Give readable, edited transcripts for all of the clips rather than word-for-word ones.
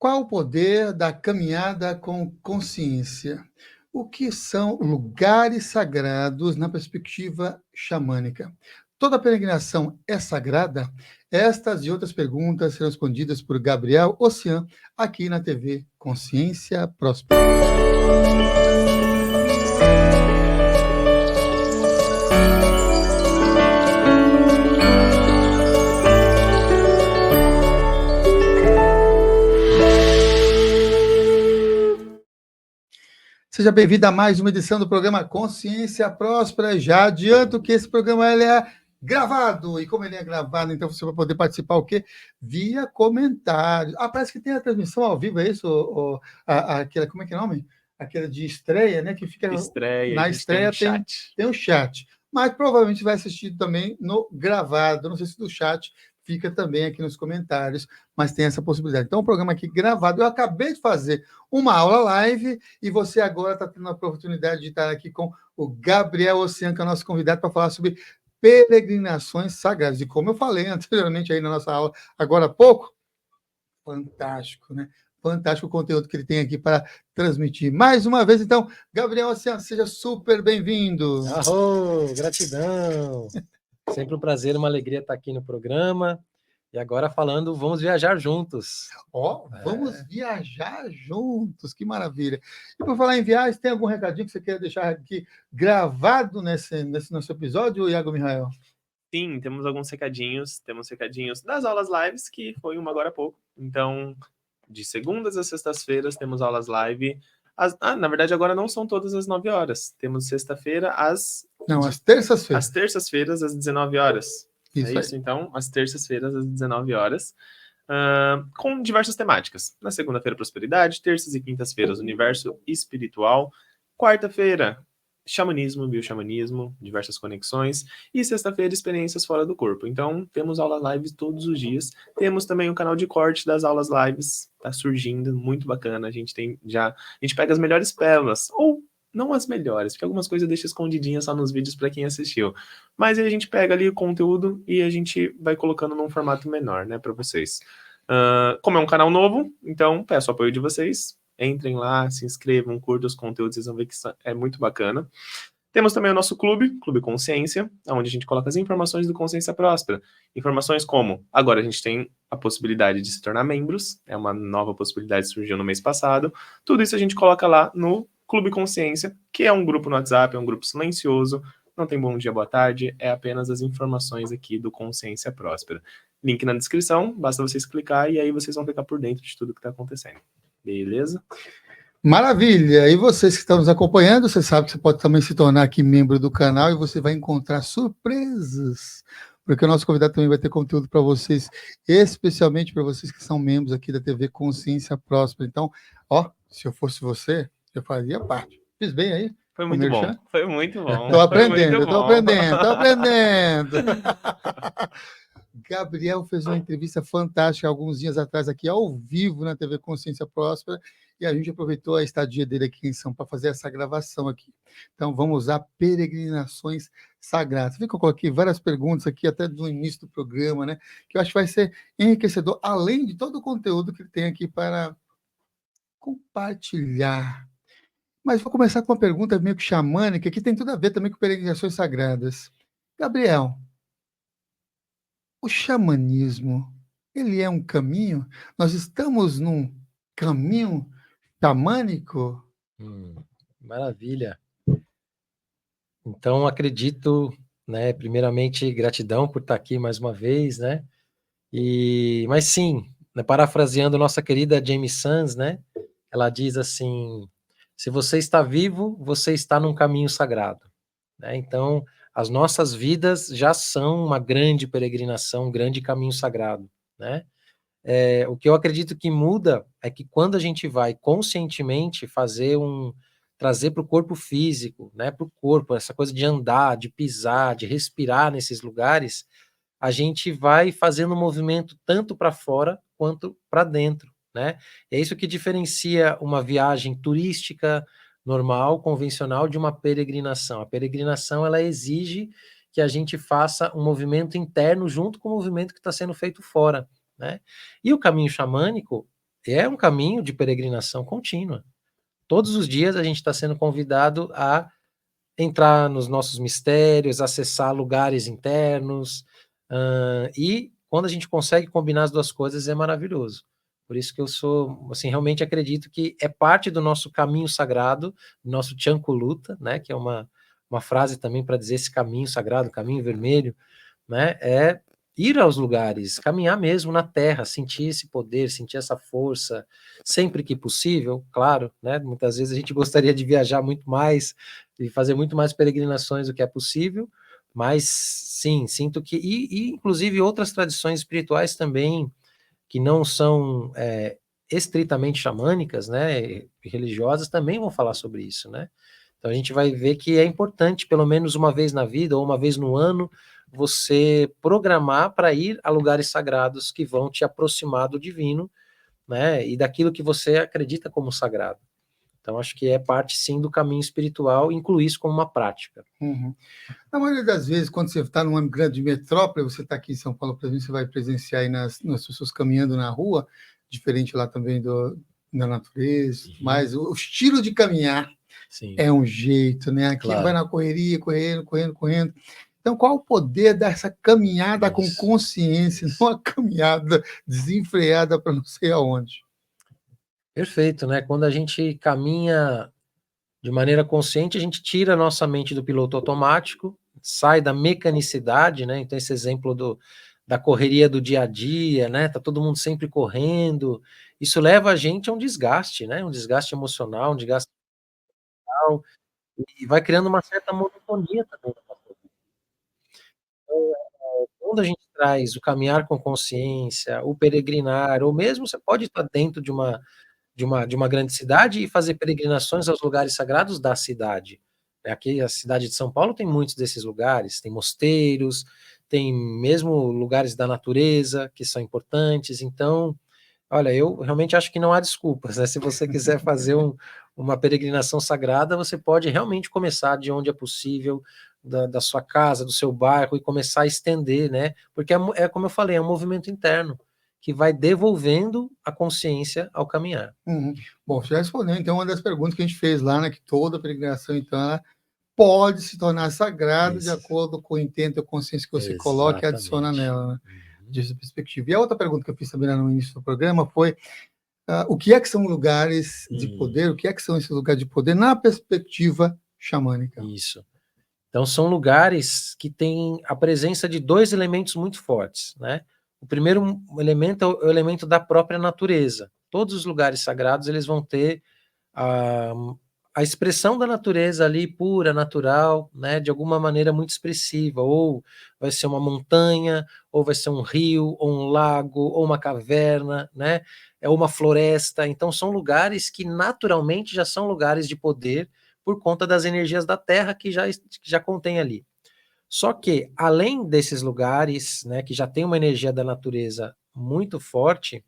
Qual o poder da caminhada com consciência? O que são lugares sagrados na perspectiva xamânica? Toda peregrinação é sagrada? Estas e outras perguntas serão respondidas por Gabriel Ocean, aqui na TV Consciência Próspera. Seja bem-vindo a mais uma edição do programa Consciência Próspera. Já adianto que esse programa ele é gravado. E como ele é gravado, então você vai poder participar o quê? Via comentários. Parece que tem a transmissão ao vivo, é isso? Aquela, como é que é o nome? Aquela de estreia, né? Que fica na estreia tem um chat. Mas provavelmente vai assistir também no gravado. Não sei se do chat fica também aqui nos comentários, mas tem essa possibilidade. Então, o programa aqui gravado, eu acabei de fazer uma aula live e você agora está tendo a oportunidade de estar aqui com o Gabriel Ocean, que é o nosso convidado para falar sobre peregrinações sagradas. E como eu falei anteriormente aí na nossa aula, agora há pouco, fantástico, né? Fantástico o conteúdo que ele tem aqui para transmitir. Mais uma vez, então, Gabriel Ocean, seja super bem-vindo. Arro, gratidão. Sempre um prazer, uma alegria estar aqui no programa. E agora falando, vamos viajar juntos. Vamos viajar juntos, que maravilha. E por falar em viagens, tem algum recadinho que você quer deixar aqui gravado nesse nosso episódio, Iago Mihael? Sim, temos alguns recadinhos. Temos recadinhos das aulas lives, que foi uma agora há pouco. Então, de segundas a sextas-feiras, temos aulas live. Na verdade, agora não são todas às 9 horas. Temos sexta-feira às... Não, às terças-feiras. Às terças-feiras, às 19 horas. Isso, então, às terças-feiras, às 19 horas. Com diversas temáticas. Na segunda-feira, prosperidade. Terças e quintas-feiras, universo espiritual. Quarta-feira, xamanismo, bioxamanismo, diversas conexões. E sexta-feira, experiências fora do corpo. Então, temos aulas lives todos os dias. Temos também o canal de corte das aulas lives. Tá surgindo, muito bacana. A gente pega as melhores pérolas, ou não as melhores, porque algumas coisas deixa escondidinhas só nos vídeos para quem assistiu. Mas aí a gente pega ali o conteúdo e a gente vai colocando num formato menor, né, para vocês. Como é um canal novo, então peço o apoio de vocês. Entrem lá, se inscrevam, curtam os conteúdos, vocês vão ver que é muito bacana. Temos também o nosso Clube Consciência, onde a gente coloca as informações do Consciência Próspera. Informações como, agora a gente tem a possibilidade de se tornar membros, é uma nova possibilidade que surgiu no mês passado. Tudo isso a gente coloca lá no Clube Consciência, que é um grupo no WhatsApp, é um grupo silencioso, não tem bom dia, boa tarde, é apenas as informações aqui do Consciência Próspera. Link na descrição, basta vocês clicar e aí vocês vão ficar por dentro de tudo que está acontecendo. Beleza? Maravilha! E vocês que estão nos acompanhando, você sabe que você pode também se tornar aqui membro do canal e você vai encontrar surpresas, porque o nosso convidado também vai ter conteúdo para vocês, especialmente para vocês que são membros aqui da TV Consciência Próspera. Então, se eu fosse você, eu faria parte. Fiz bem aí? Foi muito bom. Foi muito bom. Estou aprendendo. Gabriel fez uma entrevista fantástica alguns dias atrás aqui, ao vivo, na TV Consciência Próspera, e a gente aproveitou a estadia dele aqui em São Paulo para fazer essa gravação aqui. Então, vamos usar peregrinações sagradas. Vê que eu coloquei várias perguntas aqui, até do início do programa, né? Que eu acho que vai ser enriquecedor, além de todo o conteúdo que ele tem aqui para compartilhar. Mas vou começar com uma pergunta meio que xamânica, que tem tudo a ver também com peregrinações sagradas. Gabriel, o xamanismo, ele é um caminho? Nós estamos num caminho xamânico? Maravilha. Então, acredito, né, primeiramente, gratidão por estar aqui mais uma vez, né? Mas sim, né, parafraseando nossa querida Jamie Sams, né? Ela diz assim: se você está vivo, você está num caminho sagrado. Né? Então, as nossas vidas já são uma grande peregrinação, um grande caminho sagrado. Né? O que eu acredito que muda é que quando a gente vai conscientemente trazer para o corpo físico, né, para o corpo, essa coisa de andar, de pisar, de respirar nesses lugares, a gente vai fazendo um movimento tanto para fora quanto para dentro. Né? É isso que diferencia uma viagem turística normal, convencional, de uma peregrinação. A peregrinação, ela exige que a gente faça um movimento interno junto com o movimento que está sendo feito fora. Né? E o caminho xamânico, é um caminho de peregrinação contínua. Todos os dias a gente está sendo convidado a entrar nos nossos mistérios, acessar lugares internos, e quando a gente consegue combinar as duas coisas é maravilhoso. Por isso que eu sou, assim, realmente acredito que é parte do nosso caminho sagrado, do nosso Chankuluta, né, que é uma frase também para dizer esse caminho sagrado, caminho vermelho, né, é ir aos lugares, caminhar mesmo na terra, sentir esse poder, sentir essa força, sempre que possível, claro, né, muitas vezes a gente gostaria de viajar muito mais, e fazer muito mais peregrinações do que é possível, mas sim, sinto que, e inclusive outras tradições espirituais também, que não são estritamente xamânicas, né, religiosas, também vão falar sobre isso, né? Então a gente vai ver que é importante, pelo menos uma vez na vida, ou uma vez no ano, você programar para ir a lugares sagrados que vão te aproximar do divino, né, e daquilo que você acredita como sagrado. Então acho que é parte, sim, do caminho espiritual, incluir isso como uma prática. Uhum. Na maioria das vezes, quando você está numa grande metrópole, você está aqui em São Paulo, por exemplo, você vai presenciar aí nas pessoas caminhando na rua, diferente lá também da natureza, mas o estilo de caminhar Sim, é um jeito, né? Aqui claro. vai na correria, correndo. Então, qual o poder dessa caminhada com Isso, consciência, isso. não uma caminhada desenfreada para não sei aonde? Perfeito, né? Quando a gente caminha de maneira consciente, a gente tira a nossa mente do piloto automático, sai da mecanicidade, né? Então, esse exemplo da correria do dia a dia, né? Tá todo mundo sempre correndo. Isso leva a gente a um desgaste, né? Um desgaste emocional, um desgaste mental, e vai criando uma certa monotonia também na nossa vida. Quando a gente traz o caminhar com consciência, o peregrinar, ou mesmo você pode estar dentro de uma grande cidade e fazer peregrinações aos lugares sagrados da cidade. Aqui, a cidade de São Paulo tem muitos desses lugares, tem mosteiros, tem mesmo lugares da natureza que são importantes. Então, olha, eu realmente acho que não há desculpas, né? Se você quiser fazer uma peregrinação sagrada, você pode realmente começar de onde é possível, da sua casa, do seu bairro, e começar a estender, né? Porque é como eu falei, é um movimento interno que vai devolvendo a consciência ao caminhar. Uhum. Bom, você já respondeu, então, uma das perguntas que a gente fez lá, né? Que toda peregrinação, então, ela pode se tornar sagrada de Isso, acordo com o intento e a consciência que você coloca e adiciona exatamente. nela, né? Uhum. Dessa perspectiva. E a outra pergunta que eu fiz também lá no início do programa foi o que é que são lugares de poder, o que é que são esses lugares de poder na perspectiva xamânica? Isso. Então são lugares que têm a presença de 2 elementos muito fortes, né. O primeiro elemento é o elemento da própria natureza. Todos os lugares sagrados, eles vão ter a a expressão da natureza ali pura, natural, né, de alguma maneira muito expressiva, ou vai ser uma montanha, ou vai ser um rio, ou um lago, ou uma caverna, né, é uma floresta. Então são lugares que naturalmente já são lugares de poder, por conta das energias da terra que já contém ali. Só que, além desses lugares, né, que já tem uma energia da natureza muito forte,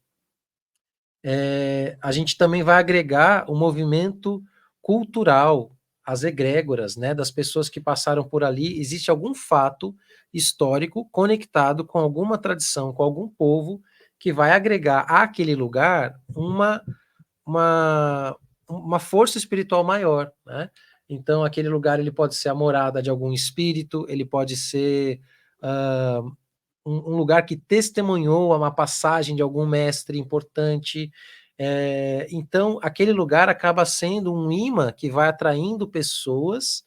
a gente também vai agregar o movimento cultural, as egrégoras, né, das pessoas que passaram por ali. Existe algum fato histórico conectado com alguma tradição, com algum povo, que vai agregar àquele lugar uma, uma força espiritual maior, né? Então, aquele lugar ele pode ser a morada de algum espírito, ele pode ser um lugar que testemunhou uma passagem de algum mestre importante. Então, aquele lugar acaba sendo um imã que vai atraindo pessoas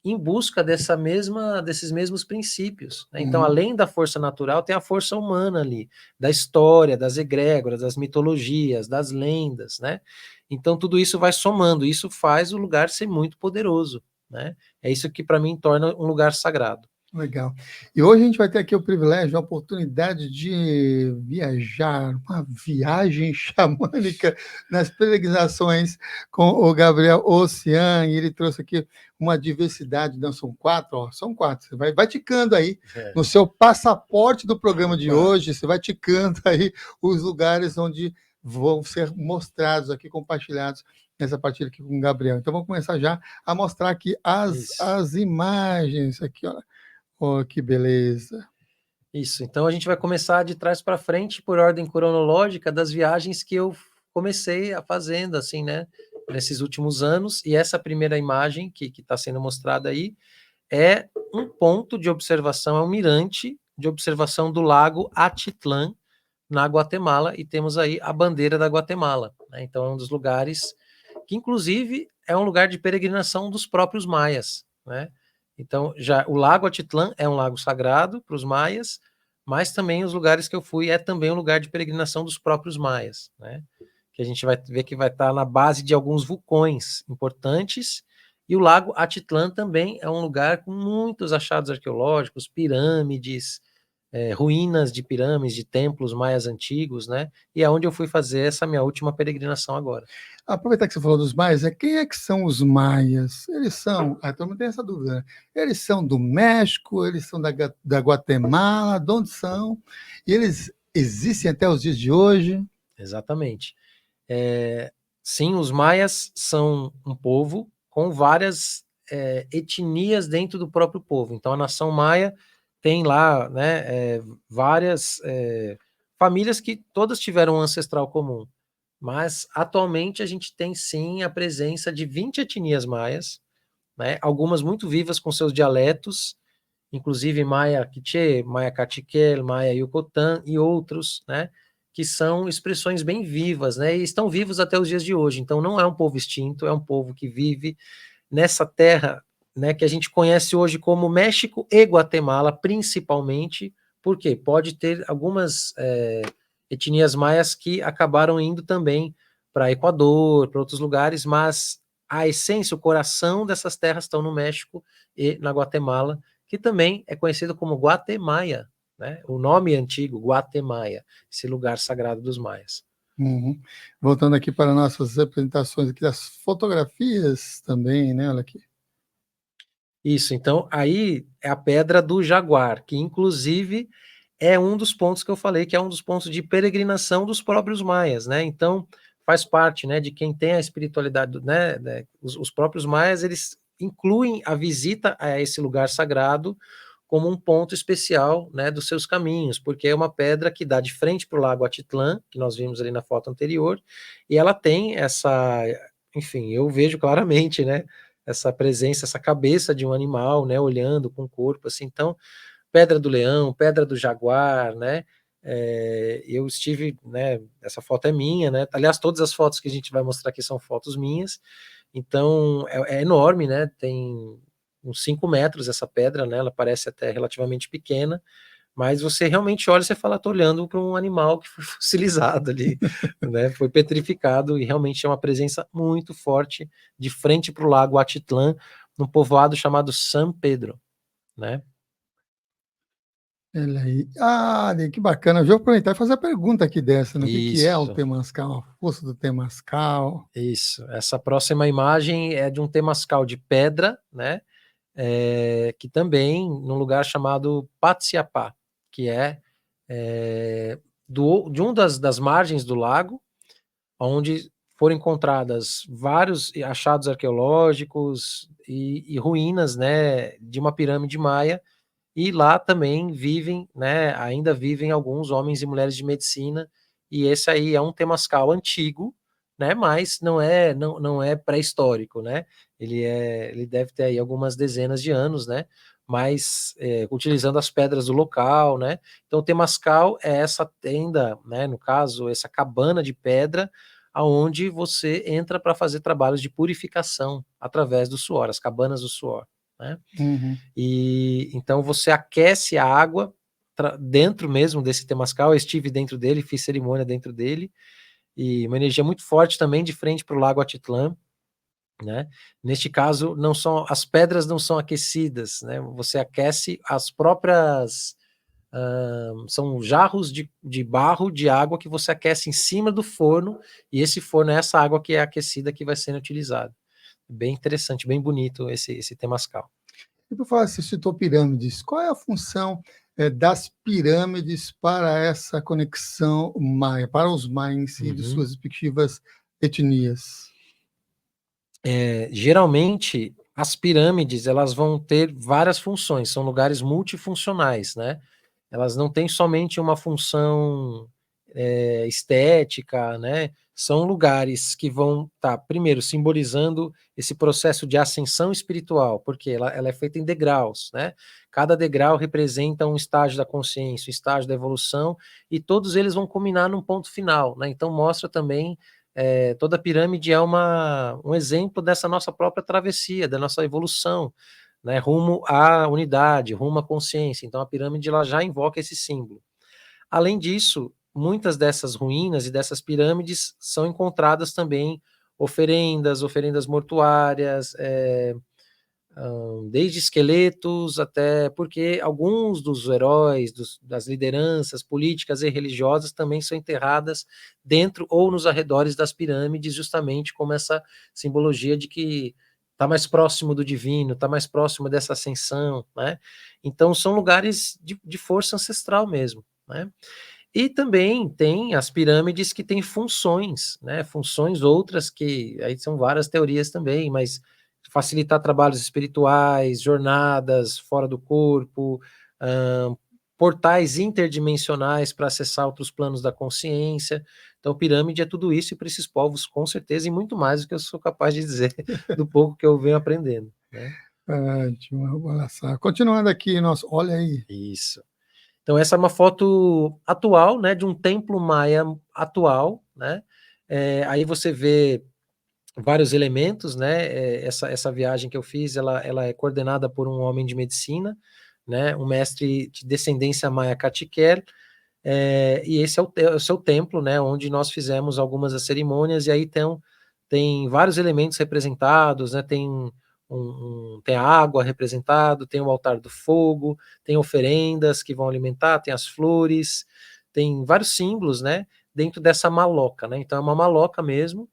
em busca desses mesmos princípios, né. Então, Uhum. além da força natural, tem a força humana ali, da história, das egrégoras, das mitologias, das lendas, né. Então tudo isso vai somando, isso faz o lugar ser muito poderoso, né. É isso que para mim torna um lugar sagrado. Legal. E hoje a gente vai ter aqui o privilégio, a oportunidade de viajar, uma viagem xamânica nas peregrinações com o Gabriel Ocean, e ele trouxe aqui uma diversidade, não são 4, ó, são 4, você vai ticando aí É, no seu passaporte do programa de opa. hoje, você vai ticando aí os lugares onde vão ser mostrados aqui, compartilhados nessa partilha aqui com o Gabriel. Então vamos começar já a mostrar aqui as Isso, as imagens aqui, ó. Oh, que beleza. isso. Então a gente vai começar de trás para frente, por ordem cronológica das viagens que eu comecei a fazendo, assim, né, nesses últimos anos, e essa primeira imagem que está sendo mostrada aí é um ponto de observação, é um mirante de observação do lago Atitlán, na Guatemala, e temos aí a bandeira da Guatemala, né? Então é um dos lugares que, inclusive, é um lugar de peregrinação dos próprios maias, né? Então, já o lago Atitlán é um lago sagrado para os maias, mas também os lugares que eu fui é também um lugar de peregrinação dos próprios maias, né? Que a gente vai ver que vai estar na base de alguns vulcões importantes, e o lago Atitlán também é um lugar com muitos achados arqueológicos, pirâmides, ruínas de pirâmides, de templos maias antigos, né? E é onde eu fui fazer essa minha última peregrinação agora. Aproveitar que você falou dos maias, quem é que são os maias? Eles são, todo mundo tem essa dúvida, né? Eles são do México, eles são da Guatemala, de onde são? E eles existem até os dias de hoje? Exatamente. Sim, os maias são um povo com várias etnias dentro do próprio povo. Então, a nação maia tem lá, né, várias famílias que todas tiveram um ancestral comum. Mas, atualmente, a gente tem, sim, a presença de 20 etnias maias, né, algumas muito vivas com seus dialetos, inclusive Maia Quiché, Maia Cachiquel, Maia Yucotán e outros, né, que são expressões bem vivas, né, e estão vivos até os dias de hoje. Então, não é um povo extinto, é um povo que vive nessa terra, né, que a gente conhece hoje como México e Guatemala, principalmente, porque pode ter algumas etnias maias que acabaram indo também para Equador, para outros lugares, mas a essência, o coração dessas terras estão no México e na Guatemala, que também é conhecido como Guatemala, né? O nome antigo, Guatemala, esse lugar sagrado dos maias. Uhum. Voltando aqui para nossas apresentações aqui das fotografias também, né? Olha aqui. Isso, então aí é a Pedra do Jaguar, que inclusive é um dos pontos que eu falei, que é um dos pontos de peregrinação dos próprios maias, né? Então faz parte, né, de quem tem a espiritualidade, né? Os próprios maias, eles incluem a visita a esse lugar sagrado como um ponto especial, né, dos seus caminhos, porque é uma pedra que dá de frente para o lago Atitlán, que nós vimos ali na foto anterior, e ela tem essa, enfim, eu vejo claramente, né, essa presença, essa cabeça de um animal, né, olhando com o corpo, assim. Então, Pedra do Leão, Pedra do Jaguar, né, eu estive, né, essa foto é minha, né, aliás, todas as fotos que a gente vai mostrar aqui são fotos minhas, então, é enorme, né, tem uns 5 metros essa pedra, né, ela parece até relativamente pequena, mas você realmente olha e você fala, tô olhando para um animal que foi fossilizado ali, né, foi petrificado, e realmente é uma presença muito forte de frente para o lago Atitlán, num povoado chamado San Pedro, né. Olha aí. Ah, que bacana. Eu vou aproveitar e fazer a pergunta aqui dessa, né? O que é o Isso, Temascal, a força do Temascal? isso. Essa próxima imagem é de um temascal de pedra, né, que também num lugar chamado Patsiapá, que é de uma das margens do lago, onde foram encontradas vários achados arqueológicos e ruínas, né, de uma pirâmide maia, e lá também vivem, né, ainda vivem alguns homens e mulheres de medicina, e esse aí é um temascal antigo, né, mas não é pré-histórico, né, ele deve ter aí algumas dezenas de anos, né, mas utilizando as pedras do local, né. Então o temascal é essa tenda, né, no caso, essa cabana de pedra, aonde você entra para fazer trabalhos de purificação através do suor, as cabanas do suor, né. Uhum. E então você aquece a água dentro mesmo desse temascal. Eu estive dentro dele, fiz cerimônia dentro dele, e uma energia muito forte também de frente para o lago Atitlán, né. Neste caso, não são as pedras, não são aquecidas, né, você aquece as próprias, são jarros de barro, de água, que você aquece em cima do forno, e esse forno é essa água que é aquecida que vai sendo utilizada. Bem interessante, bem bonito esse temascal. E por falar, você citou pirâmides, qual é a função das pirâmides para essa conexão maia, para os maias em si, de Uhum. suas respectivas etnias? Geralmente, as pirâmides, elas vão ter várias funções, são lugares multifuncionais, né. Elas não têm somente uma função, estética, né? São lugares que vão estar, primeiro, simbolizando esse processo de ascensão espiritual, porque ela é feita em degraus, né? Cada degrau representa um estágio da consciência, um estágio da evolução, e todos eles vão culminar num ponto final, né? Então mostra também, toda a pirâmide é um exemplo dessa nossa própria travessia, da nossa evolução, né? Rumo à unidade, rumo à consciência. Então a pirâmide ela já invoca esse símbolo. Além disso, muitas dessas ruínas e dessas pirâmides são encontradas também oferendas mortuárias, desde esqueletos até porque alguns dos heróis, das lideranças políticas e religiosas também são enterradas dentro ou nos arredores das pirâmides, justamente como essa simbologia de que está mais próximo do divino, está mais próximo dessa ascensão, né? Então são lugares de força ancestral mesmo, né? E também tem as pirâmides que têm funções, né? Funções outras que aí são várias teorias também, mas facilitar trabalhos espirituais, jornadas fora do corpo, portais interdimensionais para acessar outros planos da consciência. Então, pirâmide é tudo isso e para esses povos, com certeza, e muito mais do que eu sou capaz de dizer do pouco que eu venho aprendendo, né? Olha só. Continuando aqui, nosso, olha aí. Isso. Então, essa é uma foto atual, né, de um templo maia atual, né? Aí você vê vários elementos, né? Essa viagem que eu fiz, ela é coordenada por um homem de medicina, né? Um mestre de descendência maia caciquel, e esse é o seu templo, né? Onde nós fizemos algumas das cerimônias, e aí tem vários elementos representados, né? Tem a água representado, tem o altar do fogo, tem oferendas que vão alimentar, tem as flores, tem vários símbolos, né? Dentro dessa maloca, né? Então é uma maloca mesmo,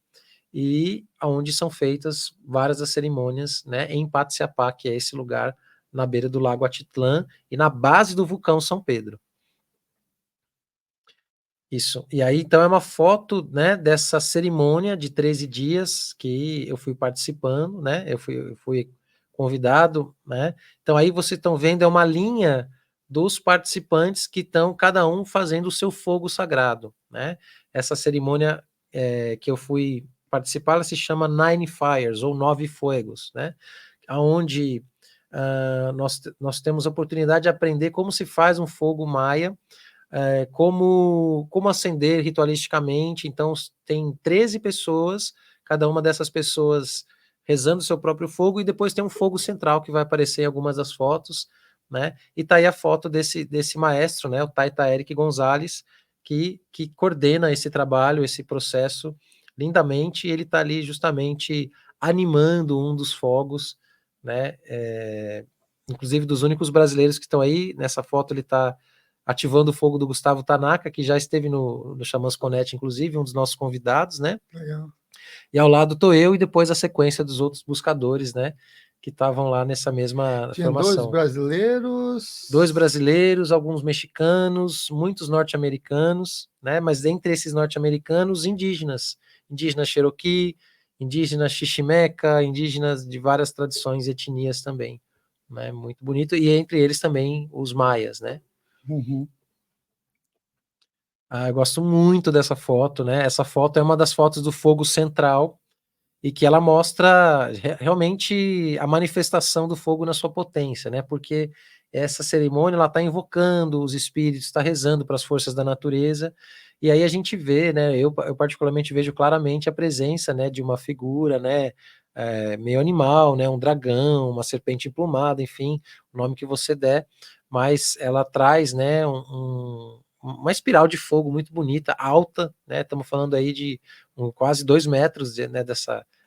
e onde são feitas várias das cerimônias, né, em Patsiapá, que é esse lugar na beira do Lago Atitlã e na base do vulcão São Pedro. Isso. E aí, então, é uma foto, né, dessa cerimônia de 13 dias que eu fui participando, né, eu fui convidado, né. Então, aí vocês estão vendo, é uma linha dos participantes que estão, cada um, fazendo o seu fogo sagrado, né. Essa cerimônia que eu fui participar, ela se chama Nine Fires, ou Nove Fuegos, né, onde nós temos a oportunidade de aprender como se faz um fogo maia, como acender ritualisticamente. Então tem 13 pessoas, cada uma dessas pessoas rezando seu próprio fogo, e depois tem um fogo central que vai aparecer em algumas das fotos, né? E tá aí a foto desse maestro, né? O Taita Eric Gonzalez, que coordena esse trabalho, esse processo lindamente, e ele tá ali justamente animando um dos fogos, né? Inclusive dos únicos brasileiros que estão aí, nessa foto ele tá ativando o fogo do Gustavo Tanaka, que já esteve no Xamãs Connect, inclusive, um dos nossos convidados, né? Legal. E ao lado tô eu, e depois a sequência dos outros buscadores, né? Que estavam lá nessa mesma Tinha formação. 2 brasileiros. 2 brasileiros, alguns mexicanos, muitos norte-americanos, né? Mas dentre esses norte-americanos, indígenas Cherokee, indígenas Chichimeca, indígenas de várias tradições e etnias também, né? Muito bonito, e entre eles também os maias, né? Uhum. Eu gosto muito dessa foto, né? Essa foto é uma das fotos do fogo central, e que ela mostra realmente a manifestação do fogo na sua potência, né? Porque essa cerimônia ela está invocando os espíritos, está rezando para as forças da natureza, e aí a gente vê, né? Eu particularmente vejo claramente a presença, né, de uma figura, né? Meio animal, né? Um dragão, uma serpente emplumada, enfim, o nome que você der, mas ela traz, né? Uma espiral de fogo muito bonita, alta, né? Estamos falando aí de quase 2 metros, né,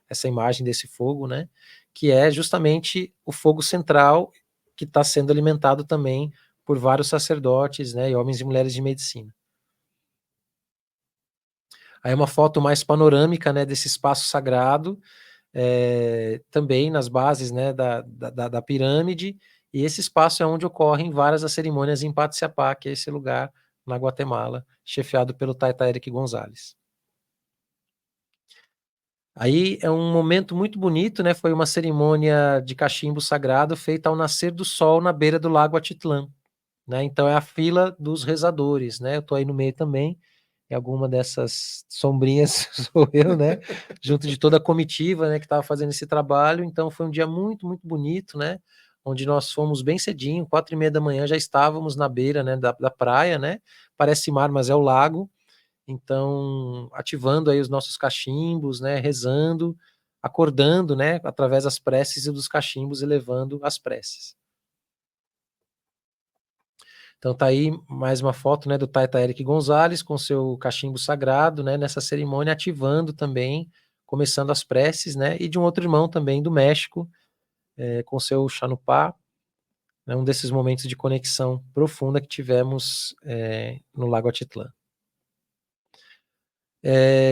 essa imagem desse fogo, né? Que é justamente o fogo central, que está sendo alimentado também por vários sacerdotes, né? E homens e mulheres de medicina. Aí uma foto mais panorâmica, né? Desse espaço sagrado, também nas bases, né? Da pirâmide. E esse espaço é onde ocorrem várias das cerimônias em Patsiapá, que é esse lugar na Guatemala, chefiado pelo Taita Eric Gonzalez. Aí é um momento muito bonito, né? Foi uma cerimônia de cachimbo sagrado feita ao nascer do sol na beira do Lago Atitlã, né? Então é a fila dos rezadores, né? Eu tô aí no meio também. e alguma dessas sombrinhas sou eu, né? Junto de toda a comitiva, né, que estava fazendo esse trabalho. Então foi um dia muito, muito bonito, né? Onde nós fomos bem cedinho, 4:30 da manhã, já estávamos na beira, né, da praia, né? Parece mar, mas é o lago. Então, ativando aí os nossos cachimbos, né? Rezando, acordando, né? Através das preces e dos cachimbos, elevando as preces. Então tá aí mais uma foto, né, do Taita Eric Gonzalez com seu cachimbo sagrado, né, nessa cerimônia, ativando também, começando as preces, né, e de um outro irmão também do México, com seu Xanupá, né, um desses momentos de conexão profunda que tivemos no Lago Atitlã.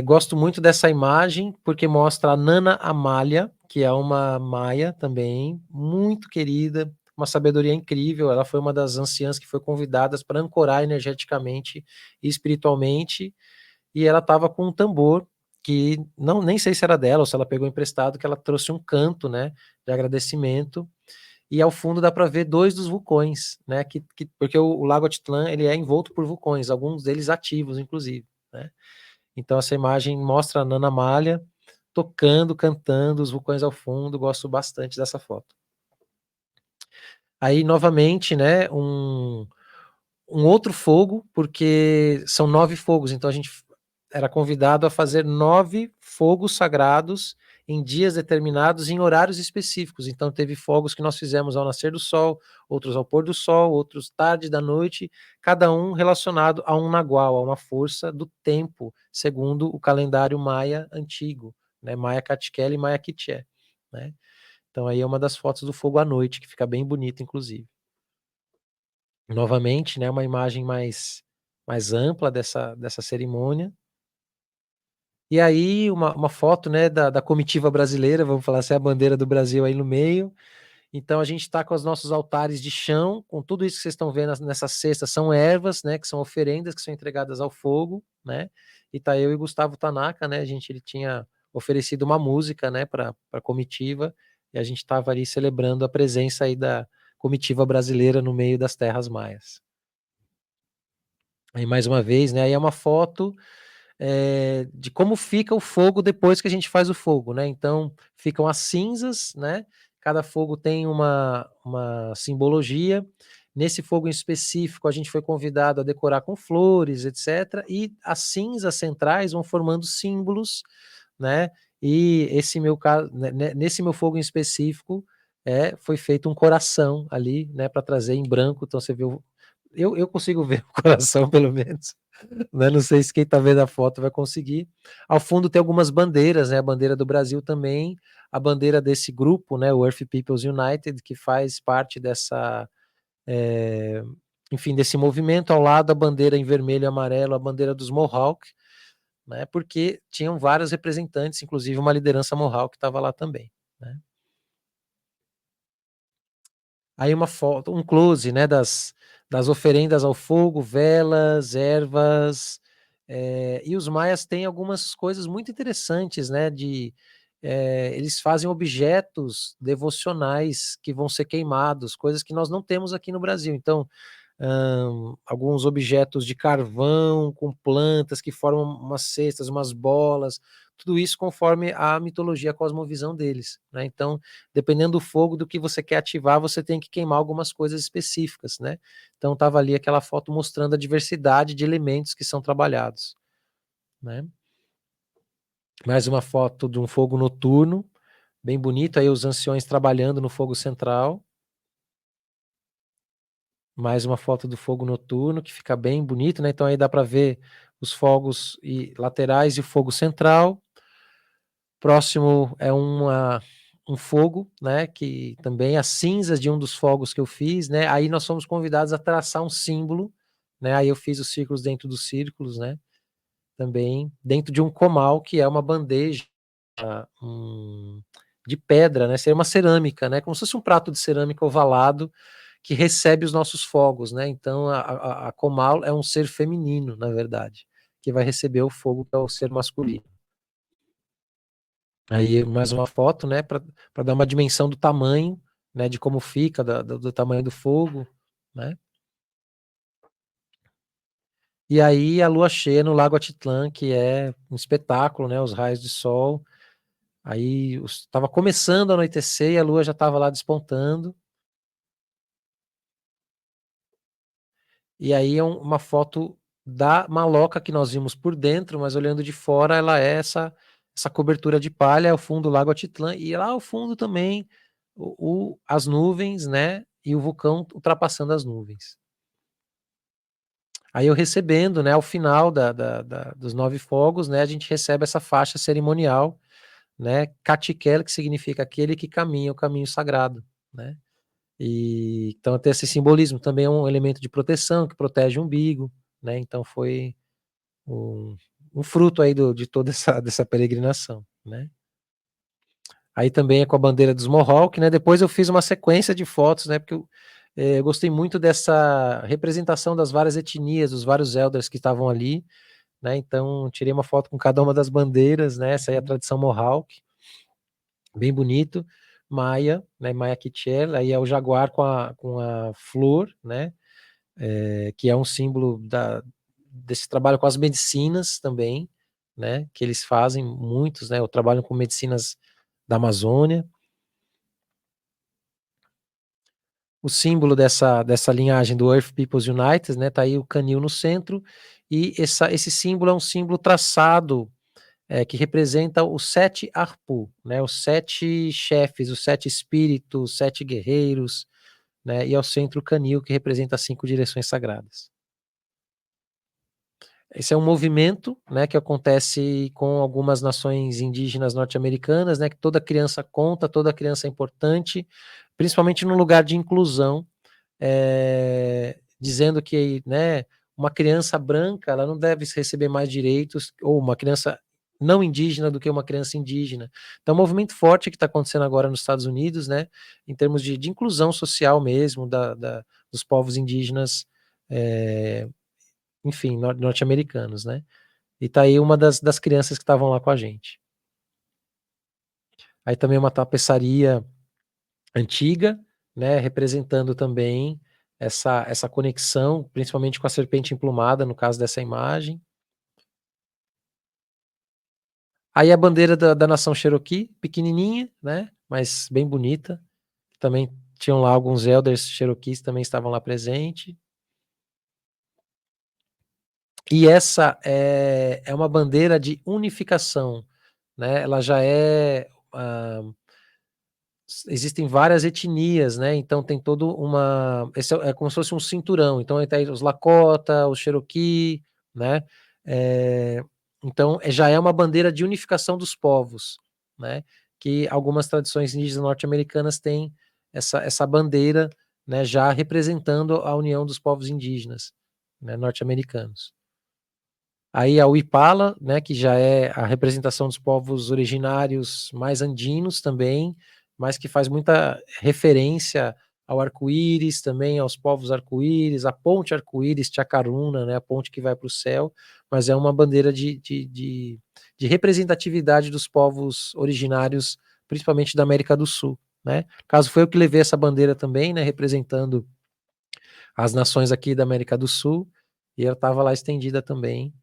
Gosto muito dessa imagem porque mostra a Nana Amália, que é uma maia também, muito querida, uma sabedoria incrível. Ela foi uma das anciãs que foi convidadas para ancorar energeticamente e espiritualmente, e ela estava com um tambor que nem sei se era dela ou se ela pegou emprestado, que ela trouxe um canto, né, de agradecimento. E ao fundo dá para ver 2 dos vulcões, né, porque o Lago Atitlã ele é envolto por vulcões, alguns deles ativos, inclusive, né. Então essa imagem mostra a Nana Malha tocando, cantando, os vulcões ao fundo, gosto bastante dessa foto. Aí, novamente, né, um outro fogo, porque são 9 fogos, então a gente era convidado a fazer 9 fogos sagrados em dias determinados, em horários específicos. Então teve fogos que nós fizemos ao nascer do sol, outros ao pôr do sol, outros tarde da noite, cada um relacionado a um nagual, a uma força do tempo, segundo o calendário maia antigo, né, Maia Catequela e Maia Quiché, né. Então aí é uma das fotos do fogo à noite, que fica bem bonita, inclusive. Novamente, né, uma imagem mais ampla dessa cerimônia. E aí uma foto, né, da comitiva brasileira, vamos falar assim, a bandeira do Brasil aí no meio. Então a gente está com os nossos altares de chão, com tudo isso que vocês estão vendo nessa cesta, são ervas, né, que são oferendas que são entregadas ao fogo, né. E tá eu e Gustavo Tanaka, né, ele tinha oferecido uma música, né, para a comitiva, e a gente estava ali celebrando a presença aí da comitiva brasileira no meio das terras maias. Aí mais uma vez, né, aí é uma foto, de como fica o fogo depois que a gente faz o fogo, né, então ficam as cinzas, né, cada fogo tem uma simbologia. Nesse fogo em específico, a gente foi convidado a decorar com flores, etcétera, e as cinzas centrais vão formando símbolos, né, e esse meu caso, nesse meu fogo em específico, foi feito um coração ali, né, para trazer em branco, então você vê eu consigo ver o coração pelo menos, né, não sei se quem está vendo a foto vai conseguir. Ao fundo tem algumas bandeiras, né, a bandeira do Brasil também, a bandeira desse grupo, né, o Earth Peoples United, que faz parte dessa, enfim, desse movimento, ao lado a bandeira em vermelho e amarelo, a bandeira dos Mohawk, né, porque tinham vários representantes, inclusive uma liderança Mohawk que estava lá também, né. Aí uma foto, um close, né, das oferendas ao fogo, velas, ervas, e os maias têm algumas coisas muito interessantes, né, eles fazem objetos devocionais que vão ser queimados, coisas que nós não temos aqui no Brasil. Então, alguns objetos de carvão com plantas que formam umas cestas, umas bolas, tudo isso conforme a mitologia, a cosmovisão deles, né. Então, dependendo do fogo, do que você quer ativar, você tem que queimar algumas coisas específicas, né. Então estava ali aquela foto mostrando a diversidade de elementos que são trabalhados, né. Mais uma foto de um fogo noturno, bem bonito, aí os anciões trabalhando no fogo central. Mais uma foto do fogo noturno, que fica bem bonito, né, então aí dá para ver os fogos laterais e o fogo central. Próximo é um fogo, né, que também as cinzas de um dos fogos que eu fiz, né, aí nós fomos convidados a traçar um símbolo, né, aí eu fiz os círculos dentro dos círculos, né, também dentro de um comal, que é uma bandeja, de pedra, né, seria uma cerâmica, né, como se fosse um prato de cerâmica ovalado, que recebe os nossos fogos, né, então a comal é um ser feminino, na verdade, que vai receber o fogo, que é o ser masculino. Aí mais uma foto, né, para dar uma dimensão do tamanho, né, de como fica, do tamanho do fogo, né. E aí a lua cheia no Lago Atitlã, que é um espetáculo, né? Os raios de sol. Aí estava começando a anoitecer e a lua já estava lá despontando. E aí é uma foto da maloca que nós vimos por dentro, mas olhando de fora ela é essa cobertura de palha, é o fundo do Lago Atitlã, e lá ao fundo também as nuvens, né? E o vulcão ultrapassando as nuvens. Aí eu recebendo, né, ao final dos 9 fogos, né, a gente recebe essa faixa cerimonial, né, Katikel, que significa aquele que caminha o caminho sagrado, né? E então tem esse simbolismo, também é um elemento de proteção que protege o umbigo, né? Então foi um fruto aí de toda dessa peregrinação, né? Aí também é com a bandeira dos Mohawk, né? Depois eu fiz uma sequência de fotos, né? Porque eu gostei muito dessa representação das várias etnias, dos vários elders que estavam ali, né? Então tirei uma foto com cada uma das bandeiras, né? Essa aí é a tradição Mohawk, bem bonito. Maia, né? Maia Kitchel, aí é o jaguar com a flor, né? Que é um símbolo desse trabalho com as medicinas também, né? Que eles fazem muitos, né? Trabalham com medicinas da Amazônia. O símbolo dessa linhagem do Earth Peoples United, né? Tá aí o canil no centro, e esse símbolo é um símbolo traçado que representa os 7 Arpu, né? Os 7 chefes, os 7 espíritos, os 7 guerreiros, né? E ao centro o canil, que representa as 5 direções sagradas. Esse é um movimento, né, que acontece com algumas nações indígenas norte-americanas, né, que toda criança conta, toda criança é importante, principalmente no lugar de inclusão, dizendo que, né, uma criança branca, ela não deve receber mais direitos, ou uma criança não indígena do que uma criança indígena. Então, é um movimento forte que está acontecendo agora nos Estados Unidos, né, em termos de inclusão social mesmo dos povos indígenas, enfim, norte-americanos, né? E tá aí uma das crianças que estavam lá com a gente. Aí também uma tapeçaria antiga, né, representando também essa conexão, principalmente com a serpente emplumada, no caso dessa imagem. Aí a bandeira da nação Cherokee, pequenininha, né, mas bem bonita. Também tinham lá alguns elders Cherokees também estavam lá presentes. E essa é uma bandeira de unificação, né? Ela já existem várias etnias, né? Então tem todo esse é como se fosse um cinturão. Então aí tá aí os Lakota, os Cherokee, né? Então já é uma bandeira de unificação dos povos, né? Que algumas tradições indígenas norte-americanas têm essa bandeira, né? Já representando a união dos povos indígenas, né? Norte-americanos. Aí a Uipala, né, que já é a representação dos povos originários mais andinos também, mas que faz muita referência ao arco-íris também, aos povos arco-íris, a ponte arco-íris, Chacaruna, né, a ponte que vai para o céu, mas é uma bandeira de representatividade dos povos originários, principalmente da América do Sul, né. Caso foi eu que levei essa bandeira também, né, representando as nações aqui da América do Sul, e ela estava lá estendida também,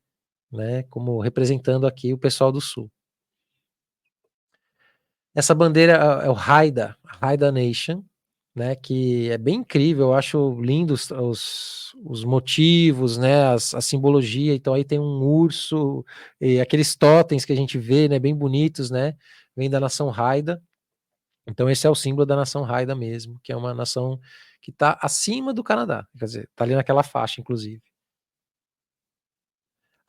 né, como representando aqui o pessoal do Sul. Essa bandeira é o Haida Nation, né, que é bem incrível, eu acho lindo os motivos, né, a simbologia. Então aí tem um urso, e aqueles totens que a gente vê, né, bem bonitos, né, vem da nação Haida. Então esse é o símbolo da nação Haida mesmo, que é uma nação que está acima do Canadá, quer dizer, está ali naquela faixa, inclusive.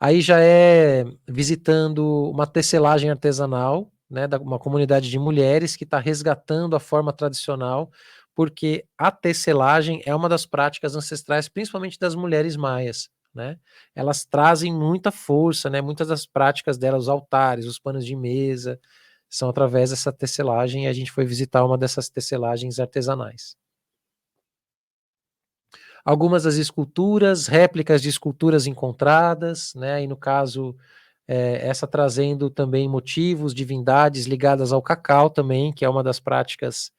Aí já é visitando uma tecelagem artesanal, né, uma comunidade de mulheres que está resgatando a forma tradicional, porque a tecelagem é uma das práticas ancestrais, principalmente das mulheres maias, né? Elas trazem muita força, né? Muitas das práticas delas, os altares, os panos de mesa, são através dessa tecelagem, e a gente foi visitar uma dessas tecelagens artesanais. Algumas das esculturas, réplicas de esculturas encontradas, né? E no caso, essa trazendo também motivos, divindades ligadas ao cacau também, que é uma das práticas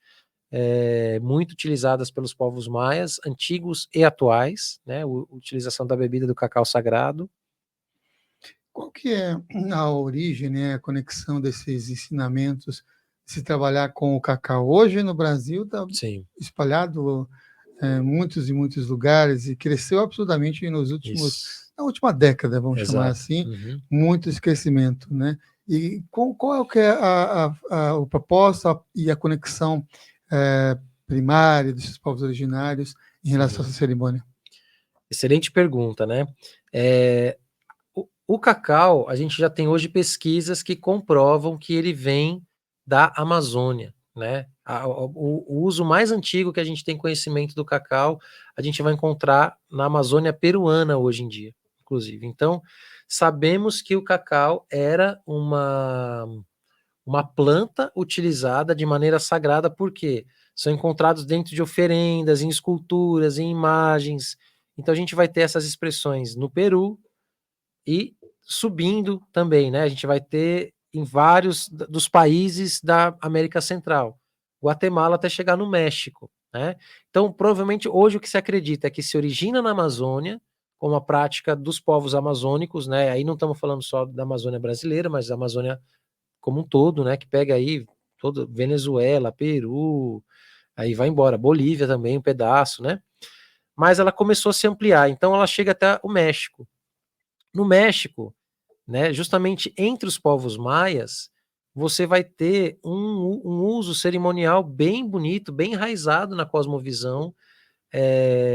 muito utilizadas pelos povos maias, antigos e atuais, né? A utilização da bebida do cacau sagrado. Qual que é a origem, né, a conexão desses ensinamentos, se trabalhar com o cacau? Hoje no Brasil está Sim, espalhado muitos e muitos lugares e cresceu absurdamente isso. na última década, vamos chamar Exato. assim, Uhum. muito esse crescimento, né? E qual é o que é o propósito e a conexão primária desses povos originários em relação a essa cerimônia? Excelente pergunta, né? O cacau, a gente já tem hoje pesquisas que comprovam que ele vem da Amazônia, né? O uso mais antigo que a gente tem conhecimento do cacau, a gente vai encontrar na Amazônia peruana hoje em dia, inclusive. Então, sabemos que o cacau era uma planta utilizada de maneira sagrada, porque são encontrados dentro de oferendas, em esculturas, em imagens. Então, a gente vai ter essas expressões no Peru, e subindo também, né? A gente vai ter em vários dos países da América Central, Guatemala até chegar no México, né? Então, provavelmente hoje o que se acredita é que se origina na Amazônia, como a prática dos povos amazônicos, né? Aí não estamos falando só da Amazônia brasileira, mas da Amazônia como um todo, né? Que pega aí todo Venezuela, Peru, aí vai embora, Bolívia também, um pedaço, né? Mas ela começou a se ampliar, então ela chega até o México. No México, né, justamente entre os povos maias, você vai ter um uso cerimonial bem bonito, bem enraizado na cosmovisão.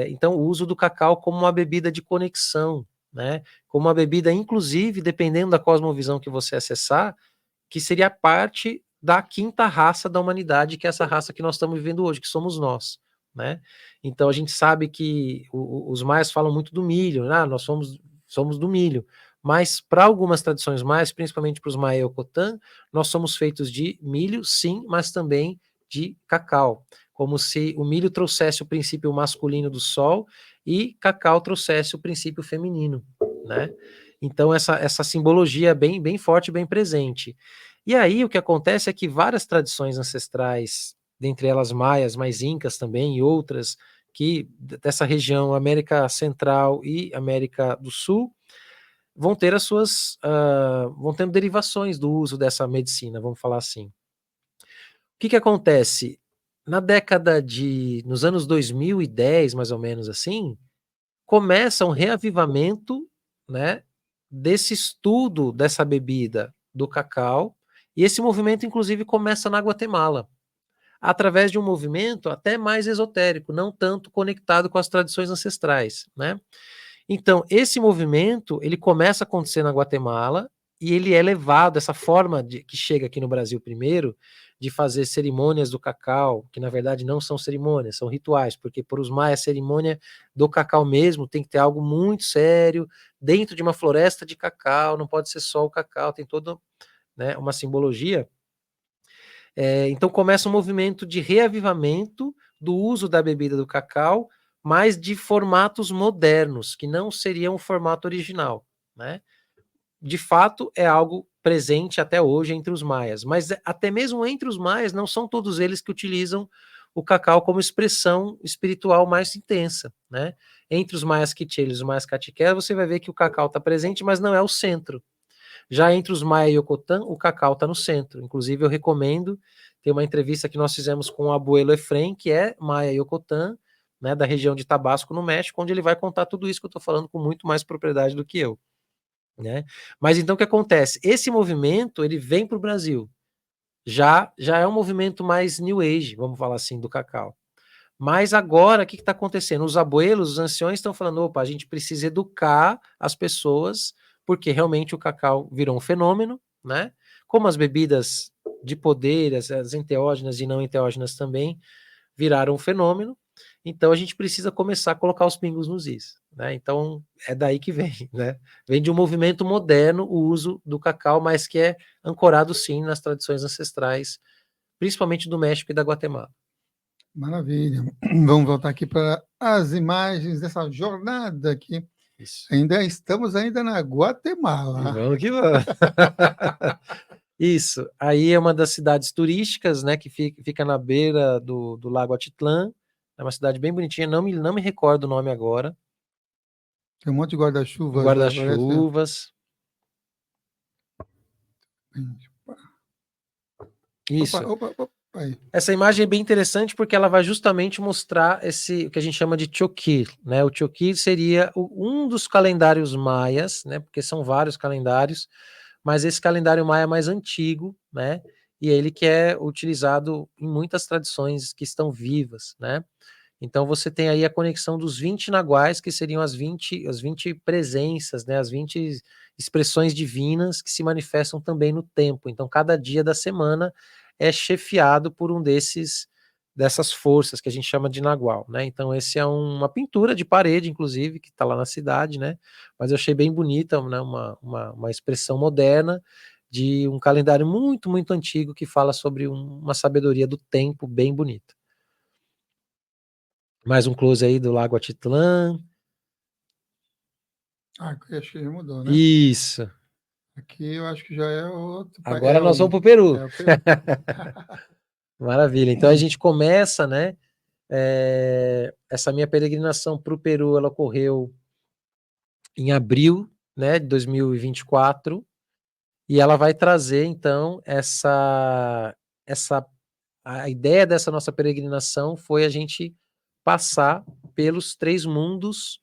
Então, o uso do cacau como uma bebida de conexão, né, como uma bebida, inclusive, dependendo da cosmovisão que você acessar, que seria parte da quinta raça da humanidade, que é essa raça que nós estamos vivendo hoje, que somos nós, né? Então, a gente sabe que os maias falam muito do milho, né? Nós somos do milho. Mas para algumas tradições maias, principalmente para os Maia Yokotã, nós somos feitos de milho, sim, mas também de cacau. Como se o milho trouxesse o princípio masculino do sol e cacau trouxesse o princípio feminino, né? Então essa simbologia é bem forte, bem presente. E aí o que acontece é que várias tradições ancestrais, dentre elas maias, mas incas também e outras, que dessa região América Central e América do Sul, vão ter vão tendo derivações do uso dessa medicina, vamos falar assim. O que acontece? Nos anos 2010, mais ou menos assim, começa um reavivamento, né, desse estudo dessa bebida do cacau, e esse movimento, inclusive, começa na Guatemala, através de um movimento até mais esotérico, não tanto conectado com as tradições ancestrais, né? Então, esse movimento, ele começa a acontecer na Guatemala e ele é levado, essa forma que chega aqui no Brasil primeiro, de fazer cerimônias do cacau, que na verdade não são cerimônias, são rituais, porque para os maias, a cerimônia do cacau mesmo tem que ter algo muito sério, dentro de uma floresta de cacau, não pode ser só o cacau, tem toda, né, uma simbologia. Então começa um movimento de reavivamento do uso da bebida do cacau, mas de formatos modernos, que não seriam o formato original, né? De fato, é algo presente até hoje entre os maias, mas até mesmo entre os maias, não são todos eles que utilizam o cacau como expressão espiritual mais intensa, né? Entre os maias quicheles e os maias catequés, você vai ver que o cacau está presente, mas não é o centro. Já entre os Maia e Yokotã, o cacau está no centro. Inclusive, eu recomendo, tem uma entrevista que nós fizemos com o Abuelo Efrem, que é Maia e Yokotã, né, da região de Tabasco, no México, onde ele vai contar tudo isso que eu estou falando com muito mais propriedade do que eu. Né? Mas então o que acontece? Esse movimento, ele vem para o Brasil. Já é um movimento mais New Age, vamos falar assim, do cacau. Mas agora, o que está acontecendo? Os abuelos, os anciões estão falando, opa, a gente precisa educar as pessoas, porque realmente o cacau virou um fenômeno, né? Como as bebidas de poder, as enteógenas e não enteógenas também viraram um fenômeno, então a gente precisa começar a colocar os pingos nos is, né? Então é daí que vem, né? Vem de um movimento moderno o uso do cacau, mas que é ancorado sim nas tradições ancestrais, principalmente do México e da Guatemala. Maravilha. Vamos voltar aqui para as imagens dessa jornada aqui. Isso. Estamos ainda na Guatemala. Vamos que vamos. Isso. Aí é uma das cidades turísticas, né, que fica na beira do Lago Atitlán. É uma cidade bem bonitinha, não me recordo o nome agora. Tem um monte de guarda-chuvas lá, parece. Guarda-chuvas. Isso. Opa, aí. Essa imagem é bem interessante porque ela vai justamente mostrar o que a gente chama de Choquir, né? O Choquir seria um dos calendários maias, né? Porque são vários calendários, mas esse calendário maia é mais antigo, né? E ele que é utilizado em muitas tradições que estão vivas, né? Então você tem aí a conexão dos 20 naguais, que seriam as 20 presenças, né? As 20 expressões divinas que se manifestam também no tempo. Então cada dia da semana é chefiado por dessas forças que a gente chama de nagual, né? Então esse é uma pintura de parede, inclusive, que está lá na cidade, né? Mas eu achei bem bonita, né? Uma expressão moderna de um calendário muito, muito antigo que fala sobre uma sabedoria do tempo bem bonita. Mais um close aí do Lago Atitlán. Acho que já mudou, né? Isso. Aqui eu acho que já é outro. Agora nós vamos para o Peru. É o Peru. Maravilha. Então a gente começa, né? Essa minha peregrinação para o Peru, ela ocorreu em abril, né, de 2024, e ela vai trazer então a ideia dessa nossa peregrinação foi a gente passar pelos 3 mundos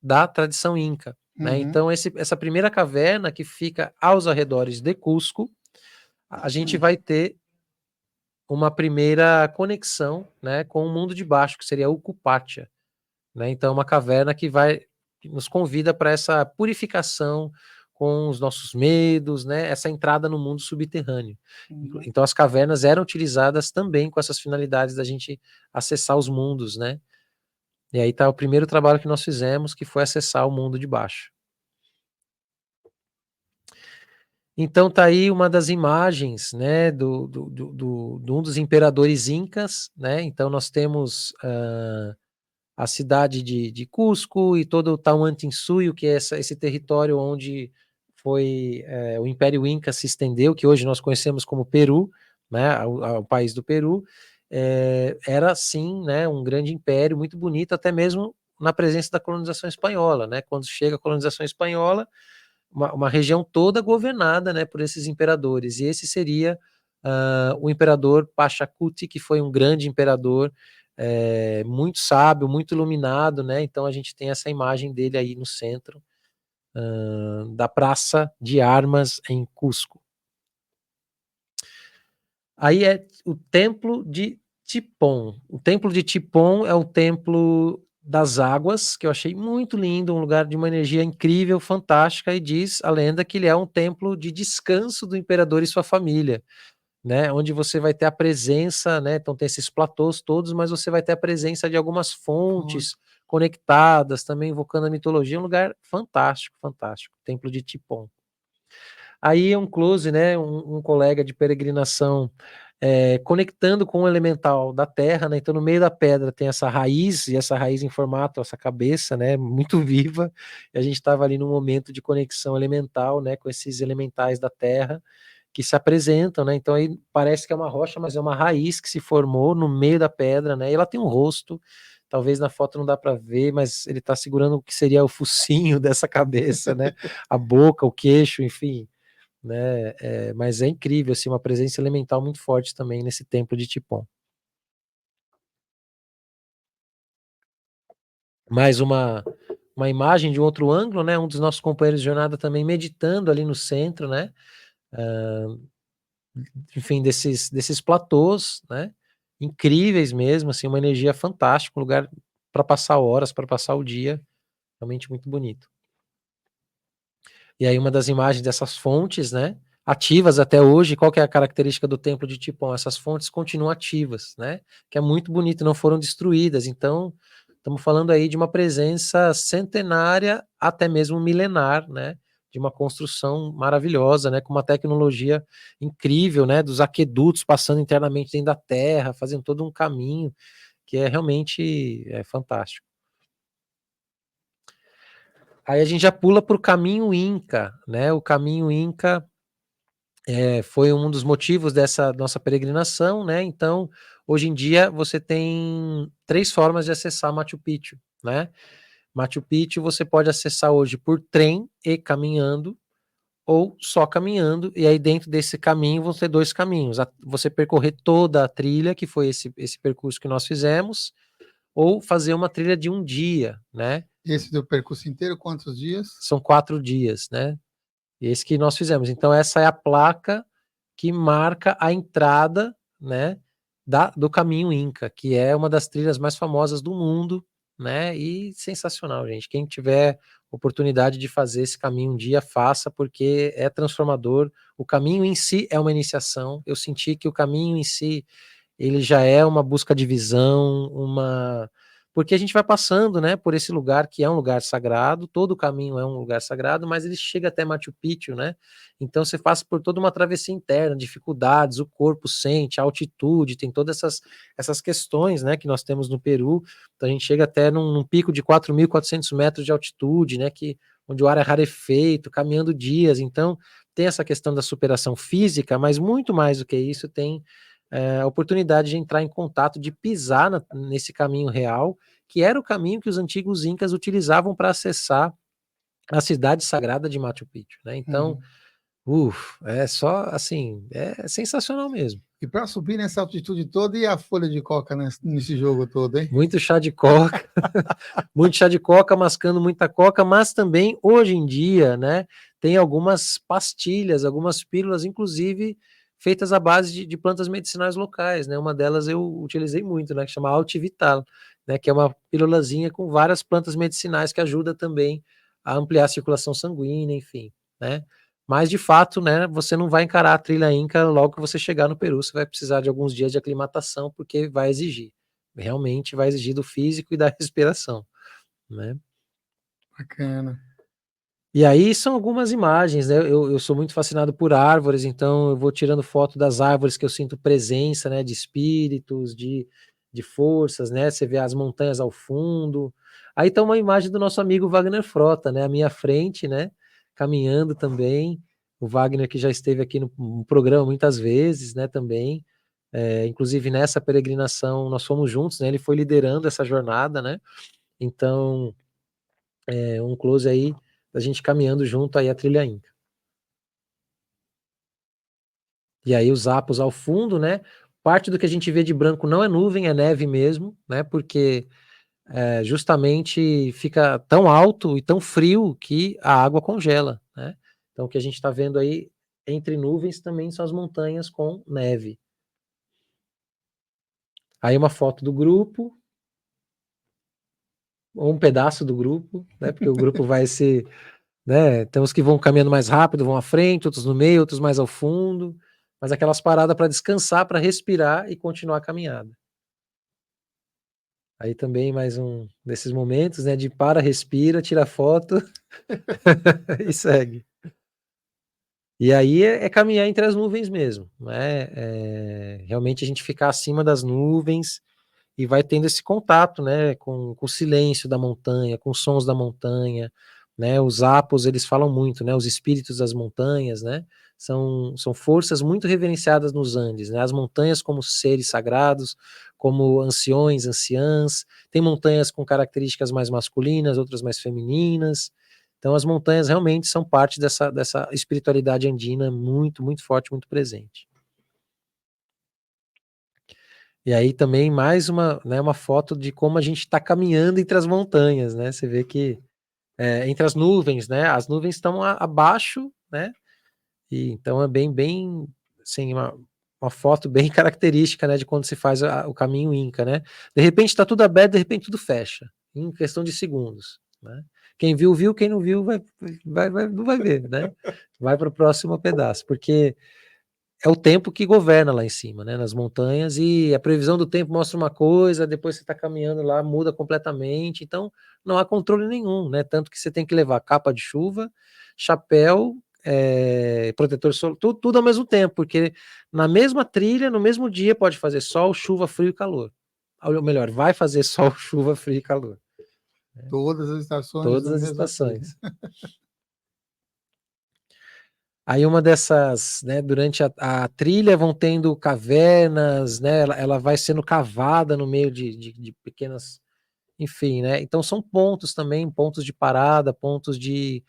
da tradição inca, né? Então essa primeira caverna que fica aos arredores de Cusco, a gente vai ter uma primeira conexão, né, com o mundo de baixo, que seria o Cupacha, né? Então uma caverna que nos convida para essa purificação com os nossos medos, né? Essa entrada no mundo subterrâneo. Então as cavernas eram utilizadas também com essas finalidades da gente acessar os mundos, né? E aí está o primeiro trabalho que nós fizemos, que foi acessar o mundo de baixo. Então tá aí uma das imagens, né, de um dos imperadores incas, né? Então nós temos a cidade de Cusco e todo o Tahuantinsuyo, que é esse território onde foi o Império Inca se estendeu, que hoje nós conhecemos como Peru, né, o país do Peru. Era sim, né, um grande império muito bonito, até mesmo na presença da colonização espanhola, né? Quando chega a colonização espanhola, uma região toda governada, né, por esses imperadores, e esse seria o imperador Pachacuti, que foi um grande imperador, muito sábio, muito iluminado, né? Então a gente tem essa imagem dele aí no centro da Praça de Armas em Cusco. Aí é o Templo de Tipon. O Templo de Tipon é um templo das águas, que eu achei muito lindo, um lugar de uma energia incrível, fantástica, e diz a lenda que ele é um templo de descanso do imperador e sua família, né, onde você vai ter a presença, né, então tem esses platôs todos, mas você vai ter a presença de algumas fontes conectadas, também invocando a mitologia, um lugar fantástico, fantástico, Templo de Tipon. Aí é um close, né, um colega de peregrinação conectando com o elemental da terra, né? Então no meio da pedra tem essa raiz, e essa raiz em formato, essa cabeça, né, muito viva, e a gente estava ali num momento de conexão elemental, né, com esses elementais da terra, que se apresentam, né? Então aí parece que é uma rocha, mas é uma raiz que se formou no meio da pedra, né? E ela tem um rosto, talvez na foto não dá para ver, mas ele está segurando o que seria o focinho dessa cabeça, né? A boca, o queixo, enfim, né? Mas é incrível, assim, uma presença elemental muito forte também nesse templo de Tipon. Mais uma imagem de um outro ângulo, né? Um dos nossos companheiros de jornada também meditando ali no centro, né? Enfim, desses platôs, né? Incríveis mesmo, assim, uma energia fantástica, um lugar para passar horas, para passar o dia, realmente muito bonito. E aí uma das imagens dessas fontes, né, ativas até hoje, qual que é a característica do templo de Tipon? Essas fontes continuam ativas, né, que é muito bonito, não foram destruídas, então estamos falando aí de uma presença centenária, até mesmo milenar, né, de uma construção maravilhosa, né, com uma tecnologia incrível, né, dos aquedutos passando internamente dentro da terra, fazendo todo um caminho, que é realmente fantástico. Aí a gente já pula para o caminho Inca, né? O caminho Inca foi um dos motivos dessa nossa peregrinação, né? Então, hoje em dia, você tem 3 formas de acessar Machu Picchu, né? Machu Picchu você pode acessar hoje por trem e caminhando, ou só caminhando, e aí dentro desse caminho vão ter 2 caminhos, você percorrer toda a trilha, que foi esse percurso que nós fizemos, ou fazer uma trilha de 1 dia, né? Esse do percurso inteiro, quantos dias? São 4 dias, né? Esse que nós fizemos. Então essa é a placa que marca a entrada, né, do caminho Inca, que é uma das trilhas mais famosas do mundo, né? E sensacional, gente. Quem tiver oportunidade de fazer esse caminho um dia, faça, porque é transformador. O caminho em si é uma iniciação. Eu senti que o caminho em si, ele já é uma busca de visão, porque a gente vai passando, né, por esse lugar que é um lugar sagrado, todo o caminho é um lugar sagrado, mas ele chega até Machu Picchu, né? Então você passa por toda uma travessia interna, dificuldades, o corpo sente, a altitude, tem todas essas questões, né, que nós temos no Peru. Então a gente chega até num pico de 4.400 metros de altitude, né, onde o ar é rarefeito, caminhando dias. Então tem essa questão da superação física, mas muito mais do que isso, tem a oportunidade de entrar em contato, de pisar nesse caminho real, que era o caminho que os antigos incas utilizavam para acessar a cidade sagrada de Machu Picchu, né? Então, é só assim, é sensacional mesmo. E para subir nessa altitude toda, e a folha de coca nesse jogo todo, hein? Muito chá de coca, muito chá de coca, mascando muita coca, mas também hoje em dia, né, tem algumas pastilhas, algumas pílulas, inclusive feitas à base de plantas medicinais locais, né? Uma delas eu utilizei muito, né, que chama Altivital, né, que é uma pílulazinha com várias plantas medicinais que ajuda também a ampliar a circulação sanguínea, enfim, né? Mas de fato, né, você não vai encarar a trilha Inca logo que você chegar no Peru, você vai precisar de alguns dias de aclimatação, porque vai exigir. Realmente vai exigir do físico e da respiração, né? Bacana. E aí são algumas imagens, né? Eu sou muito fascinado por árvores, então eu vou tirando foto das árvores que eu sinto presença, né? De espíritos, de forças, né? Você vê as montanhas ao fundo. Aí tá uma imagem do nosso amigo Wagner Frota, né? À minha frente, né? Caminhando também. O Wagner que já esteve aqui no programa muitas vezes, né? Também. Inclusive nessa peregrinação nós fomos juntos, né? Ele foi liderando essa jornada, né? Então, um close aí da gente caminhando junto aí a trilha Inca. E aí os apos ao fundo, né? Parte do que a gente vê de branco não é nuvem, é neve mesmo, né? Porque justamente fica tão alto e tão frio que a água congela, né? Então o que a gente está vendo aí entre nuvens também são as montanhas com neve. Aí uma foto do grupo, ou um pedaço do grupo, né? Porque o grupo vai se, né? Tem uns que vão caminhando mais rápido, vão à frente, outros no meio, outros mais ao fundo, mas aquelas paradas para descansar, para respirar e continuar a caminhada. Aí também mais um desses momentos, né? De para, respira, tira foto e segue. E aí é caminhar entre as nuvens mesmo, né? Realmente a gente ficar acima das nuvens e vai tendo esse contato, né, com o silêncio da montanha, com os sons da montanha, né? Os apos, eles falam muito, né? Os espíritos das montanhas, né? São forças muito reverenciadas nos Andes, né? As montanhas como seres sagrados, como anciões, anciãs, tem montanhas com características mais masculinas, outras mais femininas. Então as montanhas realmente são parte dessa espiritualidade andina muito, muito forte, muito presente. E aí também mais uma foto de como a gente está caminhando entre as montanhas, né? Você vê que entre as nuvens, né? As nuvens estão abaixo, né? E então é bem, assim, uma foto bem característica, né? De quando se faz o caminho Inca, né? De repente está tudo aberto, de repente tudo fecha, em questão de segundos, né? Quem viu, viu, quem não viu, não vai ver, né? Vai para o próximo pedaço, porque é o tempo que governa lá em cima, né, nas montanhas, e a previsão do tempo mostra uma coisa, depois você está caminhando lá, muda completamente, então não há controle nenhum, né, tanto que você tem que levar capa de chuva, chapéu, protetor solar, tudo ao mesmo tempo, porque na mesma trilha, no mesmo dia, pode fazer sol, chuva, frio e calor. Ou melhor, vai fazer sol, chuva, frio e calor. Todas as estações Todas da as mesma estações. Aí uma dessas, né, durante a trilha vão tendo cavernas, né, ela vai sendo cavada no meio de pequenas, enfim, né, então são pontos também, pontos de parada, pontos de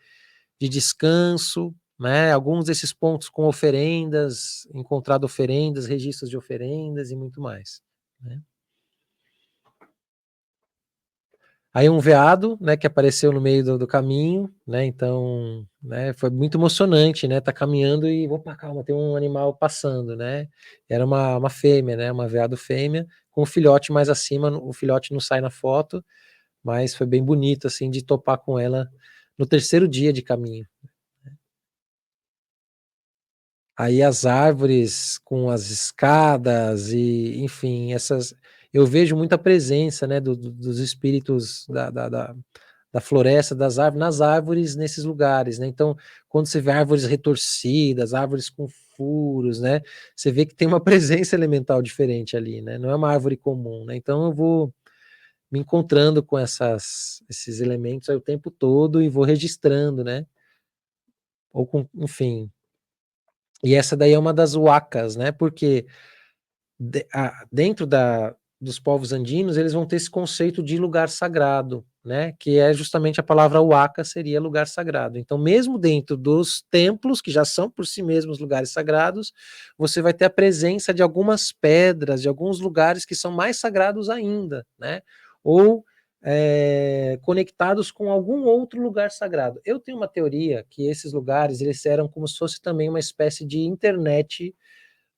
descanso, né, alguns desses pontos com oferendas, encontrado oferendas, registros de oferendas e muito mais, né. Aí um veado, né, que apareceu no meio do caminho, né, então, né, foi muito emocionante, né, tá caminhando e, opa, calma, tem um animal passando, né, era uma fêmea, né, uma veado fêmea, com o filhote mais acima, o filhote não sai na foto, mas foi bem bonito, assim, de topar com ela no terceiro dia de caminho. Aí as árvores com as escadas e, enfim, eu vejo muita presença, né, dos espíritos da floresta, das árvores, nas árvores nesses lugares, né? Então, quando você vê árvores retorcidas, árvores com furos, né? Você vê que tem uma presença elemental diferente ali, né? Não é uma árvore comum, né? Então eu vou me encontrando com esses elementos aí o tempo todo e vou registrando, né? Ou com, enfim. E essa daí é uma das huacas, né? Porque dentro dos povos andinos, eles vão ter esse conceito de lugar sagrado, né? Que é justamente a palavra huaca, seria lugar sagrado. Então, mesmo dentro dos templos, que já são por si mesmos lugares sagrados, você vai ter a presença de algumas pedras, de alguns lugares que são mais sagrados ainda, né? Ou conectados com algum outro lugar sagrado. Eu tenho uma teoria que esses lugares, eles eram como se fosse também uma espécie de internet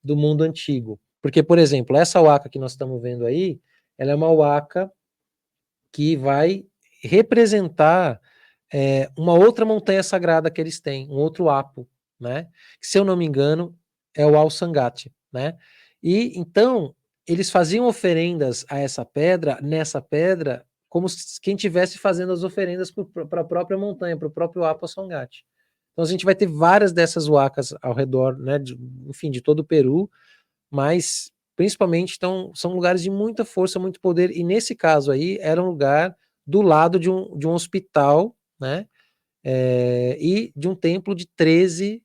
do mundo antigo. Porque, por exemplo, essa waka que nós estamos vendo aí, ela é uma waka que vai representar uma outra montanha sagrada que eles têm, um outro apo, né? Que, se eu não me engano, é o Al-Sangati, né? E então eles faziam oferendas a essa pedra, nessa pedra, como se quem estivesse fazendo as oferendas para a própria montanha, para o próprio Apo Sangati. Então a gente vai ter várias dessas wakas ao redor, né? Enfim, de todo o Peru, mas principalmente então, são lugares de muita força, muito poder, e nesse caso aí era um lugar do lado de um hospital, né, e de um templo de 13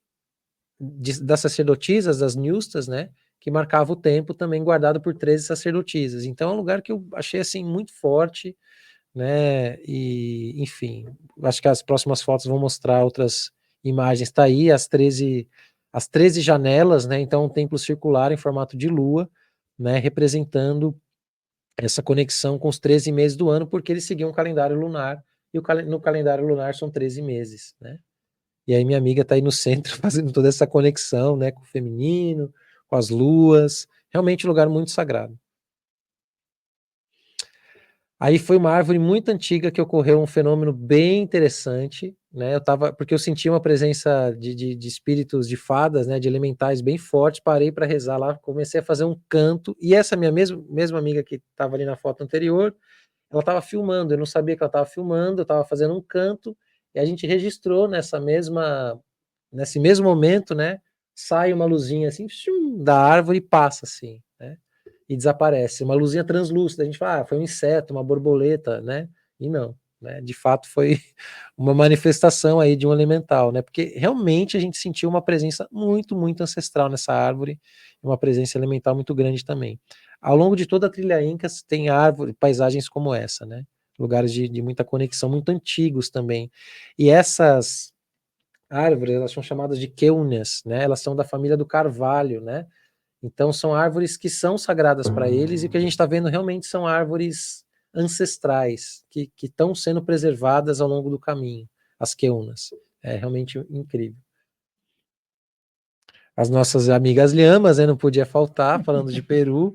das sacerdotisas, das Nustas, né, que marcava o tempo também guardado por 13 sacerdotisas. Então é um lugar que eu achei assim muito forte, né, e enfim, acho que as próximas fotos vão mostrar outras imagens. Tá aí as 13 janelas, né, então um templo circular em formato de lua, né, representando essa conexão com os 13 meses do ano, porque eles seguiam um calendário lunar, e no calendário lunar são 13 meses, né. E aí minha amiga tá aí no centro fazendo toda essa conexão, né, com o feminino, com as luas, realmente um lugar muito sagrado. Aí foi uma árvore muito antiga que ocorreu um fenômeno bem interessante, né? Porque eu sentia uma presença de espíritos de fadas, né? De elementais bem fortes. Parei para rezar lá, comecei a fazer um canto. E essa minha mesma amiga que estava ali na foto anterior, ela estava filmando. Eu não sabia que ela estava filmando. Eu estava fazendo um canto e a gente registrou nesse mesmo momento, né? Sai uma luzinha assim da árvore e passa assim, né? E desaparece. Uma luzinha translúcida, a gente fala, foi um inseto, uma borboleta, né? E não, né? De fato foi uma manifestação aí de um elemental, né? Porque realmente a gente sentiu uma presença muito, muito ancestral nessa árvore, uma presença elemental muito grande também. Ao longo de toda a trilha Incas tem paisagens como essa, né? Lugares de muita conexão, muito antigos também. E essas árvores, elas são chamadas de queunas, né? Elas são da família do carvalho, né? Então são árvores que são sagradas para eles, e o que a gente está vendo realmente são árvores ancestrais que estão sendo preservadas ao longo do caminho, as queunas. É realmente incrível. As nossas amigas lhamas, né, não podia faltar, falando de Peru,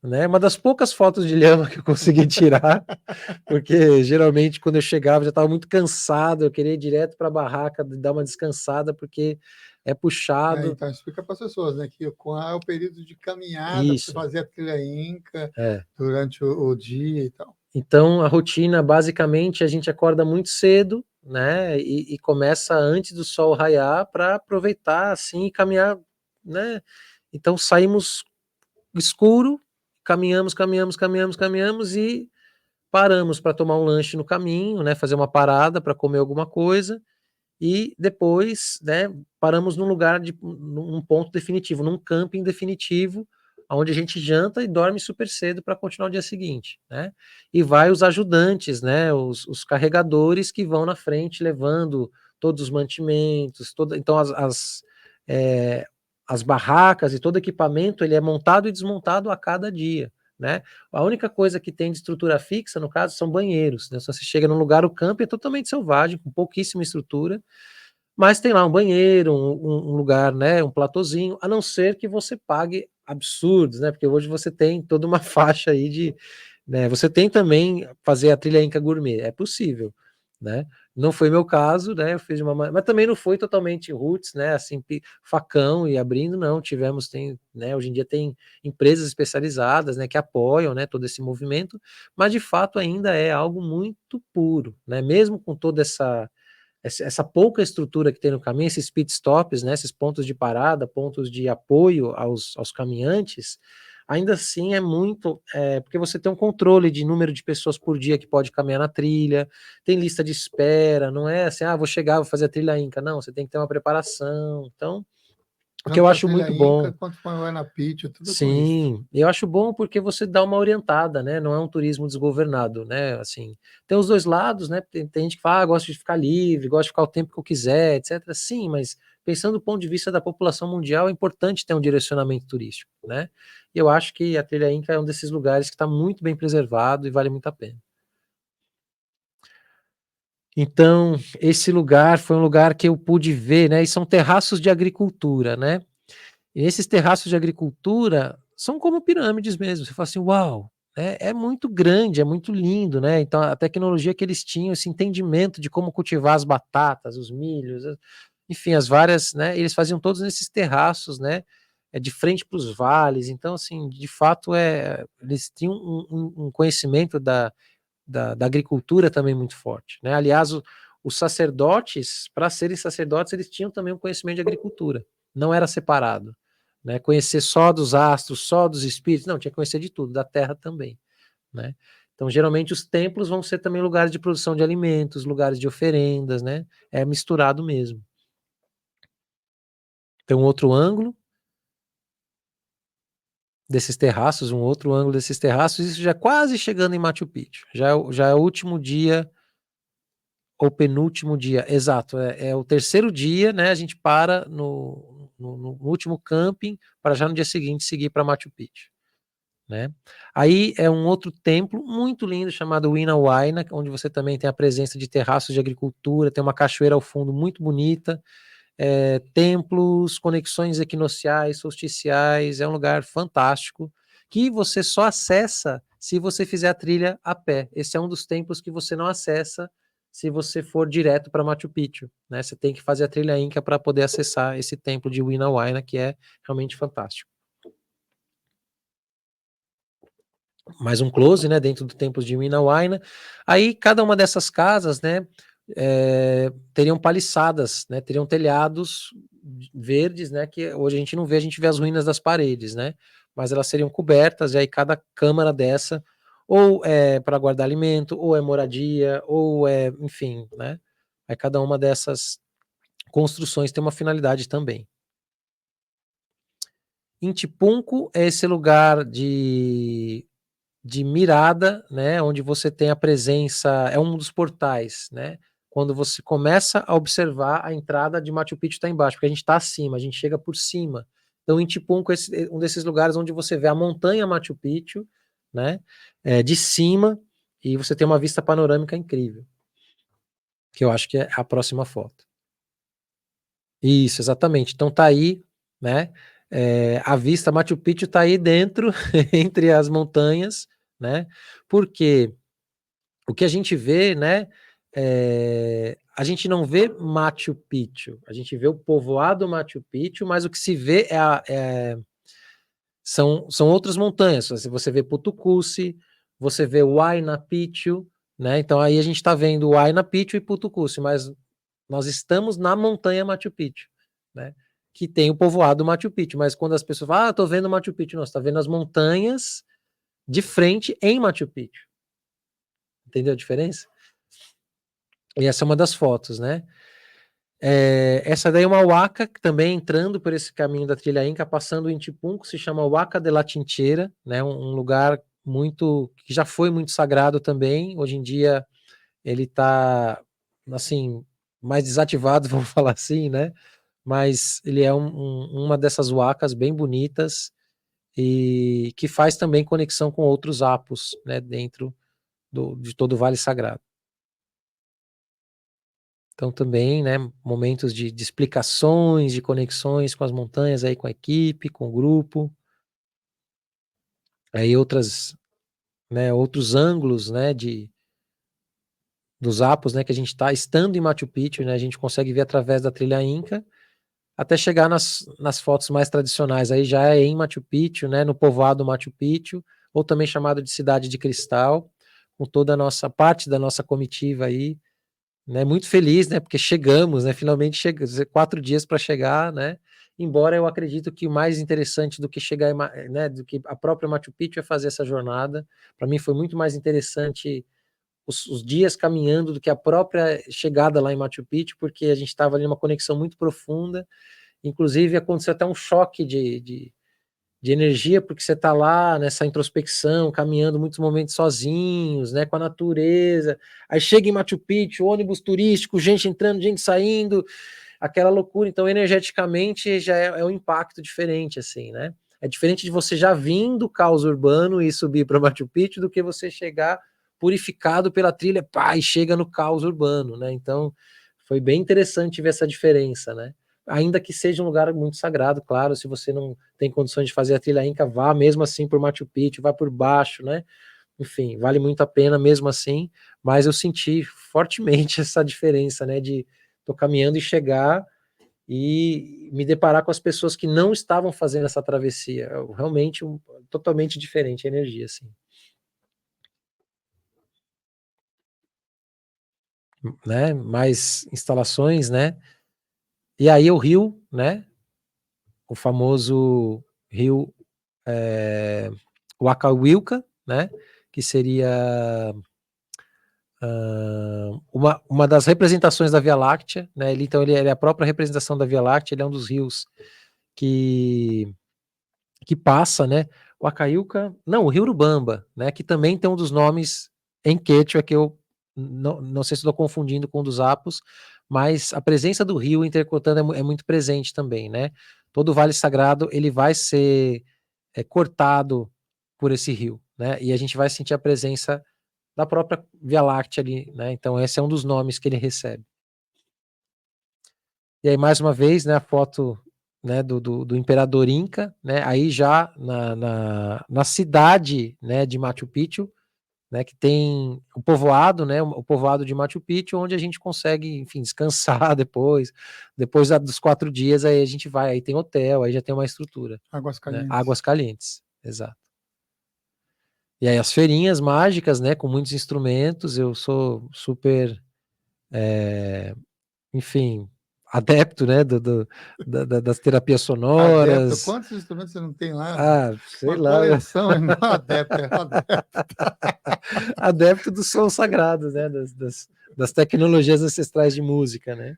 né? Uma das poucas fotos de lhama que eu consegui tirar, porque geralmente quando eu chegava já estava muito cansado, eu queria ir direto para a barraca, dar uma descansada, porque é puxado. Então explica para as pessoas, né, que qual é o período de caminhada para você fazer a trilha Inca durante o dia e tal. Então a rotina, basicamente, a gente acorda muito cedo, né, e começa antes do sol raiar para aproveitar assim e caminhar, né? Então saímos escuro, caminhamos e paramos para tomar um lanche no caminho, né, fazer uma parada para comer alguma coisa, e depois, né, paramos num lugar, num ponto definitivo, num camping definitivo, onde a gente janta e dorme super cedo para continuar o dia seguinte, né? E vai os ajudantes, né, os carregadores que vão na frente levando todos os mantimentos, então as barracas e todo equipamento ele é montado e desmontado a cada dia, né? A única coisa que tem de estrutura fixa, no caso, são banheiros, né? Se você chega num lugar, o camping é totalmente selvagem, com pouquíssima estrutura, mas tem lá um banheiro, um lugar, né, um platôzinho, a não ser que você pague absurdos, né? Porque hoje você tem toda uma faixa aí de, né? Você tem também fazer a trilha Inca Gourmet, é possível, né? Não foi meu caso, né? Eu fiz mas também não foi totalmente roots, né? Assim, facão e abrindo, não. Né? Hoje em dia tem empresas especializadas, né? Que apoiam, né? Todo esse movimento, mas de fato ainda é algo muito puro, né? Mesmo com toda essa pouca estrutura que tem no caminho, esses pit stops, né, esses pontos de parada, pontos de apoio aos caminhantes, ainda assim é muito, porque você tem um controle de número de pessoas por dia que pode caminhar na trilha, tem lista de espera, não é assim, vou chegar, vou fazer a trilha Inca, não, você tem que ter uma preparação, então, o que eu Tanto a acho trilha muito Inca bom. quanto o na Pitch, tudo com isso. Sim, eu acho bom porque você dá uma orientada, né? Não é um turismo desgovernado, né? Assim, tem os dois lados, né? Tem gente que fala, gosta de ficar livre, gosta de ficar o tempo que eu quiser, etc. Sim, mas pensando do ponto de vista da população mundial, é importante ter um direcionamento turístico, né? E eu acho que a Trilha Inca é um desses lugares que está muito bem preservado e vale muito a pena. Então, esse lugar foi um lugar que eu pude ver, né? E são terraços de agricultura, né? E esses terraços de agricultura são como pirâmides mesmo. Você fala assim, uau, é muito grande, é muito lindo, né? Então a tecnologia que eles tinham, esse entendimento de como cultivar as batatas, os milhos, enfim, as várias, né? Eles faziam todos nesses terraços, né? De frente para os vales. Então, assim, de fato, eles tinham um conhecimento da agricultura também muito forte, né? Aliás, os sacerdotes, para serem sacerdotes, eles tinham também um conhecimento de agricultura, não era separado, né? Conhecer só dos astros, só dos espíritos, não, tinha que conhecer de tudo, da terra também, né? Então, geralmente, os templos vão ser também lugares de produção de alimentos, lugares de oferendas, né? É misturado mesmo. Tem um outro ângulo desses terraços, um outro ângulo desses terraços, isso já quase chegando em Machu Picchu, já é o último dia ou penúltimo dia, exato, é o terceiro dia, né? A gente para no último camping para já no dia seguinte seguir para Machu Picchu, né? Aí é um outro templo muito lindo chamado Huayna Huayna, onde você também tem a presença de terraços de agricultura, tem uma cachoeira ao fundo muito bonita, templos, conexões equinociais, solsticiais, é um lugar fantástico que você só acessa se você fizer a trilha a pé. Esse é um dos templos que você não acessa se você for direto para Machu Picchu, né? Você tem que fazer a trilha Inca para poder acessar esse templo de Huayna Huayna, que é realmente fantástico. Mais um close, né, dentro do templo de Huayna Huayna. Aí cada uma dessas casas, né, teriam paliçadas, né, teriam telhados verdes, né, que hoje a gente não vê, a gente vê as ruínas das paredes, né, mas elas seriam cobertas, e aí cada câmara dessa, ou é para guardar alimento, ou é moradia, ou enfim, né, aí cada uma dessas construções tem uma finalidade também. Intipunco é esse lugar de mirada, né, onde você tem a presença, é um dos portais, né, quando você começa a observar a entrada de Machu Picchu está embaixo, porque a gente está acima, a gente chega por cima. Então, Intipunco é um desses lugares onde você vê a montanha Machu Picchu, né, de cima, e você tem uma vista panorâmica incrível, que eu acho que é a próxima foto. Isso, exatamente. Então tá aí, né, a vista Machu Picchu tá aí dentro, entre as montanhas, né, porque o que a gente vê, né, a gente não vê Machu Picchu, a gente vê o povoado Machu Picchu, mas o que se vê são outras montanhas. Você vê Putucusi, você vê Huayna Picchu, né? Então aí a gente está vendo Huayna Picchu e Putucusi, mas nós estamos na montanha Machu Picchu, né? Que tem o povoado Machu Picchu, mas quando as pessoas falam, tô vendo Machu Picchu, não, você tá vendo as montanhas de frente em Machu Picchu. Entendeu a diferença? E essa é uma das fotos, né? Essa daí é uma huaca que também entrando por esse caminho da trilha Inca, passando em Tipum, que se chama Huaca de la Chinchera, né? Um lugar que já foi muito sagrado também. Hoje em dia ele está assim mais desativado, vamos falar assim, né? Mas ele é uma dessas huacas bem bonitas e que faz também conexão com outros apos, né? Dentro de todo o Vale Sagrado. Então também, né, momentos de explicações, de conexões com as montanhas aí, com a equipe, com o grupo. Aí outros ângulos, né, dos apos, né, que a gente está estando em Machu Picchu, né, a gente consegue ver através da trilha Inca, até chegar nas fotos mais tradicionais. Aí já é em Machu Picchu, né, no povoado Machu Picchu, ou também chamado de Cidade de Cristal, com toda a nossa parte da nossa comitiva aí, né, muito feliz, né, porque chegamos, né, finalmente 4 dias para chegar, né, embora eu acredito que o mais interessante do que chegar, né, do que a própria Machu Picchu é fazer essa jornada. Para mim foi muito mais interessante os dias caminhando do que a própria chegada lá em Machu Picchu, porque a gente estava ali numa conexão muito profunda, inclusive aconteceu até um choque de energia, porque você está lá nessa introspecção, caminhando muitos momentos sozinhos, né, com a natureza, aí chega em Machu Picchu, ônibus turístico, gente entrando, gente saindo, aquela loucura. Então energeticamente já é um impacto diferente, assim, né, é diferente de você já vir do caos urbano e subir para Machu Picchu do que você chegar purificado pela trilha, pá, e chega no caos urbano, né, então foi bem interessante ver essa diferença, né, ainda que seja um lugar muito sagrado, claro, se você não tem condições de fazer a trilha Inca, vá mesmo assim por Machu Picchu, vá por baixo, né, enfim, vale muito a pena mesmo assim, mas eu senti fortemente essa diferença, né, de tô caminhando e chegar e me deparar com as pessoas que não estavam fazendo essa travessia, realmente totalmente diferente a energia, assim. Né, mais instalações, né, e aí o rio, né, o famoso rio Waka-Wilca, né, que seria uma das representações da Via Láctea, né, então ele é a própria representação da Via Láctea, ele é um dos rios que passa, né, o Waka-Wilca, não, o rio Urubamba, né, que também tem um dos nomes em Quechua, que eu não sei se estou confundindo com um dos apos, mas a presença do rio intercortando é muito presente também, né, todo o Vale Sagrado, ele vai ser cortado por esse rio, né, e a gente vai sentir a presença da própria Via Láctea ali, né, então esse é um dos nomes que ele recebe. E aí, mais uma vez, né, a foto, né, do Imperador Inca, né, aí já na cidade, né, de Machu Picchu, né, que tem o povoado, né, o povoado de Machu Picchu, onde a gente consegue, enfim, descansar depois dos 4 dias, aí a gente vai, aí tem hotel, aí já tem uma estrutura. Águas Calientes. Né, Águas Calientes, exato. E aí as feirinhas mágicas, né, com muitos instrumentos, eu sou super, enfim, adepto, né, das terapias sonoras. Adepto, quantos instrumentos você não tem lá? Sei uma lá. coleção, adepto. Adepto dos sons sagrados, né, das tecnologias ancestrais de música, né.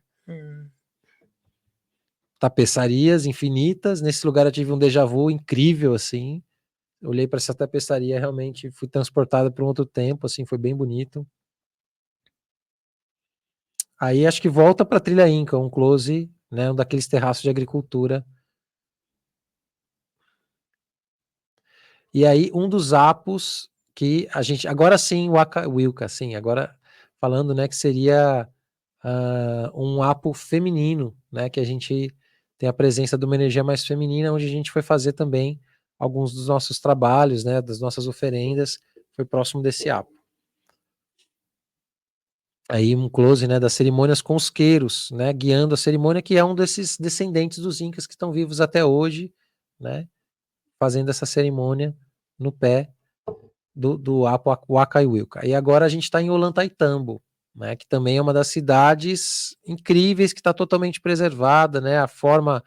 Tapeçarias infinitas, nesse lugar eu tive um déjà vu incrível, assim, olhei para essa tapeçaria, realmente fui transportado para um outro tempo, assim, foi bem bonito. Aí acho que volta para a trilha Inca, um close, né, um daqueles terraços de agricultura. E aí um dos apos que a gente, agora sim, o Waka-Wilca, sim, agora falando, né, que seria um apo feminino, né, que a gente tem a presença de uma energia mais feminina, onde a gente foi fazer também alguns dos nossos trabalhos, né, das nossas oferendas, foi próximo desse apo. Aí um close, né, das cerimônias com os queiros, né, guiando a cerimônia, que é um desses descendentes dos incas que estão vivos até hoje, né, fazendo essa cerimônia no pé do Apo Waka-Wilca. E agora a gente está em Ollantaytambo, né, que também é uma das cidades incríveis, que está totalmente preservada, né, a forma,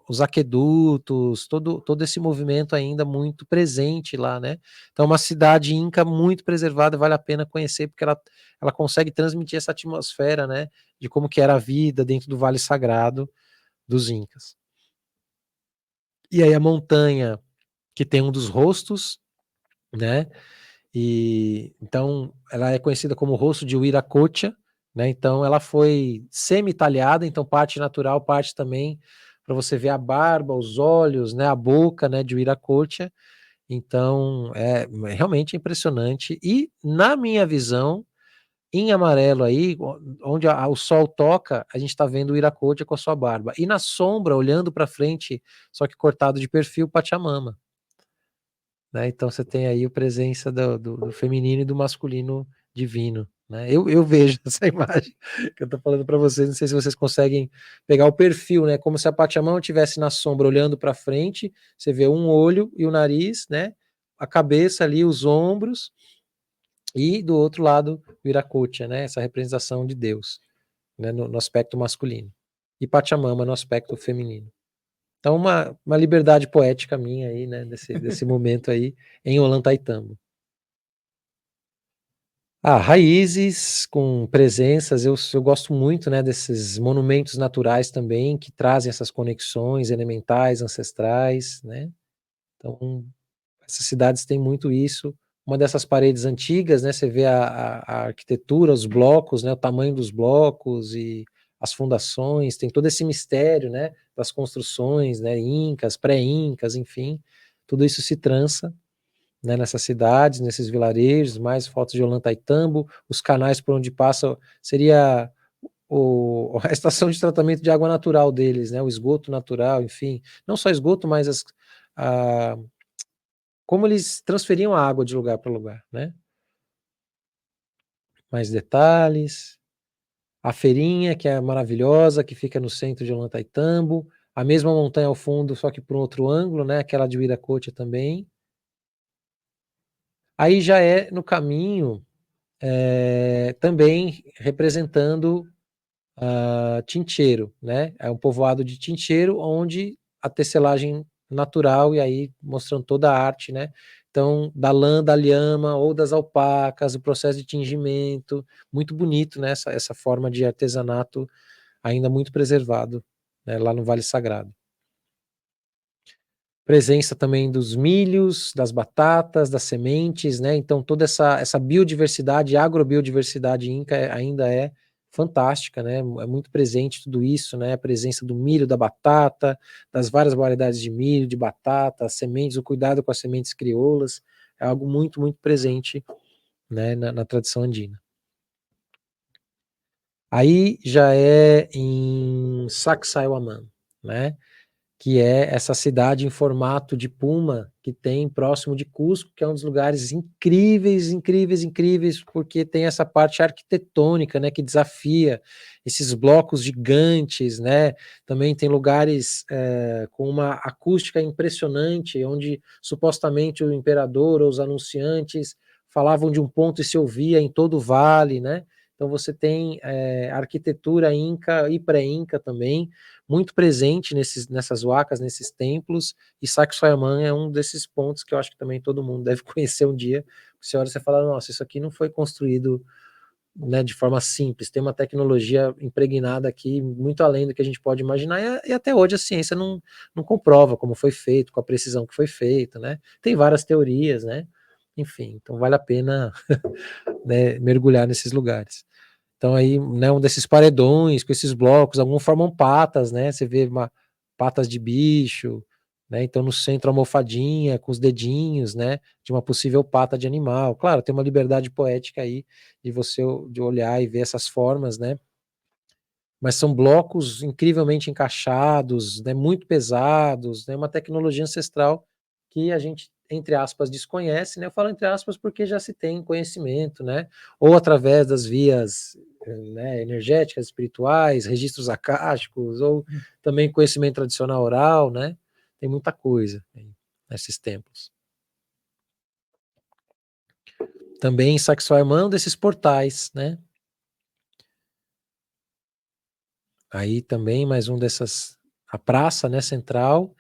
os aquedutos, todo esse movimento ainda muito presente lá, né? Então, uma cidade inca muito preservada, vale a pena conhecer, porque ela consegue transmitir essa atmosfera, né? De como que era a vida dentro do Vale Sagrado dos incas. E aí a montanha, que tem um dos rostos, né? E então ela é conhecida como rosto de Wiracocha, né? Então ela foi semi-talhada, então parte natural, parte também para você ver a barba, os olhos, né? A boca, né? De Wiracocha. Então é realmente impressionante. E na minha visão, em amarelo aí, onde o sol toca, a gente está vendo o Wiracocha com a sua barba. E na sombra, olhando para frente, só que cortado de perfil, Pachamama. Né? Então você tem aí a presença do feminino e do masculino divino. Né? Eu vejo essa imagem que eu estou falando para vocês, não sei se vocês conseguem pegar o perfil, né? Como se a Pachamama estivesse na sombra olhando para frente, você vê um olho e o nariz, né? A cabeça ali, os ombros, e do outro lado, o Wiracocha, né? Essa representação de Deus, né? No aspecto masculino. E Pachamama no aspecto feminino. Então, uma liberdade poética minha aí, né, desse momento aí, em Ollantaytambo. Raízes com presenças, eu gosto muito, né, desses monumentos naturais também, que trazem essas conexões elementais, ancestrais, né, então, essas cidades têm muito isso. Uma dessas paredes antigas, né, você vê a arquitetura, os blocos, né, o tamanho dos blocos e as fundações, tem todo esse mistério, né, das construções, né, incas, pré-incas, enfim, tudo isso se trança, né, nessas cidades, nesses vilarejos, mais fotos de Ollantaytambo, os canais por onde passa, seria a estação de tratamento de água natural deles, né, o esgoto natural, enfim, não só esgoto, mas como eles transferiam a água de lugar para lugar, né? Mais detalhes. A feirinha, que é maravilhosa, que fica no centro de Ollantaytambo. A mesma montanha ao fundo, só que por um outro ângulo, né? Aquela de Wiracocha também. Aí já é no caminho, também representando Tincheiro, né? É um povoado de Tincheiro, onde a tecelagem natural, e aí mostrando toda a arte, né? Então, da lã, da lhama ou das alpacas, o processo de tingimento, muito bonito, né? Essa forma de artesanato ainda muito preservado, né? Lá no Vale Sagrado. Presença também dos milhos, das batatas, das sementes, né? Então, toda essa biodiversidade, agrobiodiversidade inca ainda é fantástica, né? É muito presente tudo isso, né? A presença do milho, da batata, das várias variedades de milho, de batata, as sementes, o cuidado com as sementes crioulas, é algo muito, muito presente, né, na tradição andina. Aí já é em Sacsayhuaman, né? Que é essa cidade em formato de puma que tem próximo de Cusco, que é um dos lugares incríveis, incríveis, incríveis, porque tem essa parte arquitetônica, né, que desafia esses blocos gigantes, né, também tem lugares com uma acústica impressionante, onde supostamente o imperador ou os anunciantes falavam de um ponto e se ouvia em todo o vale, né, então você tem arquitetura inca e pré-inca também, muito presente nessas huacas, nesses templos, e Sacsayhuaman é um desses pontos que eu acho que também todo mundo deve conhecer um dia. Você olha e você fala, nossa, isso aqui não foi construído, né, de forma simples, tem uma tecnologia impregnada aqui, muito além do que a gente pode imaginar, e até hoje a ciência não comprova como foi feito, com a precisão que foi feito, né? Tem várias teorias, né? Enfim, então vale a pena né, mergulhar nesses lugares. Então aí, né, um desses paredões com esses blocos, alguns formam patas, né? Você vê patas de bicho, né? Então no centro a almofadinha com os dedinhos, né? De uma possível pata de animal. Claro, tem uma liberdade poética aí de você de olhar e ver essas formas, né? Mas são blocos incrivelmente encaixados, né? Muito pesados, né? Uma tecnologia ancestral que a gente, entre aspas, desconhece, né? Eu falo entre aspas porque já se tem conhecimento, né? Ou através das vias, né, energéticas, espirituais, registros acásticos, ou também conhecimento tradicional oral, né? Tem muita coisa nesses templos. Também em Sacsayhuaman, desses portais, né? Aí também mais um dessas a praça, né, central.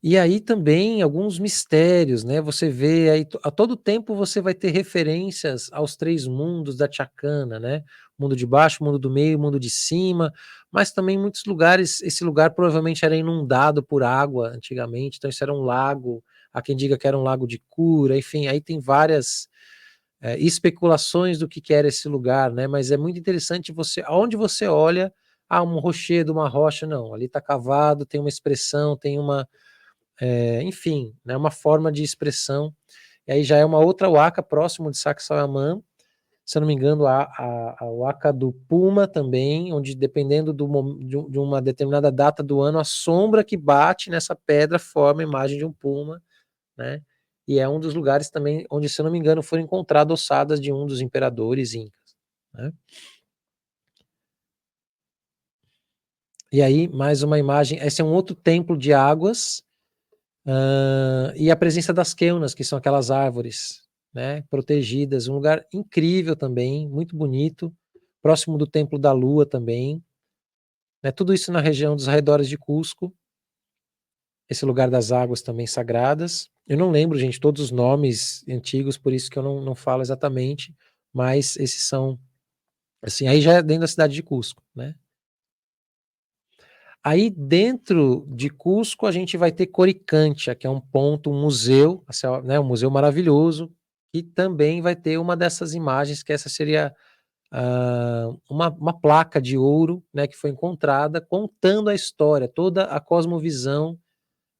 E aí também alguns mistérios, né? Você vê aí, a todo tempo você vai ter referências aos 3 mundos da Chacana, né? Mundo de baixo, mundo do meio, mundo de cima, mas também em muitos lugares, esse lugar provavelmente era inundado por água antigamente, então isso era um lago, há quem diga que era um lago de cura, enfim, aí tem várias especulações do que era esse lugar, né? Mas é muito interessante aonde você olha, um rochedo, uma rocha, não, ali está cavado, tem uma expressão, tem uma enfim, né, uma forma de expressão. E aí já é uma outra waka próximo de Sacsayhuamán, se eu não me engano, a waka do Puma também, onde dependendo de uma determinada data do ano, a sombra que bate nessa pedra forma a imagem de um puma, né? E é um dos lugares também onde, se eu não me engano, foram encontradas ossadas de um dos imperadores incas, né? E aí, mais uma imagem, esse é um outro templo de águas, e a presença das queunas, que são aquelas árvores, né, protegidas, um lugar incrível também, muito bonito, próximo do Templo da Lua também, né, tudo isso na região dos arredores de Cusco, esse lugar das águas também sagradas. Eu não lembro, gente, todos os nomes antigos, por isso que eu não falo exatamente, mas esses são, assim, aí já é dentro da cidade de Cusco, né. Aí dentro de Cusco a gente vai ter Coricancha, que é um ponto, um museu, né, um museu maravilhoso, e também vai ter uma dessas imagens, que essa seria uma placa de ouro, né, que foi encontrada, contando a história, toda a cosmovisão,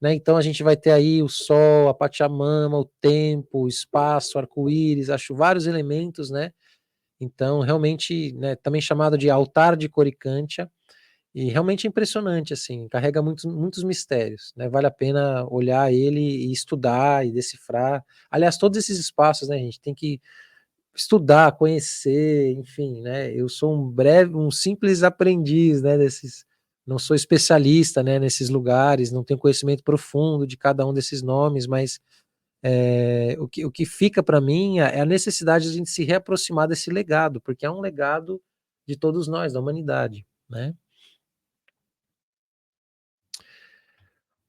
né, então a gente vai ter aí o sol, a Pachamama, o tempo, o espaço, o arco-íris, acho vários elementos, né, então realmente, né, também chamado de altar de Coricancha, e realmente é impressionante, assim, carrega muitos mistérios, né? Vale a pena olhar ele e estudar e decifrar. Aliás, todos esses espaços, né, a gente tem que estudar, conhecer, enfim, né? Eu sou um simples aprendiz, né, não sou especialista, né, nesses lugares, não tenho conhecimento profundo de cada um desses nomes, mas o que fica para mim é a necessidade de a gente se reaproximar desse legado, porque é um legado de todos nós, da humanidade, né?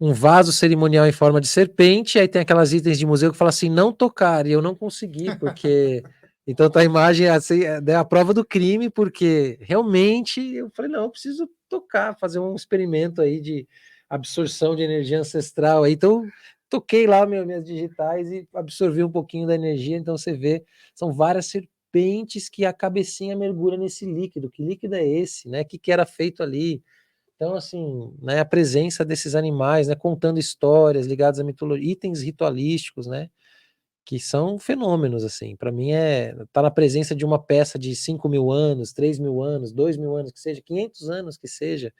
Um vaso cerimonial em forma de serpente, aí tem aquelas itens de museu que fala assim, não tocar, e eu não consegui, porque... Então tá a imagem, assim, é a prova do crime, porque realmente eu falei, não, eu preciso tocar, fazer um experimento aí de absorção de energia ancestral, aí, então toquei lá minhas digitais e absorvi um pouquinho da energia, então você vê, são várias serpentes que a cabecinha mergulha nesse líquido, que líquido é esse, né, o que era feito ali? Então, assim, né, a presença desses animais, né, contando histórias ligadas à mitologia, itens ritualísticos, né, que são fenômenos, assim, para mim tá na presença de uma peça de 5.000 anos, 3.000 anos, 2.000 anos, que seja, 500 anos que seja,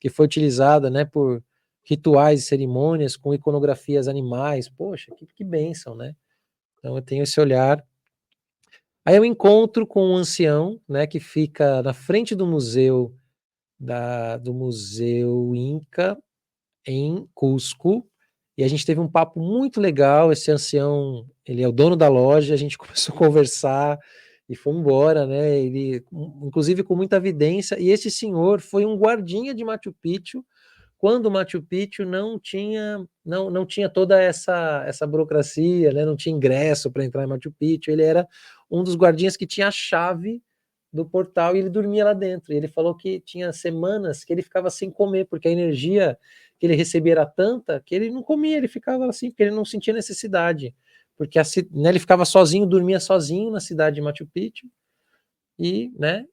que foi utilizada, né, por rituais e cerimônias com iconografias animais, poxa, que bênção, né? Então eu tenho esse olhar. Aí eu encontro com um ancião, né, que fica na frente do museu, do Museu Inca, em Cusco, e a gente teve um papo muito legal. Esse ancião, ele é o dono da loja, a gente começou a conversar e foi embora, né, ele, inclusive com muita evidência, e esse senhor foi um guardinha de Machu Picchu, quando Machu Picchu não tinha toda essa burocracia, né, não tinha ingresso para entrar em Machu Picchu, ele era um dos guardinhas que tinha a chave do portal e ele dormia lá dentro. E ele falou que tinha semanas que ele ficava sem comer, porque a energia que ele recebia era tanta que ele não comia, ele ficava assim, porque ele não sentia necessidade. Porque né, ele ficava sozinho, dormia sozinho na cidade de Machu Picchu, e, né,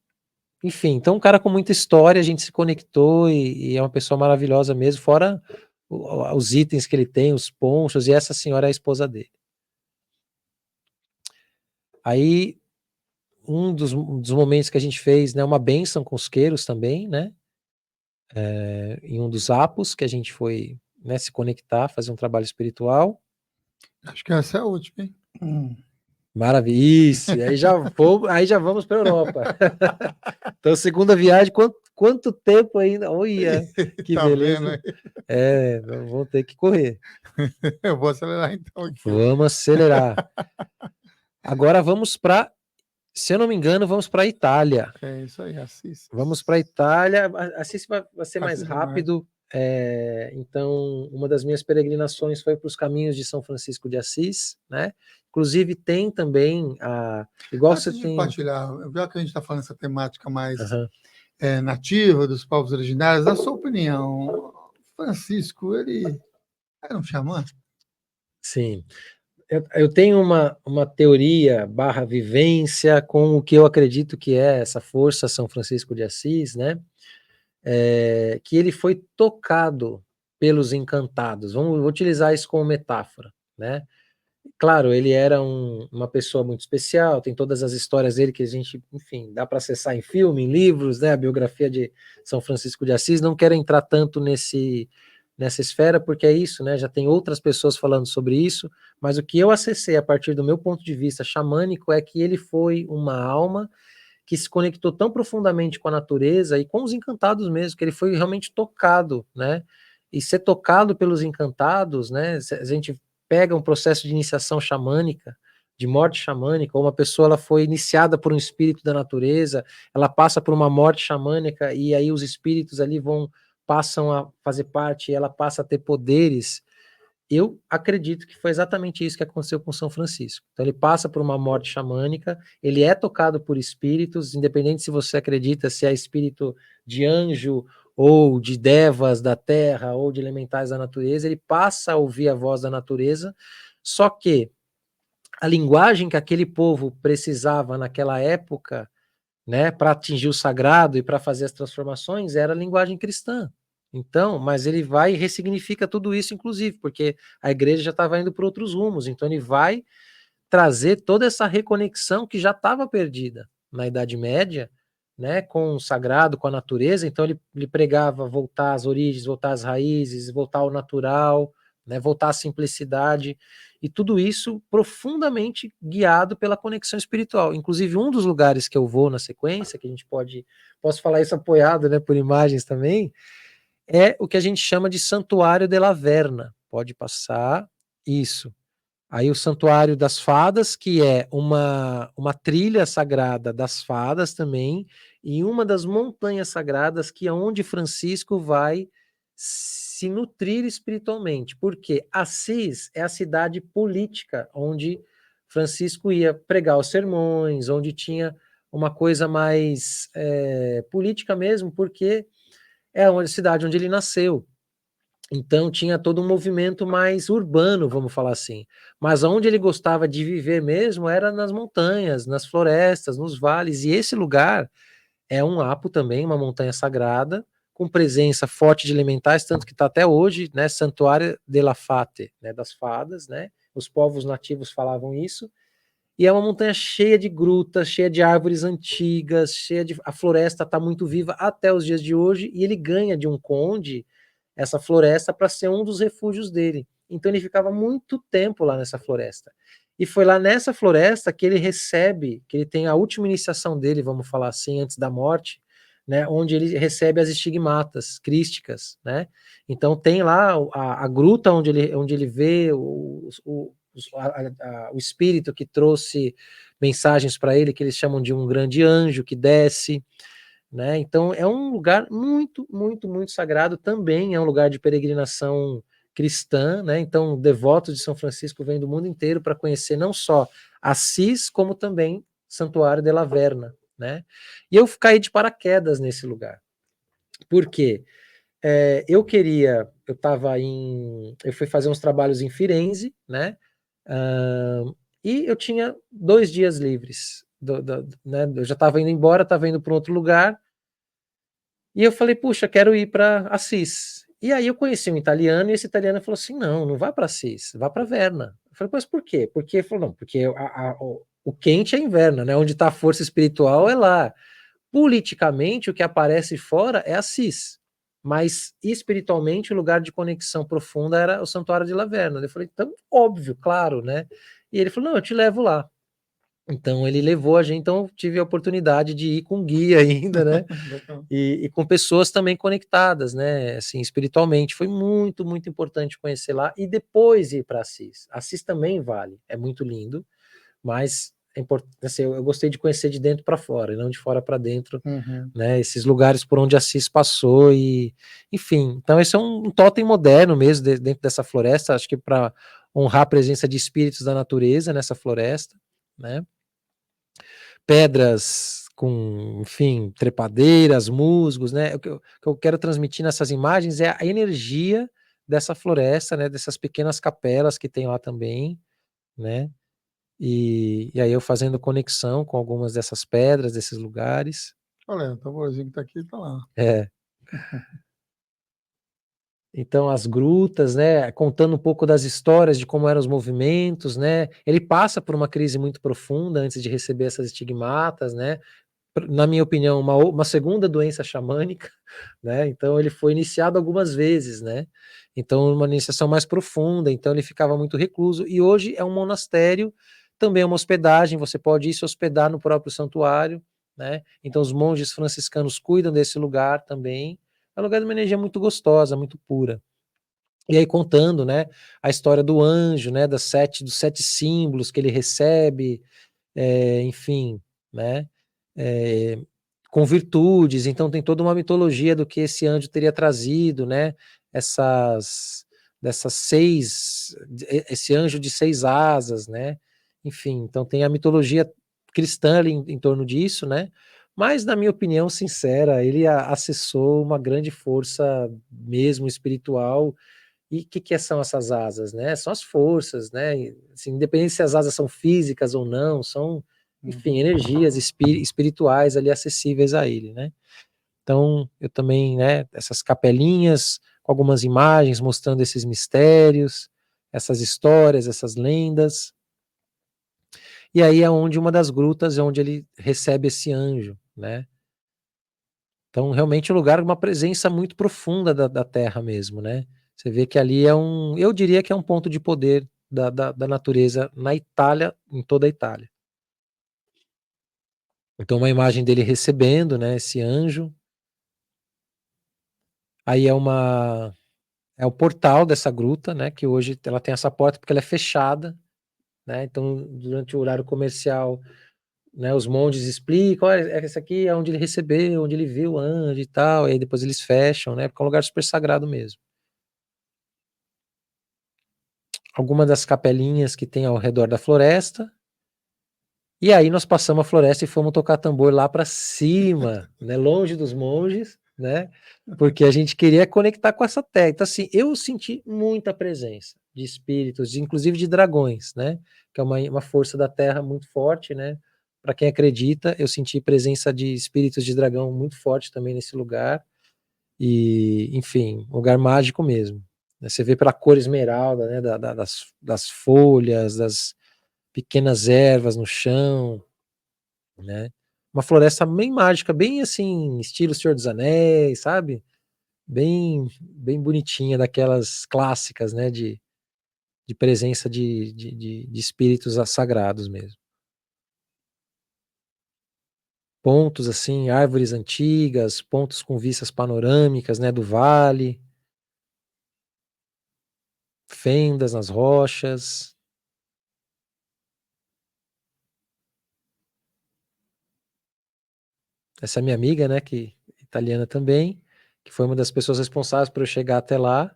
enfim, então um cara com muita história, a gente se conectou e é uma pessoa maravilhosa mesmo, fora os itens que ele tem, os ponchos, e essa senhora é a esposa dele. Aí, um dos momentos que a gente fez, né, uma bênção com os queiros também, né, em um dos apos que a gente foi, né, se conectar, fazer um trabalho espiritual. Acho que essa é a última, hein? Maravilha, isso, aí já vamos para a Europa. Então, segunda viagem, quanto tempo ainda? Olha, que Tá beleza. vendo? Vamos ter que correr. Eu vou acelerar então aqui. Vamos acelerar. Agora vamos para, se eu não me engano, vamos para a Itália. É isso aí, Assis. Vamos para a Itália. Assis vai ser mais Assis é rápido. Então, uma das minhas peregrinações foi para os caminhos de São Francisco de Assis, né? Inclusive tem também igual Antes você de tem. compartilhar, já que a gente está falando essa temática mais Aham. nativa dos povos originários, na sua opinião, Francisco, ele era um xamã? Sim. Eu tenho uma teoria / vivência com o que eu acredito que é essa força São Francisco de Assis, né? Que ele foi tocado pelos encantados. Vou utilizar isso como metáfora, né? Claro, ele era uma pessoa muito especial, tem todas as histórias dele que a gente, enfim, dá para acessar em filme, em livros, né? A biografia de São Francisco de Assis. Não quero entrar tanto nessa esfera, porque é isso, né? Já tem outras pessoas falando sobre isso, mas o que eu acessei a partir do meu ponto de vista xamânico é que ele foi uma alma que se conectou tão profundamente com a natureza e com os encantados mesmo, que ele foi realmente tocado, né? E ser tocado pelos encantados, né? A gente pega um processo de iniciação xamânica, de morte xamânica, ou uma pessoa ela foi iniciada por um espírito da natureza, ela passa por uma morte xamânica e aí os espíritos ali passam a fazer parte, ela passa a ter poderes. Eu acredito que foi exatamente isso que aconteceu com São Francisco. Então ele passa por uma morte xamânica, ele é tocado por espíritos, independente se você acredita se é espírito de anjo ou de devas da terra ou de elementais da natureza, ele passa a ouvir a voz da natureza, só que a linguagem que aquele povo precisava naquela época, né, para atingir o sagrado e para fazer as transformações, era a linguagem cristã. Então, mas ele vai e ressignifica tudo isso, inclusive, porque a igreja já estava indo por outros rumos, então ele vai trazer toda essa reconexão que já estava perdida na Idade Média, né, com o sagrado, com a natureza. Então ele pregava voltar às origens, voltar às raízes, voltar ao natural, né, voltar à simplicidade, e tudo isso profundamente guiado pela conexão espiritual. Inclusive, um dos lugares que eu vou na sequência, que a gente posso falar isso apoiado, né, por imagens também, é o que a gente chama de Santuário de la Verna. Pode passar isso. Aí o Santuário das Fadas, que é uma trilha sagrada das fadas também, e uma das montanhas sagradas que é onde Francisco vai se nutrir espiritualmente. Porque Assis é a cidade política onde Francisco ia pregar os sermões, onde tinha uma coisa mais política mesmo, porque é a cidade onde ele nasceu. Então tinha todo um movimento mais urbano, vamos falar assim. Mas onde ele gostava de viver mesmo era nas montanhas, nas florestas, nos vales. E esse lugar é um apo também, uma montanha sagrada, com presença forte de elementais, tanto que está até hoje, né, Santuário de la Fate, né, das fadas, né? Os povos nativos falavam isso. E é uma montanha cheia de grutas, cheia de árvores antigas, a floresta está muito viva até os dias de hoje, e ele ganha de um conde essa floresta para ser um dos refúgios dele. Então ele ficava muito tempo lá nessa floresta. E foi lá nessa floresta que ele recebe, que ele tem a última iniciação dele, vamos falar assim, antes da morte, né, onde ele recebe as estigmatas crísticas, né? Então tem lá a gruta onde ele vê o espírito que trouxe mensagens para ele, que eles chamam de um grande anjo que desce, né? Então é um lugar muito, muito, muito sagrado, também é um lugar de peregrinação cristã, né? Então devotos de São Francisco vêm do mundo inteiro para conhecer não só Assis, como também Santuário de la Verna, né? E eu caí de paraquedas nesse lugar. Por quê? Eu fui fazer uns trabalhos em Firenze, né? E eu tinha 2 dias livres, né? Eu já estava indo embora, estava indo para outro lugar, e eu falei, puxa, quero ir para Assis. E aí eu conheci um italiano, e esse italiano falou assim, não vai para Assis, vá para Verna. Eu falei, mas por quê? Porque ele falou, não, porque o quente é em Verna, né? Onde está a força espiritual é lá. Politicamente, o que aparece fora é Assis, mas espiritualmente o lugar de conexão profunda era o Santuário de la Verna. Eu falei, então, óbvio, claro, né? E ele falou, não, eu te levo lá. Então ele levou a gente, então eu tive a oportunidade de ir com guia ainda, né? E com pessoas também conectadas, né? Assim, espiritualmente. Foi muito, muito importante conhecer lá e depois ir para Assis. Assis também vale, é muito lindo, mas assim, eu gostei de conhecer de dentro para fora, e não de fora para dentro, Uhum. né, esses lugares por onde Assis passou e, enfim, então esse é um totem moderno mesmo dentro dessa floresta, acho que para honrar a presença de espíritos da natureza nessa floresta, né, pedras com, enfim, trepadeiras, musgos, né, o que eu quero transmitir nessas imagens é a energia dessa floresta, né, dessas pequenas capelas que tem lá também, né, e aí eu fazendo conexão com algumas dessas pedras, desses lugares. Olha, o tamborzinho que tá aqui, tá lá. É. Então as grutas, né, contando um pouco das histórias de como eram os movimentos, né, ele passa por uma crise muito profunda antes de receber essas estigmatas, né, na minha opinião, uma segunda doença xamânica, né, então ele foi iniciado algumas vezes, né, então uma iniciação mais profunda, então ele ficava muito recluso, e hoje é um monastério, também é uma hospedagem, você pode ir se hospedar no próprio santuário, né, então os monges franciscanos cuidam desse lugar também, é um lugar de uma energia muito gostosa, muito pura. E aí contando, né, a história do anjo, né, dos 7 símbolos que ele recebe, enfim, né, eh, com virtudes, então tem toda uma mitologia do que esse anjo teria trazido, né, essas dessas 6, esse anjo de 6 asas, né, enfim, então tem a mitologia cristã ali em torno disso, né, mas na minha opinião sincera, ele acessou uma grande força mesmo espiritual, e o que são essas asas, né? São as forças, né? Assim, independente se as asas são físicas ou não, são, enfim, energias espirituais ali acessíveis a ele, né? Então, eu também, né, essas capelinhas com algumas imagens mostrando esses mistérios, essas histórias, essas lendas. E aí é onde uma das grutas é onde ele recebe esse anjo, né? Então, realmente um lugar, uma presença muito profunda da Terra mesmo, né? Você vê que ali eu diria que é um ponto de poder da natureza na Itália, em toda a Itália. Então, uma imagem dele recebendo, né, esse anjo. Aí é o portal dessa gruta, né, que hoje ela tem essa porta porque ela é fechada, né? Então, durante o horário comercial, né, os monges explicam, olha, esse aqui é onde ele recebeu, onde ele viu o anjo e tal, e aí depois eles fecham, né, porque é um lugar super sagrado mesmo. Alguma das capelinhas que tem ao redor da floresta. E aí nós passamos a floresta e fomos tocar tambor lá para cima, né, longe dos monges, né? Porque a gente queria conectar com essa terra. Então assim, eu senti muita presença de espíritos, inclusive de dragões, né? Que é uma força da terra muito forte, né? Para quem acredita, eu senti presença de espíritos de dragão muito forte também nesse lugar. E, enfim, um lugar mágico mesmo. Você vê pela cor esmeralda, né, das folhas, das pequenas ervas no chão, né? Uma floresta bem mágica, bem assim, estilo Senhor dos Anéis, sabe? Bem bonitinha, daquelas clássicas, né, de presença de espíritos sagrados mesmo. Pontos assim, árvores antigas, pontos com vistas panorâmicas, né, do vale, fendas nas rochas. Essa minha amiga, né, que italiana também, que foi uma das pessoas responsáveis por eu chegar até lá.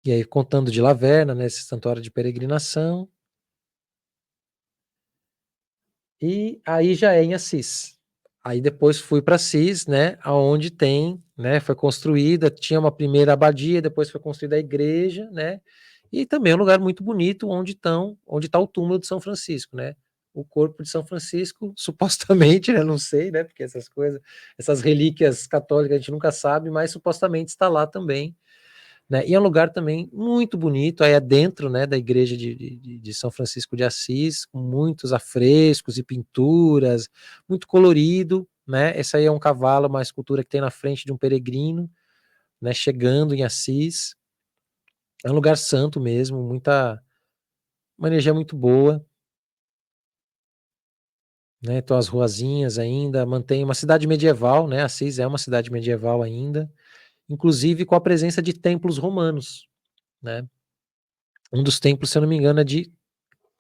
E aí contando de Laverna, né, esse santuário de peregrinação. E aí já é em Assis. Aí depois fui para Assis, né, aonde tem, né, foi construída, tinha uma primeira abadia, depois foi construída a igreja, né, e também é um lugar muito bonito onde está o túmulo de São Francisco, né, o corpo de São Francisco, supostamente, né, não sei, né, porque essas coisas, essas relíquias católicas a gente nunca sabe, mas supostamente está lá também, né, e é um lugar também muito bonito, aí é dentro, né, da igreja de São Francisco de Assis, com muitos afrescos e pinturas, muito colorido, né, esse aí é um cavalo, uma escultura que tem na frente de um peregrino, né, chegando em Assis, é um lugar santo mesmo, uma energia muito boa, né, então as ruazinhas ainda, mantém uma cidade medieval, né, Assis é uma cidade medieval ainda, inclusive com a presença de templos romanos, né, um dos templos, se eu não me engano, é de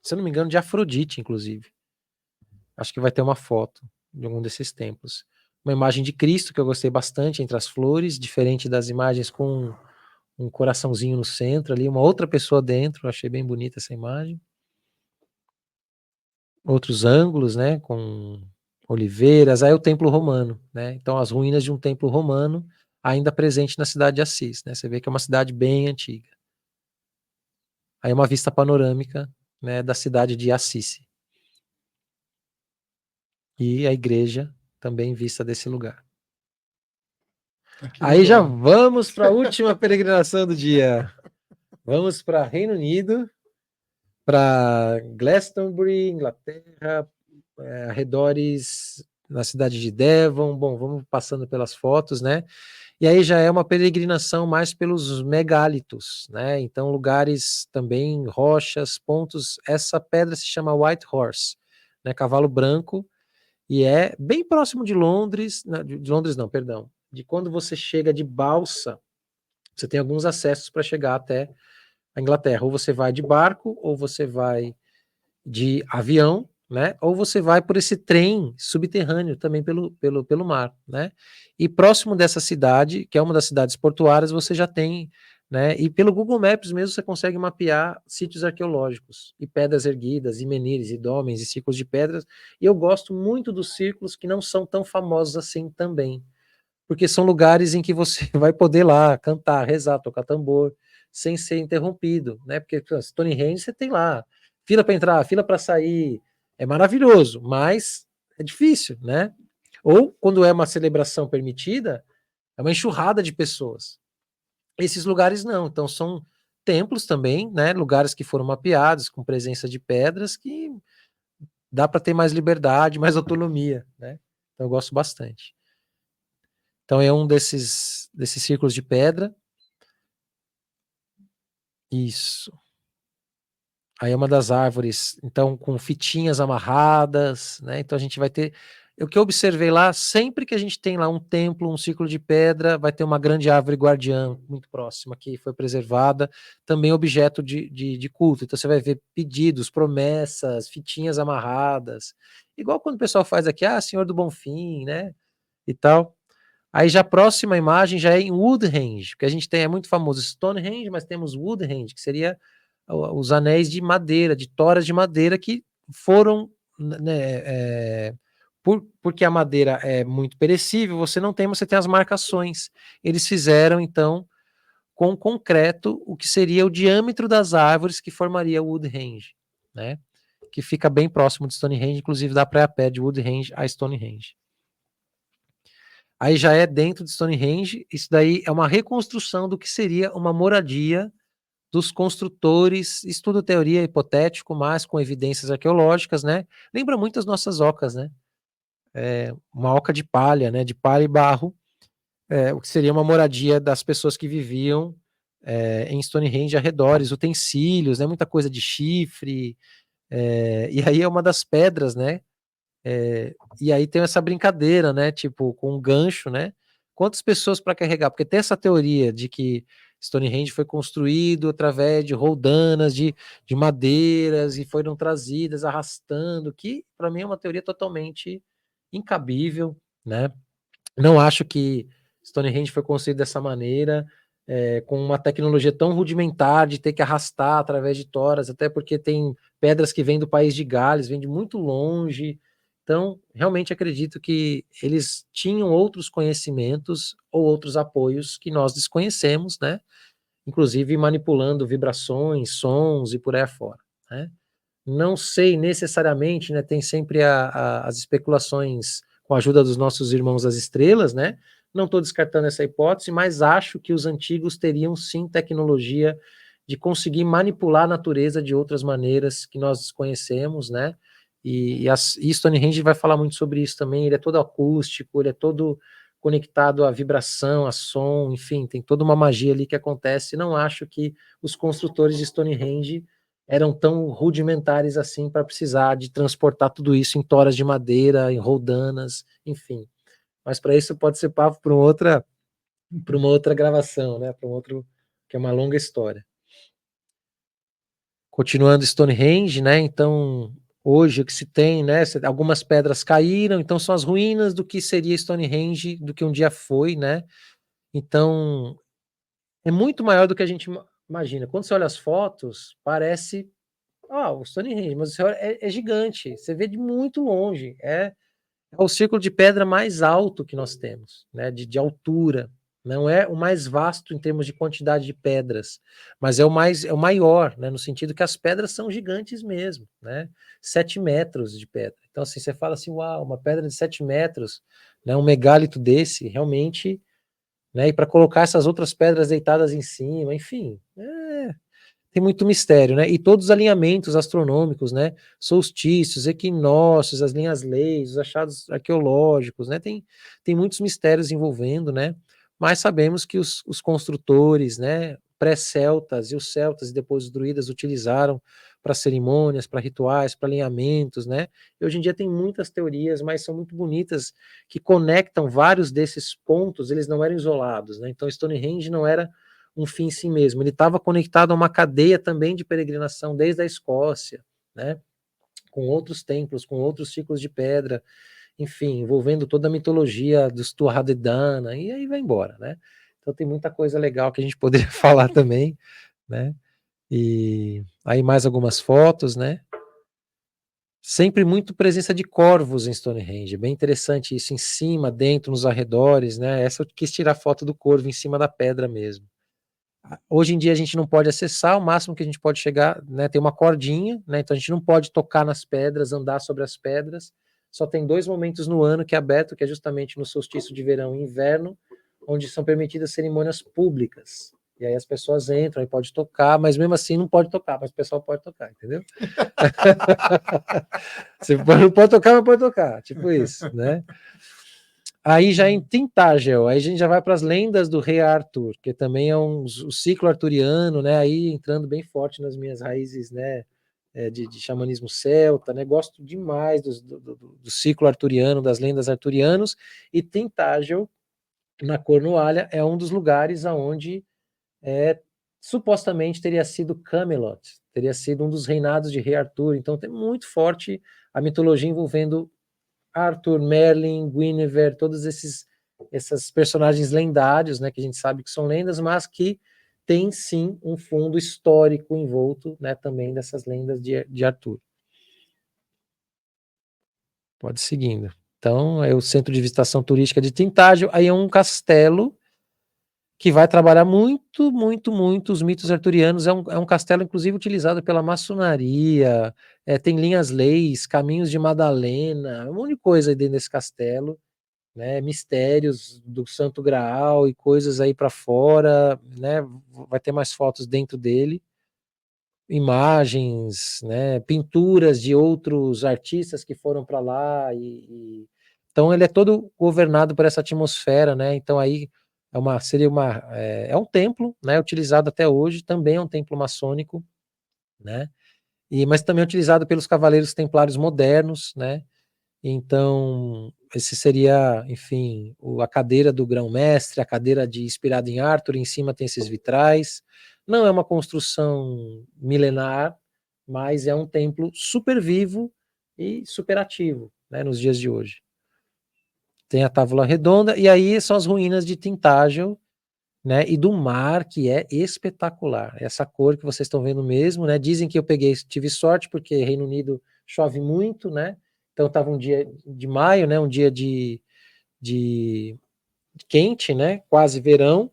se eu não me engano, de Afrodite, inclusive. Acho que vai ter uma foto de algum desses templos. Uma imagem de Cristo, que eu gostei bastante, entre as flores, diferente das imagens com um coraçãozinho no centro ali, uma outra pessoa dentro, achei bem bonita essa imagem. Outros ângulos, né, com oliveiras, aí o templo romano, né, então as ruínas de um templo romano ainda presente na cidade de Assis, né, você vê que é uma cidade bem antiga. Aí uma vista panorâmica, né, da cidade de Assis. E a igreja também vista desse lugar. Aí já vamos para a última peregrinação do dia. Vamos para Reino Unido, para Glastonbury, Inglaterra, arredores na cidade de Devon. Bom, vamos passando pelas fotos, né? E aí já é uma peregrinação mais pelos megálitos, né? Então lugares também, rochas, pontos. Essa pedra se chama White Horse, né? Cavalo branco, e é bem próximo de Londres, de Londres não, perdão, de quando você chega de balsa, você tem alguns acessos para chegar até a Inglaterra. Ou você vai de barco, ou você vai de avião, né? Ou você vai por esse trem subterrâneo também pelo mar, né? E próximo dessa cidade, que é uma das cidades portuárias, você já tem, né? E pelo Google Maps mesmo você consegue mapear sítios arqueológicos e pedras erguidas, e menires, e dólmens, e círculos de pedras. E eu gosto muito dos círculos que não são tão famosos assim também, porque são lugares em que você vai poder lá cantar, rezar, tocar tambor, sem ser interrompido, né? Porque Stonehenge você tem lá fila para entrar, fila para sair, é maravilhoso, mas é difícil, né? Ou quando é uma celebração permitida, é uma enxurrada de pessoas. Esses lugares não, então são templos também, né? Lugares que foram mapeados com presença de pedras que dá para ter mais liberdade, mais autonomia, né? Então eu gosto bastante. Então é um desses círculos de pedra. Isso. Aí é uma das árvores, então, com fitinhas amarradas, né? Então a gente vai ter. O que eu observei lá, sempre que a gente tem lá um templo, um círculo de pedra, vai ter uma grande árvore guardiã muito próxima, que foi preservada, também objeto de culto. Então você vai ver pedidos, promessas, fitinhas amarradas. Igual quando o pessoal faz aqui, Senhor do Bonfim, né? E tal. Aí já a próxima imagem já é em Woodhenge, porque a gente tem, é muito famoso Stonehenge, mas temos Woodhenge, que seria os anéis de madeira, de toras de madeira que foram, né, porque a madeira é muito perecível, você não tem, você tem as marcações. Eles fizeram, então, com concreto, o que seria o diâmetro das árvores que formaria o Woodhenge, né? Que fica bem próximo de Stonehenge, inclusive dá para ir a pé de Woodhenge a Stonehenge. Aí já é dentro de Stonehenge, isso daí é uma reconstrução do que seria uma moradia dos construtores, estudo teoria hipotético, mas com evidências arqueológicas, né? Lembra muito as nossas ocas, né? Uma oca de palha, né? De palha e barro, o que seria uma moradia das pessoas que viviam em Stonehenge arredores, utensílios, né? Muita coisa de chifre, e aí é uma das pedras, né? E aí tem essa brincadeira, né? Tipo, com um gancho, né? Quantas pessoas para carregar? Porque tem essa teoria de que Stonehenge foi construído através de roldanas de madeiras e foram trazidas arrastando, que para mim é uma teoria totalmente incabível, né? Não acho que Stonehenge foi construído dessa maneira, com uma tecnologia tão rudimentar de ter que arrastar através de toras, até porque tem pedras que vêm do país de Gales, vêm de muito longe. Então, realmente acredito que eles tinham outros conhecimentos ou outros apoios que nós desconhecemos, né? Inclusive manipulando vibrações, sons e por aí afora, né? Não sei necessariamente, né? Tem sempre as especulações com a ajuda dos nossos irmãos das estrelas, né? Não estou descartando essa hipótese, mas acho que os antigos teriam sim tecnologia de conseguir manipular a natureza de outras maneiras que nós desconhecemos, né? E Stonehenge vai falar muito sobre isso também. Ele é todo acústico, ele é todo conectado à vibração, a som, enfim, tem toda uma magia ali que acontece. Não acho que os construtores de Stonehenge eram tão rudimentares assim para precisar de transportar tudo isso em toras de madeira, em roldanas, enfim. Mas para isso pode ser papo para uma outra gravação, né? Para um outro, que é uma longa história. Continuando Stonehenge, né? Então, hoje o que se tem, né? Algumas pedras caíram, então são as ruínas do que seria Stonehenge, do que um dia foi, né? Então, é muito maior do que a gente imagina. Quando você olha as fotos, parece, o Stonehenge, mas você olha, é gigante. Você vê de muito longe. É o círculo de pedra mais alto que nós temos, né? De altura. Não é o mais vasto em termos de quantidade de pedras, mas é o maior, né? No sentido que as pedras são gigantes mesmo, né? 7 metros de pedra. Então, assim, você fala assim, uau, uma pedra de 7 metros, né? Um megálito desse, realmente, né? E para colocar essas outras pedras deitadas em cima, enfim, tem muito mistério, né? E todos os alinhamentos astronômicos, né? Solstícios, equinócios, as linhas leis, os achados arqueológicos, né? Tem muitos mistérios envolvendo, né? Mas sabemos que os construtores, né? Pré-celtas e os celtas e depois os druidas utilizaram para cerimônias, para rituais, para alinhamentos, né? E hoje em dia tem muitas teorias, mas são muito bonitas, que conectam vários desses pontos, eles não eram isolados, né? Então Stonehenge não era um fim em si mesmo, ele estava conectado a uma cadeia também de peregrinação desde a Escócia, né? Com outros templos, com outros ciclos de pedra, enfim, envolvendo toda a mitologia dos Tuatha e aí vai embora, né? Então tem muita coisa legal que a gente poderia falar também, né? E aí mais algumas fotos, né? Sempre muito presença de corvos em Stonehenge, bem interessante isso, em cima, dentro, nos arredores, né? Essa eu quis tirar foto do corvo em cima da pedra mesmo. Hoje em dia a gente não pode acessar, o máximo que a gente pode chegar, né, tem uma cordinha, né, então a gente não pode tocar nas pedras, andar sobre as pedras, só tem 2 momentos no ano que é aberto, que é justamente no solstício de verão e inverno, onde são permitidas cerimônias públicas, e aí as pessoas entram, aí pode tocar, mas mesmo assim não pode tocar, mas o pessoal pode tocar, entendeu? Você não pode tocar, mas pode tocar, tipo isso, né? Aí já em Tintagel, aí a gente já vai para as lendas do rei Arthur, que também é o ciclo arturiano, né? Aí entrando bem forte nas minhas raízes, né? De xamanismo celta, né? Gosto demais do ciclo arturiano, das lendas arturianos, e Tintagel, na Cornualha, é um dos lugares aonde supostamente teria sido Camelot, teria sido um dos reinados de rei Arthur, então tem muito forte a mitologia envolvendo Arthur, Merlin, Guinevere, todos esses personagens lendários, né, que a gente sabe que são lendas, mas que tem sim um fundo histórico envolto, né, também dessas lendas de Arthur. Pode ir seguindo. Então, é o centro de visitação turística de Tintagel, aí é um castelo que vai trabalhar muito, muito, muito os mitos arturianos. É um castelo, inclusive, utilizado pela maçonaria, tem linhas leis, caminhos de Madalena, um monte de coisa aí dentro desse castelo, né? Mistérios do Santo Graal e coisas aí para fora, né? Vai ter mais fotos dentro dele, imagens, né? Pinturas de outros artistas que foram para lá então ele é todo governado por essa atmosfera, né? Então aí é um templo, né? Utilizado até hoje, também é um templo maçônico, né? Mas também é utilizado pelos cavaleiros templários modernos, né? Então, esse seria, enfim, a cadeira do grão-mestre, a cadeira inspirada em Arthur, em cima tem esses vitrais. Não é uma construção milenar, mas é um templo super vivo e super ativo, né, nos dias de hoje. Tem a Távola Redonda, e aí são as ruínas de Tintagel, né, e do mar, que é espetacular. Essa cor que vocês estão vendo mesmo, né? Dizem que tive sorte, porque Reino Unido chove muito, né? Então estava um dia de maio, né? Um dia de quente, né? Quase verão.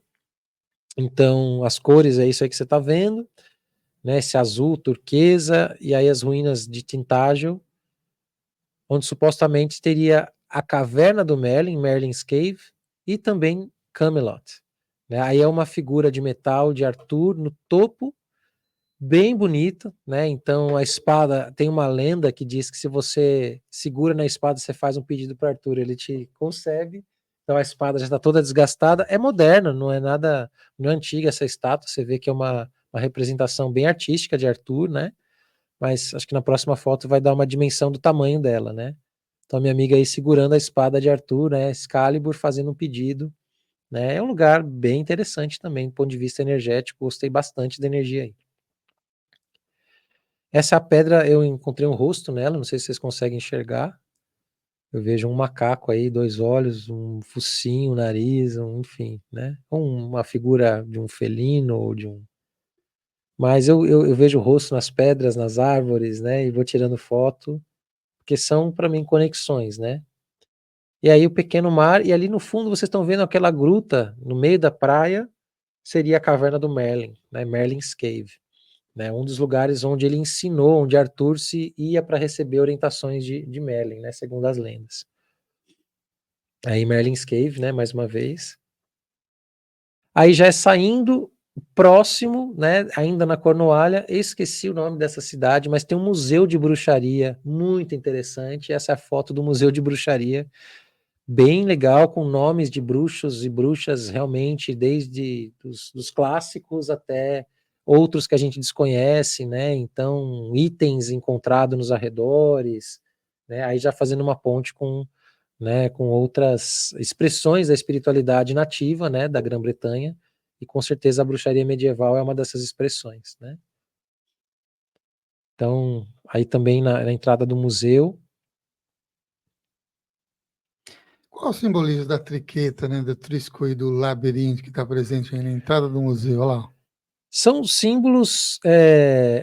Então as cores é isso aí que você está vendo, né? Esse azul, turquesa, e aí as ruínas de Tintagel, onde supostamente teria a caverna do Merlin, Merlin's Cave, e também Camelot. Né? Aí é uma figura de metal de Arthur no topo, bem bonita, né? Então a espada, tem uma lenda que diz que se você segura na espada, você faz um pedido para Arthur, ele te concede. Então a espada já está toda desgastada, é moderna, não é nada, não é antiga essa estátua, você vê que é uma representação bem artística de Arthur, né? Mas acho que na próxima foto vai dar uma dimensão do tamanho dela, né? Então minha amiga aí segurando a espada de Arthur, né? Excalibur, fazendo um pedido, né? É um lugar bem interessante também, do ponto de vista energético, gostei bastante da energia aí. Essa pedra, eu encontrei um rosto nela, não sei se vocês conseguem enxergar. Eu vejo um macaco aí, 2 olhos, um focinho, um nariz, enfim, né? Uma figura de um felino ou de um... Mas eu vejo o rosto nas pedras, nas árvores, né? E vou tirando foto, porque são, para mim, conexões, né? E aí o pequeno mar, e ali no fundo vocês estão vendo aquela gruta, no meio da praia, seria a caverna do Merlin, né? Merlin's Cave. Né, um dos lugares onde ele ensinou, onde Arthur se ia para receber orientações de Merlin, né, segundo as lendas. Aí Merlin's Cave, né, mais uma vez. Aí já é saindo próximo, né, ainda na Cornualha, esqueci o nome dessa cidade, mas tem um museu de bruxaria muito interessante. Essa é a foto do museu de bruxaria, bem legal, com nomes de bruxos e bruxas realmente, desde dos clássicos até outros que a gente desconhece, né? Então, itens encontrados nos arredores, né? Aí já fazendo uma ponte com, né, com outras expressões da espiritualidade nativa, né, da Grã-Bretanha, e com certeza a bruxaria medieval é uma dessas expressões, né? Então, aí também na entrada do museu. Qual o simbolismo da triqueta, né, do trisco e do labirinto que está presente aí na entrada do museu? Olha lá. São símbolos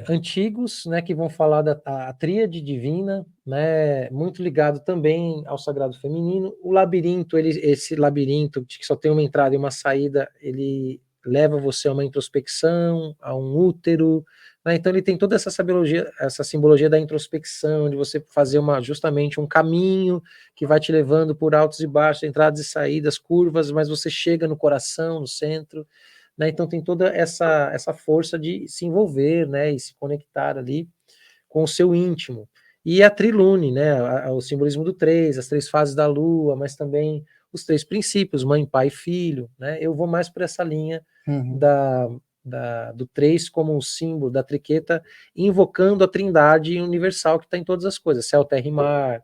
antigos, né, que vão falar da a tríade divina, né, muito ligado também ao sagrado feminino. O labirinto, esse labirinto que só tem uma entrada e uma saída, ele leva você a uma introspecção, a um útero, né, então ele tem toda essa simbologia da introspecção, de você fazer justamente um caminho que vai te levando por altos e baixos, entradas e saídas, curvas, mas você chega no coração, no centro. Né, então tem toda essa força de se envolver, né, e se conectar ali com o seu íntimo. E a trilune, né, o simbolismo do 3, as 3 fases da lua, mas também os 3 princípios, mãe, pai e filho, né? Eu vou mais por essa linha do 3 como um símbolo da triqueta, invocando a trindade universal que está em todas as coisas, céu, terra e mar,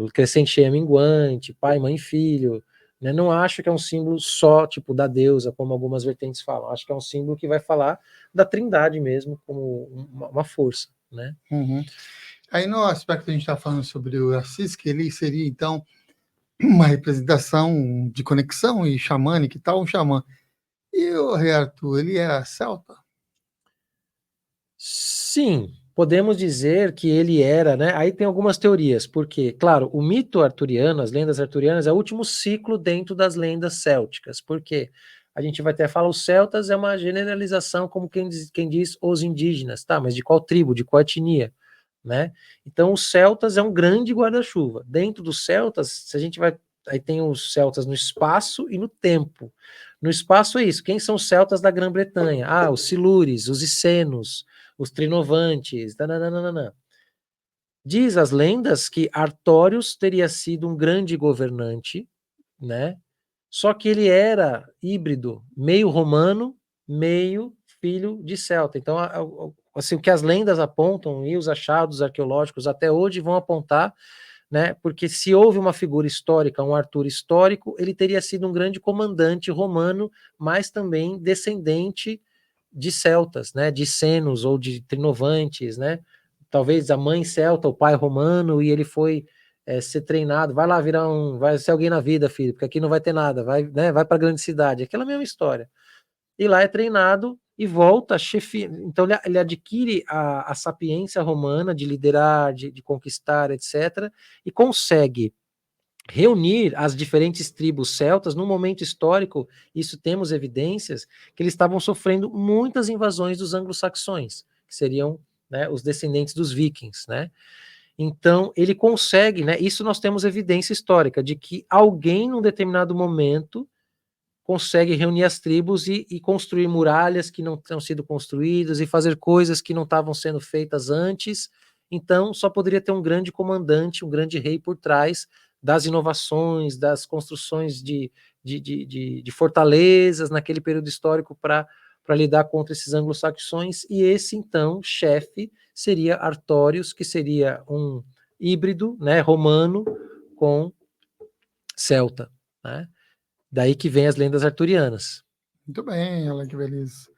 o crescente, cheia, minguante, pai, mãe e filho, né? Não acho que é um símbolo só, tipo, da deusa, como algumas vertentes falam. Acho que é um símbolo que vai falar da trindade mesmo, como uma força, né? Aí no aspecto que a gente está falando sobre o Assis, que ele seria, então, uma representação de conexão e xamânica e tal, um xamã. E o rei Arthur, ele era celta? Sim, podemos dizer que ele era, né? Aí tem algumas teorias, porque, claro, o mito arturiano, as lendas arturianas, é o último ciclo dentro das lendas célticas, porque a gente vai até falar os celtas é uma generalização, como quem diz os indígenas, tá? Mas de qual tribo, de qual etnia, né? Então os celtas é um grande guarda-chuva. Dentro dos celtas, se a gente vai, aí tem os celtas no espaço e no tempo. No espaço é isso. Quem são os celtas da Grã-Bretanha? Ah, os silures, os icenos, os trinovantes, nananana. Diz as lendas que Artorius teria sido um grande governante, né? Só que ele era híbrido, meio romano, meio filho de celta. Então, assim, o que as lendas apontam e os achados arqueológicos até hoje vão apontar, né? Porque se houve uma figura histórica, um Arthur histórico, ele teria sido um grande comandante romano, mas também descendente de celtas, né? De senos ou de trinovantes, né? Talvez a mãe celta, o pai romano, e ele foi ser treinado, vai lá virar vai ser alguém na vida, filho, porque aqui não vai ter nada, vai, né, vai para a grande cidade, aquela mesma história. E lá é treinado e volta a chefe, então ele adquire a sapiência romana de liderar, de conquistar, etc., e consegue reunir as diferentes tribos celtas num momento histórico, isso temos evidências, que eles estavam sofrendo muitas invasões dos anglo-saxões, que seriam, né, os descendentes dos vikings, né? Então, ele consegue, né? Isso nós temos evidência histórica de que alguém, num determinado momento, consegue reunir as tribos e construir muralhas que não tinham sido construídas e fazer coisas que não estavam sendo feitas antes. Então, só poderia ter um grande comandante, um grande rei por trás das inovações, das construções de fortalezas naquele período histórico para lidar contra esses anglo-saxões. E esse, então, chefe seria Artorius, que seria um híbrido, né, romano com celta, né? Daí que vem as lendas arturianas. Muito bem, olha que beleza.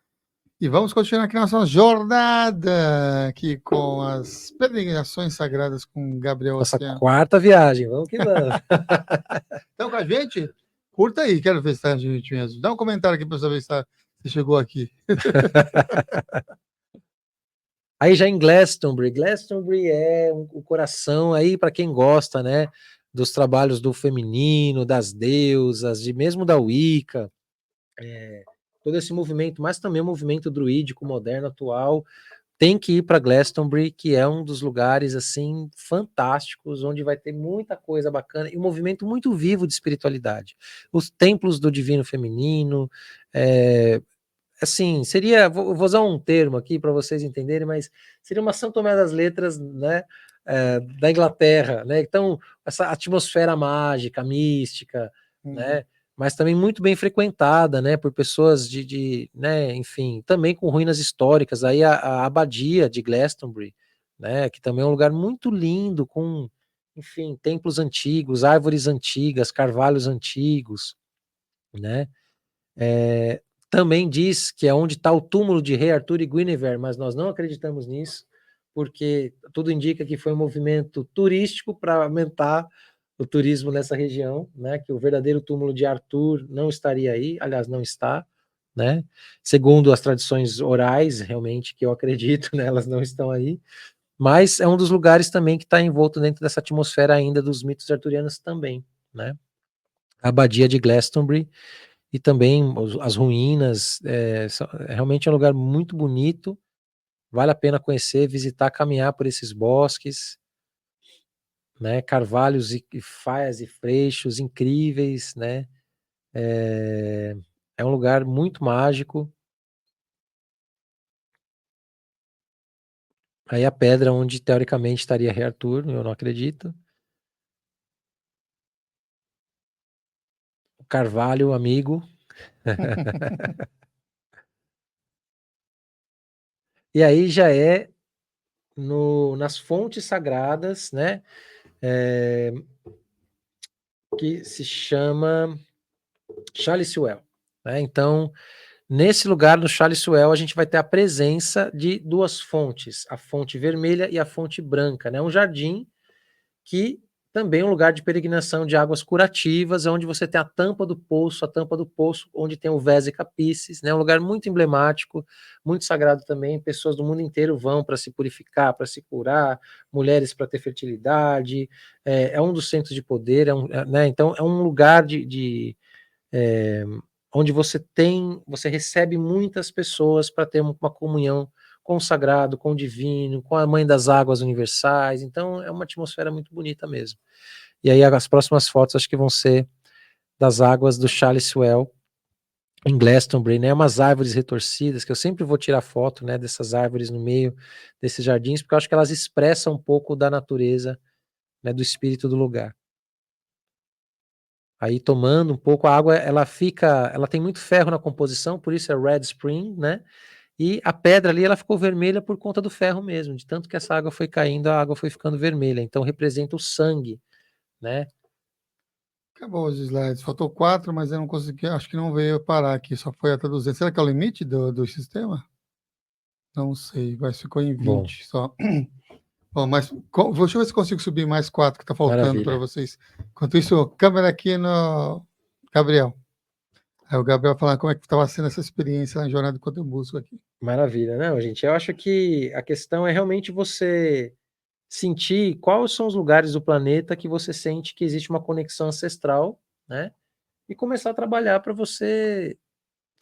E vamos continuar aqui nossa jornada aqui com as peregrinações sagradas com Gabriel Nossa Oceano. quarta viagem, vamos que vamos. Então, com a gente, curta aí, quero ver se tá a gente mesmo. Dá um comentário aqui para saber se você chegou aqui. Aí já em Glastonbury, Glastonbury é o coração aí para quem gosta, né, dos trabalhos do feminino, das deusas, de mesmo da Wicca, todo esse movimento, mas também o movimento druídico moderno atual, tem que ir para Glastonbury, que é um dos lugares assim fantásticos, onde vai ter muita coisa bacana e um movimento muito vivo de espiritualidade. Os templos do divino feminino, assim, seria, vou usar um termo aqui para vocês entenderem, mas seria uma São Tomé das Letras, né, da Inglaterra, né? Então, essa atmosfera mágica, mística, né? Mas também muito bem frequentada, né, por pessoas né, enfim, também com ruínas históricas. Aí a abadia de Glastonbury, né, que também é um lugar muito lindo, com, enfim, templos antigos, árvores antigas, carvalhos antigos, né? Também diz que é onde está o túmulo de Rei Arthur e Guinevere, mas nós não acreditamos nisso, porque tudo indica que foi um movimento turístico para aumentar o turismo nessa região, né? Que o verdadeiro túmulo de Arthur não estaria aí, aliás, não está, né? Segundo as tradições orais, realmente, que eu acredito, né? Elas não estão aí, mas é um dos lugares também que está envolto dentro dessa atmosfera ainda dos mitos arturianos também, né? A Abadia de Glastonbury e também as ruínas, realmente é um lugar muito bonito, vale a pena conhecer, visitar, caminhar por esses bosques, né, carvalhos e faias e freixos incríveis, né, é um lugar muito mágico. Aí a pedra onde teoricamente estaria Rei Arthur, eu não acredito. O carvalho, amigo. E aí já é nas fontes sagradas, né, que se chama Chalice-Well, né? Então, nesse lugar, no Chalice-Well, a gente vai ter a presença de duas fontes, a fonte vermelha e a fonte branca, né? Um jardim que também é um lugar de peregrinação de águas curativas, onde você tem a tampa do poço, onde tem o Vesica Piscis, né? Um lugar muito emblemático, muito sagrado também. Pessoas do mundo inteiro vão para se purificar, para se curar, mulheres para ter fertilidade. É um dos centros de poder, né? Então é um lugar onde você recebe muitas pessoas para ter uma comunhão com o sagrado, com o divino, com a mãe das águas universais. Então é uma atmosfera muito bonita mesmo. E aí as próximas fotos acho que vão ser das águas do Chalice-Well em Glastonbury, né? Umas árvores retorcidas, que eu sempre vou tirar foto, né, dessas árvores no meio desses jardins, porque eu acho que elas expressam um pouco da natureza, né, do espírito do lugar. Aí tomando um pouco, a água ela tem muito ferro na composição, por isso é Red Spring, né? E a pedra ali ela ficou vermelha por conta do ferro mesmo, de tanto que essa água foi caindo, a água foi ficando vermelha. Então representa o sangue, né? Acabou os slides. Faltou 4, mas eu não consegui. Acho que não veio parar aqui, só foi até 200. Será que é o limite do sistema? Não sei, mas ficou em 20 Bom, só. Bom, mas deixa eu ver se consigo subir mais 4 que está faltando para maravilha. vocês. Enquanto isso, câmera aqui no Gabriel. Aí o Gabriel falando como é que estava sendo essa experiência na jornada enquanto eu busco aqui. Maravilha, não, gente. Eu acho que a questão é realmente você sentir quais são os lugares do planeta que você sente que existe uma conexão ancestral, né? E começar a trabalhar para você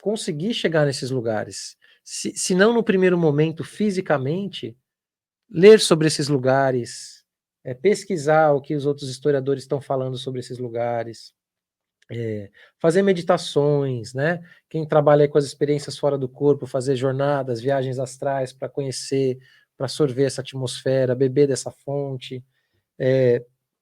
conseguir chegar nesses lugares. Se não no primeiro momento fisicamente, ler sobre esses lugares, pesquisar o que os outros historiadores estão falando sobre esses lugares, fazer meditações, né? Quem trabalha aí com as experiências fora do corpo, fazer jornadas, viagens astrais para conhecer, para sorver essa atmosfera, beber dessa fonte,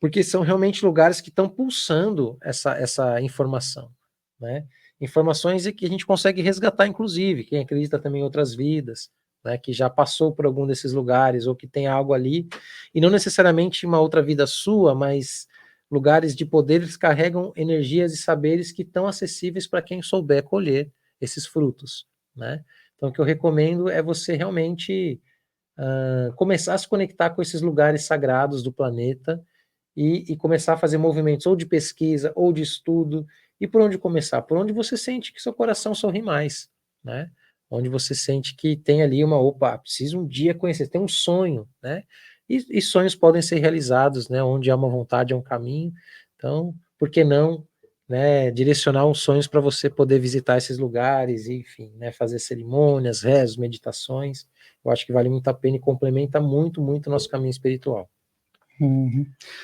porque são realmente lugares que estão pulsando essa informação, né? Informações que a gente consegue resgatar, inclusive, quem acredita também em outras vidas, né, que já passou por algum desses lugares, ou que tem algo ali, e não necessariamente uma outra vida sua, mas lugares de poder que carregam energias e saberes que estão acessíveis para quem souber colher esses frutos, né? Então, o que eu recomendo é você realmente começar a se conectar com esses lugares sagrados do planeta e começar a fazer movimentos ou de pesquisa ou de estudo. E por onde começar? Por onde você sente que seu coração sorri mais, né? Onde você sente que tem ali opa, preciso um dia conhecer, tem um sonho, né? E sonhos podem ser realizados, né? Onde há uma vontade, há um caminho. Então, por que não, né, direcionar uns sonhos para você poder visitar esses lugares e, enfim, né, fazer cerimônias, rezos, meditações. Eu acho que vale muito a pena e complementa muito, muito o nosso caminho espiritual.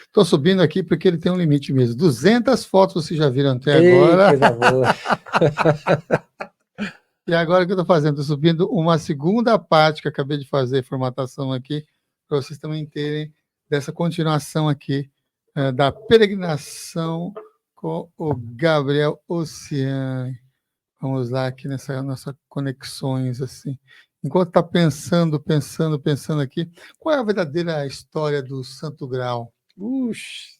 Estou subindo aqui porque ele tem um limite mesmo. 200 fotos vocês já viram até Ei, agora. coisa boa. E agora o que eu estou fazendo? Estou subindo uma segunda parte que eu acabei de fazer, formatação aqui, para vocês também terem dessa continuação aqui da peregrinação com o Gabriel Oceani. Vamos lá aqui nessa nossa conexões assim. Enquanto está pensando aqui, qual é a verdadeira história do Santo Graal? Uxi.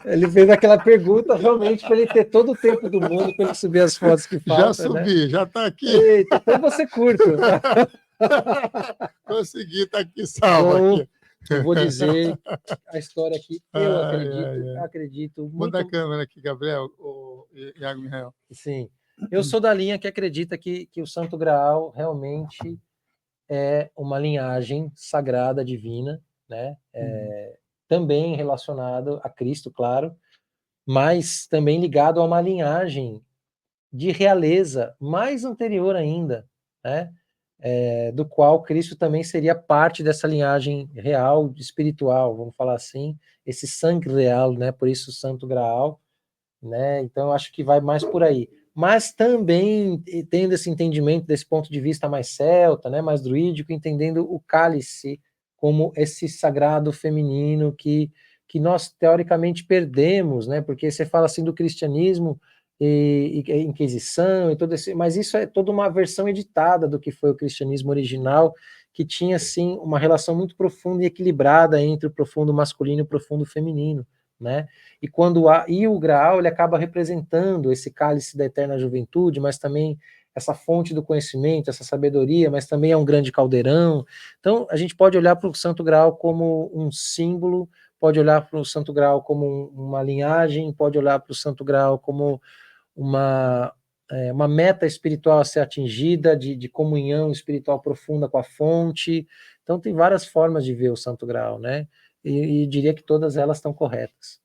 Ele fez aquela pergunta realmente para ele ter todo o tempo do mundo para ele subir as fotos que faltam. Já subi, né? Já está aqui. Eita, então você curte. Consegui, está aqui salvo. Então, aqui. Eu vou dizer a história aqui, eu acredito muito... Manda a câmera aqui, Gabriel, o Iago Mihael. Sim, eu sou da linha que acredita que o Santo Graal realmente é uma linhagem sagrada, divina, né? Também relacionado a Cristo, claro, mas também ligado a uma linhagem de realeza mais anterior ainda, né? Do qual Cristo também seria parte dessa linhagem real, espiritual, vamos falar assim, esse sangue real, né? Por isso o Santo Graal, né? Então eu acho que vai mais por aí. Mas também tendo esse entendimento desse ponto de vista mais celta, né? Mais druídico, entendendo o cálice como esse sagrado feminino que nós teoricamente perdemos, né? Porque você fala assim do cristianismo e Inquisição e todo esse, mas isso é toda uma versão editada do que foi o cristianismo original, que tinha sim uma relação muito profunda e equilibrada entre o profundo masculino e o profundo feminino, né? E o Graal ele acaba representando esse cálice da eterna juventude, mas também essa fonte do conhecimento, essa sabedoria, mas também é um grande caldeirão. Então a gente pode olhar para o Santo Graal como um símbolo, pode olhar para o Santo Graal como uma linhagem, pode olhar para o Santo Graal como uma meta espiritual a ser atingida, de comunhão espiritual profunda com a fonte. Então tem várias formas de ver o Santo Graal, né? E diria que todas elas estão corretas.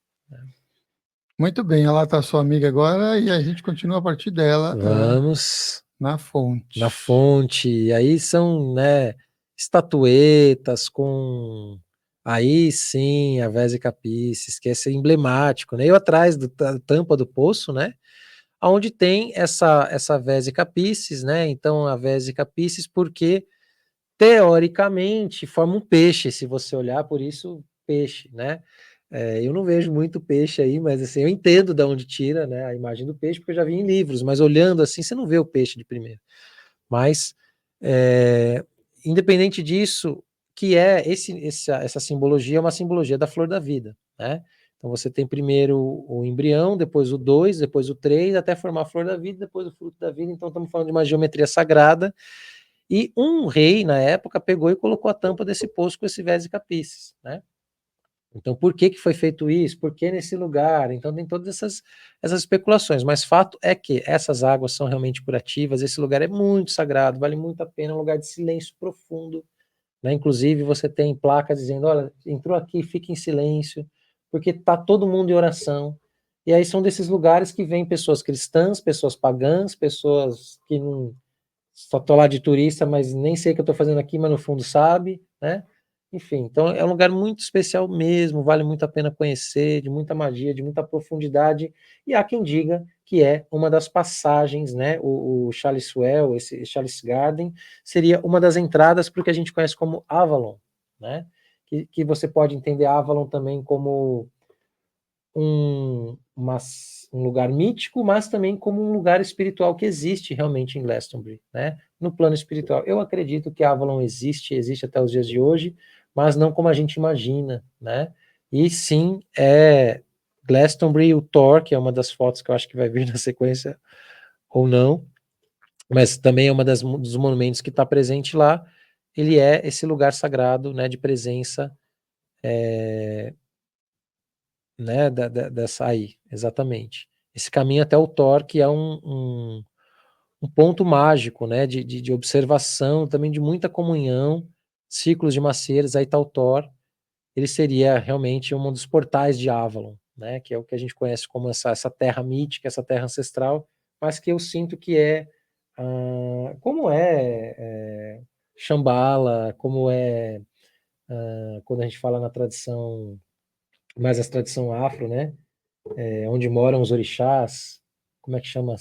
Muito bem, ela está sua amiga agora e a gente continua a partir dela. Vamos na fonte. Na fonte. E aí são, né, estatuetas com... Aí sim, a Vésica Piscis, que é esse emblemático, né? Eu atrás da tampa do poço, né? Onde tem essa Vésica Piscis, né? Então a Vésica Piscis, porque teoricamente forma um peixe, se você olhar, por isso peixe, né? Eu não vejo muito peixe aí, mas assim, eu entendo de onde tira, né, a imagem do peixe, porque eu já vi em livros, mas olhando assim, você não vê o peixe de primeiro. Mas, independente disso, que essa simbologia é uma simbologia da flor da vida, né? Então você tem primeiro o embrião, depois o 2, depois o 3, até formar a flor da vida, depois o fruto da vida. Então estamos falando de uma geometria sagrada. E um rei, na época, pegou e colocou a tampa desse poço com esse Vésica Piscis, né? Então, por que foi feito isso? Por que nesse lugar? Então, tem todas essas especulações, mas fato é que essas águas são realmente curativas, esse lugar é muito sagrado, vale muito a pena, é um lugar de silêncio profundo, né? Inclusive, você tem placas dizendo, olha, entrou aqui, fique em silêncio, porque está todo mundo em oração. E aí são desses lugares que vêm pessoas cristãs, pessoas pagãs, pessoas que não... Só estou lá de turista, mas nem sei o que eu estou fazendo aqui, mas no fundo sabe, né? Enfim, então é um lugar muito especial mesmo, vale muito a pena conhecer, de muita magia, de muita profundidade, e há quem diga que é uma das passagens, né, o Chalice-Well, esse Chalice Garden, seria uma das entradas para o que a gente conhece como Avalon, né, que você pode entender Avalon também como um lugar mítico, mas também como um lugar espiritual que existe realmente em Glastonbury, né? No plano espiritual. Eu acredito que Avalon existe até os dias de hoje, mas não como a gente imagina, né? E sim, Glastonbury, o Thor, que é uma das fotos que eu acho que vai vir na sequência, ou não, mas também é dos monumentos que está presente lá. Ele é esse lugar sagrado, né, de presença, né, dessa aí, exatamente. Esse caminho até o Thor, que é um ponto mágico, né, de observação, também de muita comunhão, ciclos de maceiras, aí está o Thor. Ele seria realmente um dos portais de Avalon, né, que é o que a gente conhece como essa terra mítica, essa terra ancestral, mas que eu sinto que é, como Shambhala, como quando a gente fala na tradição, mais a tradição afro, né, onde moram os orixás, como é que chama?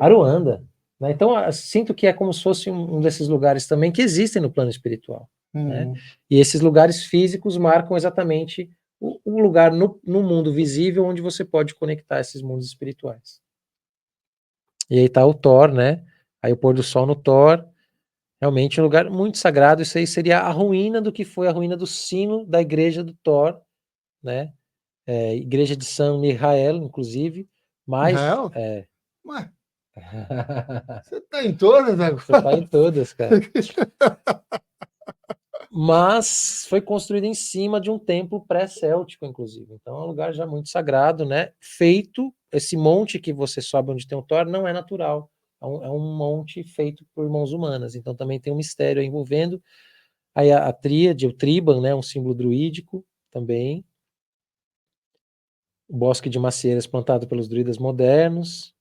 Aruanda. Né? Então, sinto que é como se fosse um desses lugares também que existem no plano espiritual. Né? E esses lugares físicos marcam exatamente o lugar no mundo visível onde você pode conectar esses mundos espirituais. E aí está o Thor, né? Aí o pôr do sol no Thor, realmente um lugar muito sagrado. Isso aí seria a ruína do que foi a ruína do sino da igreja do Thor, né? Igreja de São Mihael, inclusive. Mas. Israel? Ué, você tá em todas agora? Você tá em todas, cara. Mas foi construído em cima de um templo pré-céltico, inclusive. Então é um lugar já muito sagrado, né? Feito, esse monte que você sobe onde tem o Thor não é natural. É um monte feito por mãos humanas. Então também tem um mistério aí envolvendo. Aí a tríade, o Triban, né? Um símbolo druídico também. O bosque de macieiras plantado pelos druidas modernos.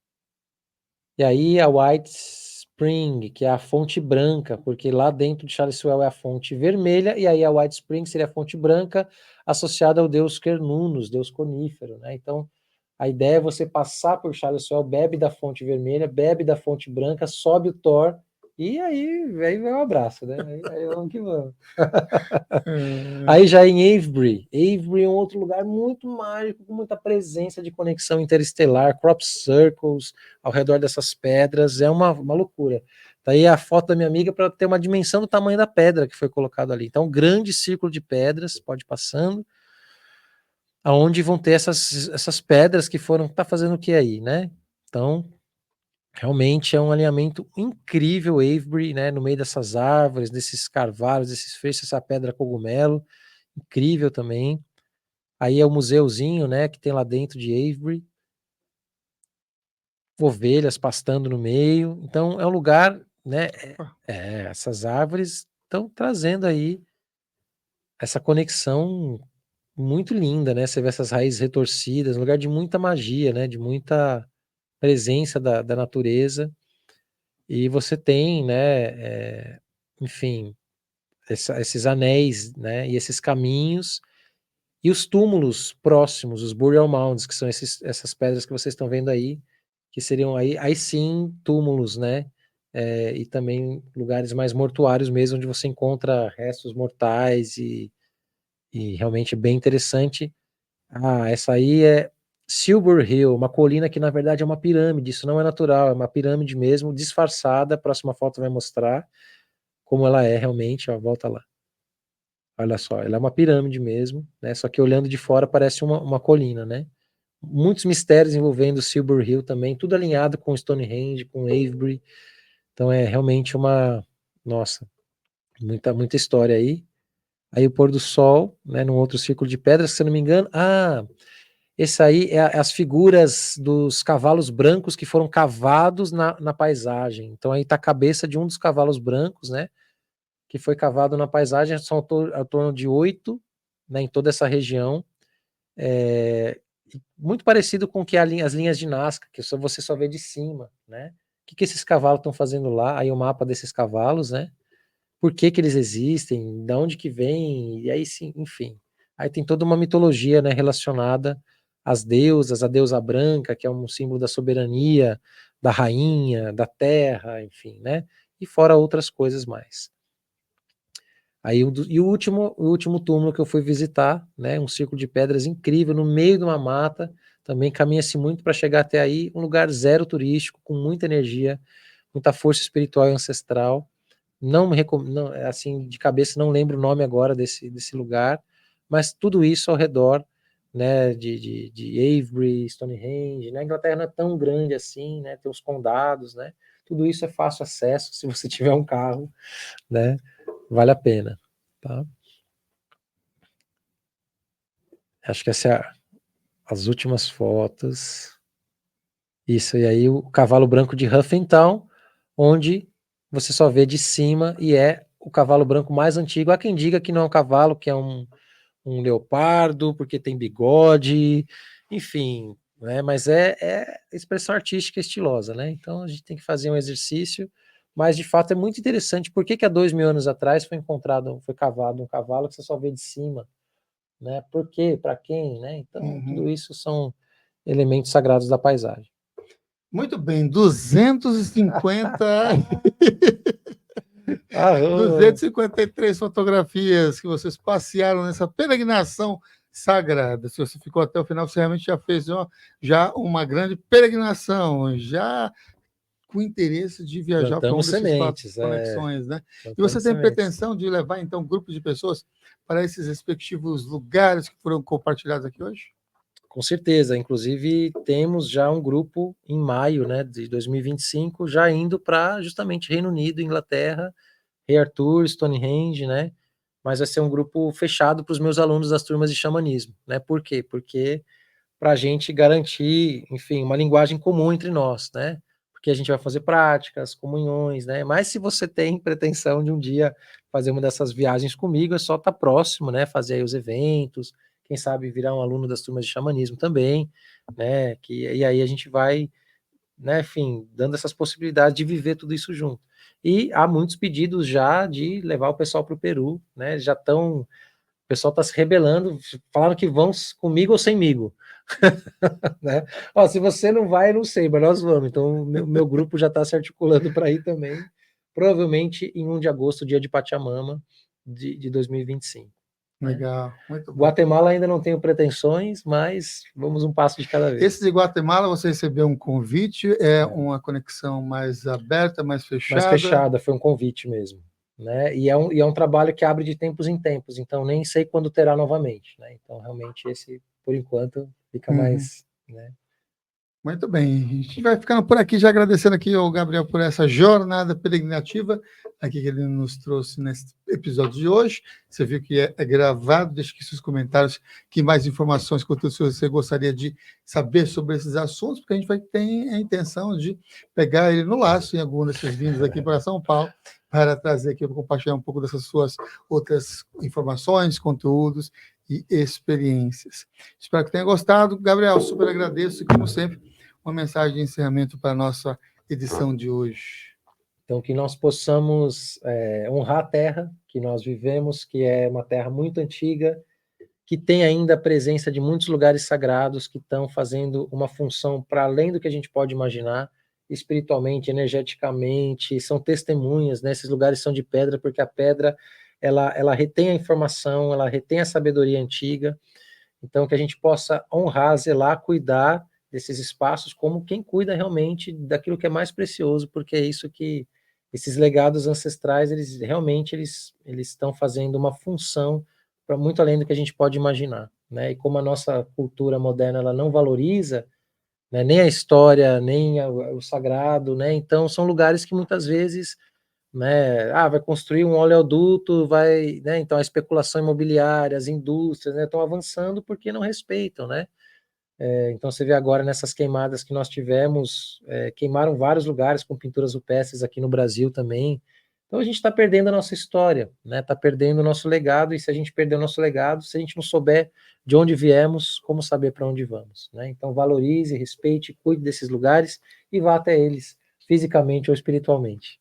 E aí a White Spring, que é a fonte branca, porque lá dentro de Charleswell é a fonte vermelha, e aí a White Spring seria a fonte branca associada ao deus Cernunnos, deus conífero, né? Então, a ideia é você passar por Charleswell, bebe da fonte vermelha, bebe da fonte branca, sobe o Thor, e aí vai o abraço, né? Aí vamos que vamos. Aí já em Avebury é um outro lugar muito mágico, com muita presença de conexão interestelar, crop circles ao redor dessas pedras, é uma loucura. Daí a foto da minha amiga para ter uma dimensão do tamanho da pedra que foi colocado ali. Então, um grande círculo de pedras, pode ir passando, aonde vão ter essas pedras que foram, tá fazendo o que aí, né? Então, realmente é um alinhamento incrível, Avebury, né? No meio dessas árvores, desses carvalhos, desses feixes, essa pedra cogumelo, incrível também. Aí é o museuzinho, né, que tem lá dentro de Avebury. Ovelhas pastando no meio. Então é um lugar, né, essas árvores estão trazendo aí essa conexão muito linda, né? Você vê essas raízes retorcidas, um lugar de muita magia, né, de muita presença da natureza. E você tem, né, enfim, esses anéis, né, e esses caminhos. E os túmulos próximos, os burial mounds, que são essas pedras que vocês estão vendo aí, que seriam aí sim túmulos, né? E também lugares mais mortuários mesmo, onde você encontra restos mortais e realmente bem interessante. Essa aí é Silver Hill, uma colina que na verdade é uma pirâmide, isso não é natural, é uma pirâmide mesmo, disfarçada. A próxima foto vai mostrar como ela é realmente, ó, volta lá. Olha só, ela é uma pirâmide mesmo, né? Só que olhando de fora parece uma colina, né? Muitos mistérios envolvendo Silver Hill também, tudo alinhado com Stonehenge, com Avebury. Então é realmente nossa, muita história aí. Aí o pôr do sol, né? Num outro círculo de pedras, se eu não me engano. Esse aí é as figuras dos cavalos brancos que foram cavados na paisagem. Então aí tá a cabeça de um dos cavalos brancos, né? Que foi cavado na paisagem, são ao torno de 8, né, em toda essa região, muito parecido com que as linhas de Nazca, que você só vê de cima, né? O que esses cavalos estão fazendo lá? Aí o mapa desses cavalos, né? Por que eles existem? Da onde que vem? E aí sim, enfim. Aí tem toda uma mitologia, né, relacionada às deusas, a deusa branca, que é um símbolo da soberania, da rainha, da terra, enfim, né? E fora outras coisas mais. Aí o último túmulo que eu fui visitar, né, um círculo de pedras incrível no meio de uma mata, também caminha-se muito para chegar até aí, um lugar zero turístico, com muita energia, muita força espiritual e ancestral. Não me recomendo, assim, de cabeça não lembro o nome agora desse lugar, mas tudo isso ao redor né, de Avebury, Stonehenge, né? A Inglaterra não é tão grande assim, né? Tem os condados, né? Tudo isso é fácil acesso se você tiver um carro, né? Vale a pena, tá? Acho que essa é as últimas fotos. Isso, e aí o cavalo branco de Huffington, onde você só vê de cima e é o cavalo branco mais antigo. Há quem diga que não é um cavalo, que é um leopardo, porque tem bigode, enfim, né? Mas é expressão artística estilosa, né? Então a gente tem que fazer um exercício, mas de fato é muito interessante. Por que há 2000 anos atrás foi cavado um cavalo que você só vê de cima, né? Por quê? Para quem, né? Então tudo isso são elementos sagrados da paisagem. Muito bem, 250... 253 fotografias que vocês passearam nessa peregrinação sagrada. Se você ficou até o final, você realmente já fez uma grande peregrinação, já com interesse de viajar para um desses quatro conexões, né? E você tem pretensão de levar, então, grupos de pessoas para esses respectivos lugares que foram compartilhados aqui hoje? Com certeza, inclusive temos já um grupo em maio, né, de 2025, já indo para justamente Reino Unido, Inglaterra, Rei Arthur, Stonehenge, né? Mas vai ser um grupo fechado para os meus alunos das turmas de xamanismo, né? Por quê? Porque para a gente garantir, enfim, uma linguagem comum entre nós, né? Porque a gente vai fazer práticas, comunhões, né? Mas se você tem pretensão de um dia fazer uma dessas viagens comigo, é só estar próximo, né? Fazer aí os eventos, quem sabe virar um aluno das turmas de xamanismo também, né? E aí a gente vai, né, enfim, dando essas possibilidades de viver tudo isso junto. E há muitos pedidos já de levar o pessoal para o Peru, né? Já estão, o pessoal está se rebelando, falaram que vão comigo ou semigo. Né? Ó, se você não vai, eu não sei, mas nós vamos. Então, meu grupo já está se articulando para ir também, provavelmente em 1 de agosto, dia de Pachamama de 2025. Legal, muito bom. Guatemala ainda não tenho pretensões, mas vamos um passo de cada vez. Esse de Guatemala, você recebeu um convite? É uma conexão mais aberta, mais fechada? Mais fechada, foi um convite mesmo. Né? E é um trabalho que abre de tempos em tempos, então nem sei quando terá novamente. Né? Então, realmente, esse, por enquanto, fica mais... Né? Muito bem, a gente vai ficando por aqui, já agradecendo aqui ao Gabriel por essa jornada peregrinativa aqui que ele nos trouxe nesse episódio de hoje. Você viu que é gravado, deixe aqui seus comentários, que mais informações, conteúdos você gostaria de saber sobre esses assuntos, porque a gente vai ter a intenção de pegar ele no laço em algum desses vindos aqui para São Paulo, para trazer aqui, para compartilhar um pouco dessas suas outras informações, conteúdos e experiências. Espero que tenha gostado. Gabriel, super agradeço e, como sempre, uma mensagem de encerramento para a nossa edição de hoje. Então, que nós possamos honrar a terra que nós vivemos, que é uma terra muito antiga, que tem ainda a presença de muitos lugares sagrados que estão fazendo uma função para além do que a gente pode imaginar, espiritualmente, energeticamente, são testemunhas, né? Esses lugares são de pedra, porque a pedra ela retém a informação, ela retém a sabedoria antiga, então que a gente possa honrar, zelar, cuidar desses espaços como quem cuida realmente daquilo que é mais precioso, porque é isso que esses legados ancestrais, eles realmente eles estão fazendo uma função para muito além do que a gente pode imaginar, né? E como a nossa cultura moderna ela não valoriza, né, nem a história, nem o sagrado, né? Então são lugares que muitas vezes, né, vai construir um oleoduto, vai, né? Então a especulação imobiliária, as indústrias, né, estão avançando porque não respeitam, né? Então você vê agora nessas queimadas que nós tivemos, queimaram vários lugares com pinturas rupestres aqui no Brasil também. Então a gente está perdendo a nossa história, né? Está perdendo o nosso legado, e se a gente perder o nosso legado, se a gente não souber de onde viemos, como saber para onde vamos, né? Então valorize, respeite, cuide desses lugares e vá até eles, fisicamente ou espiritualmente.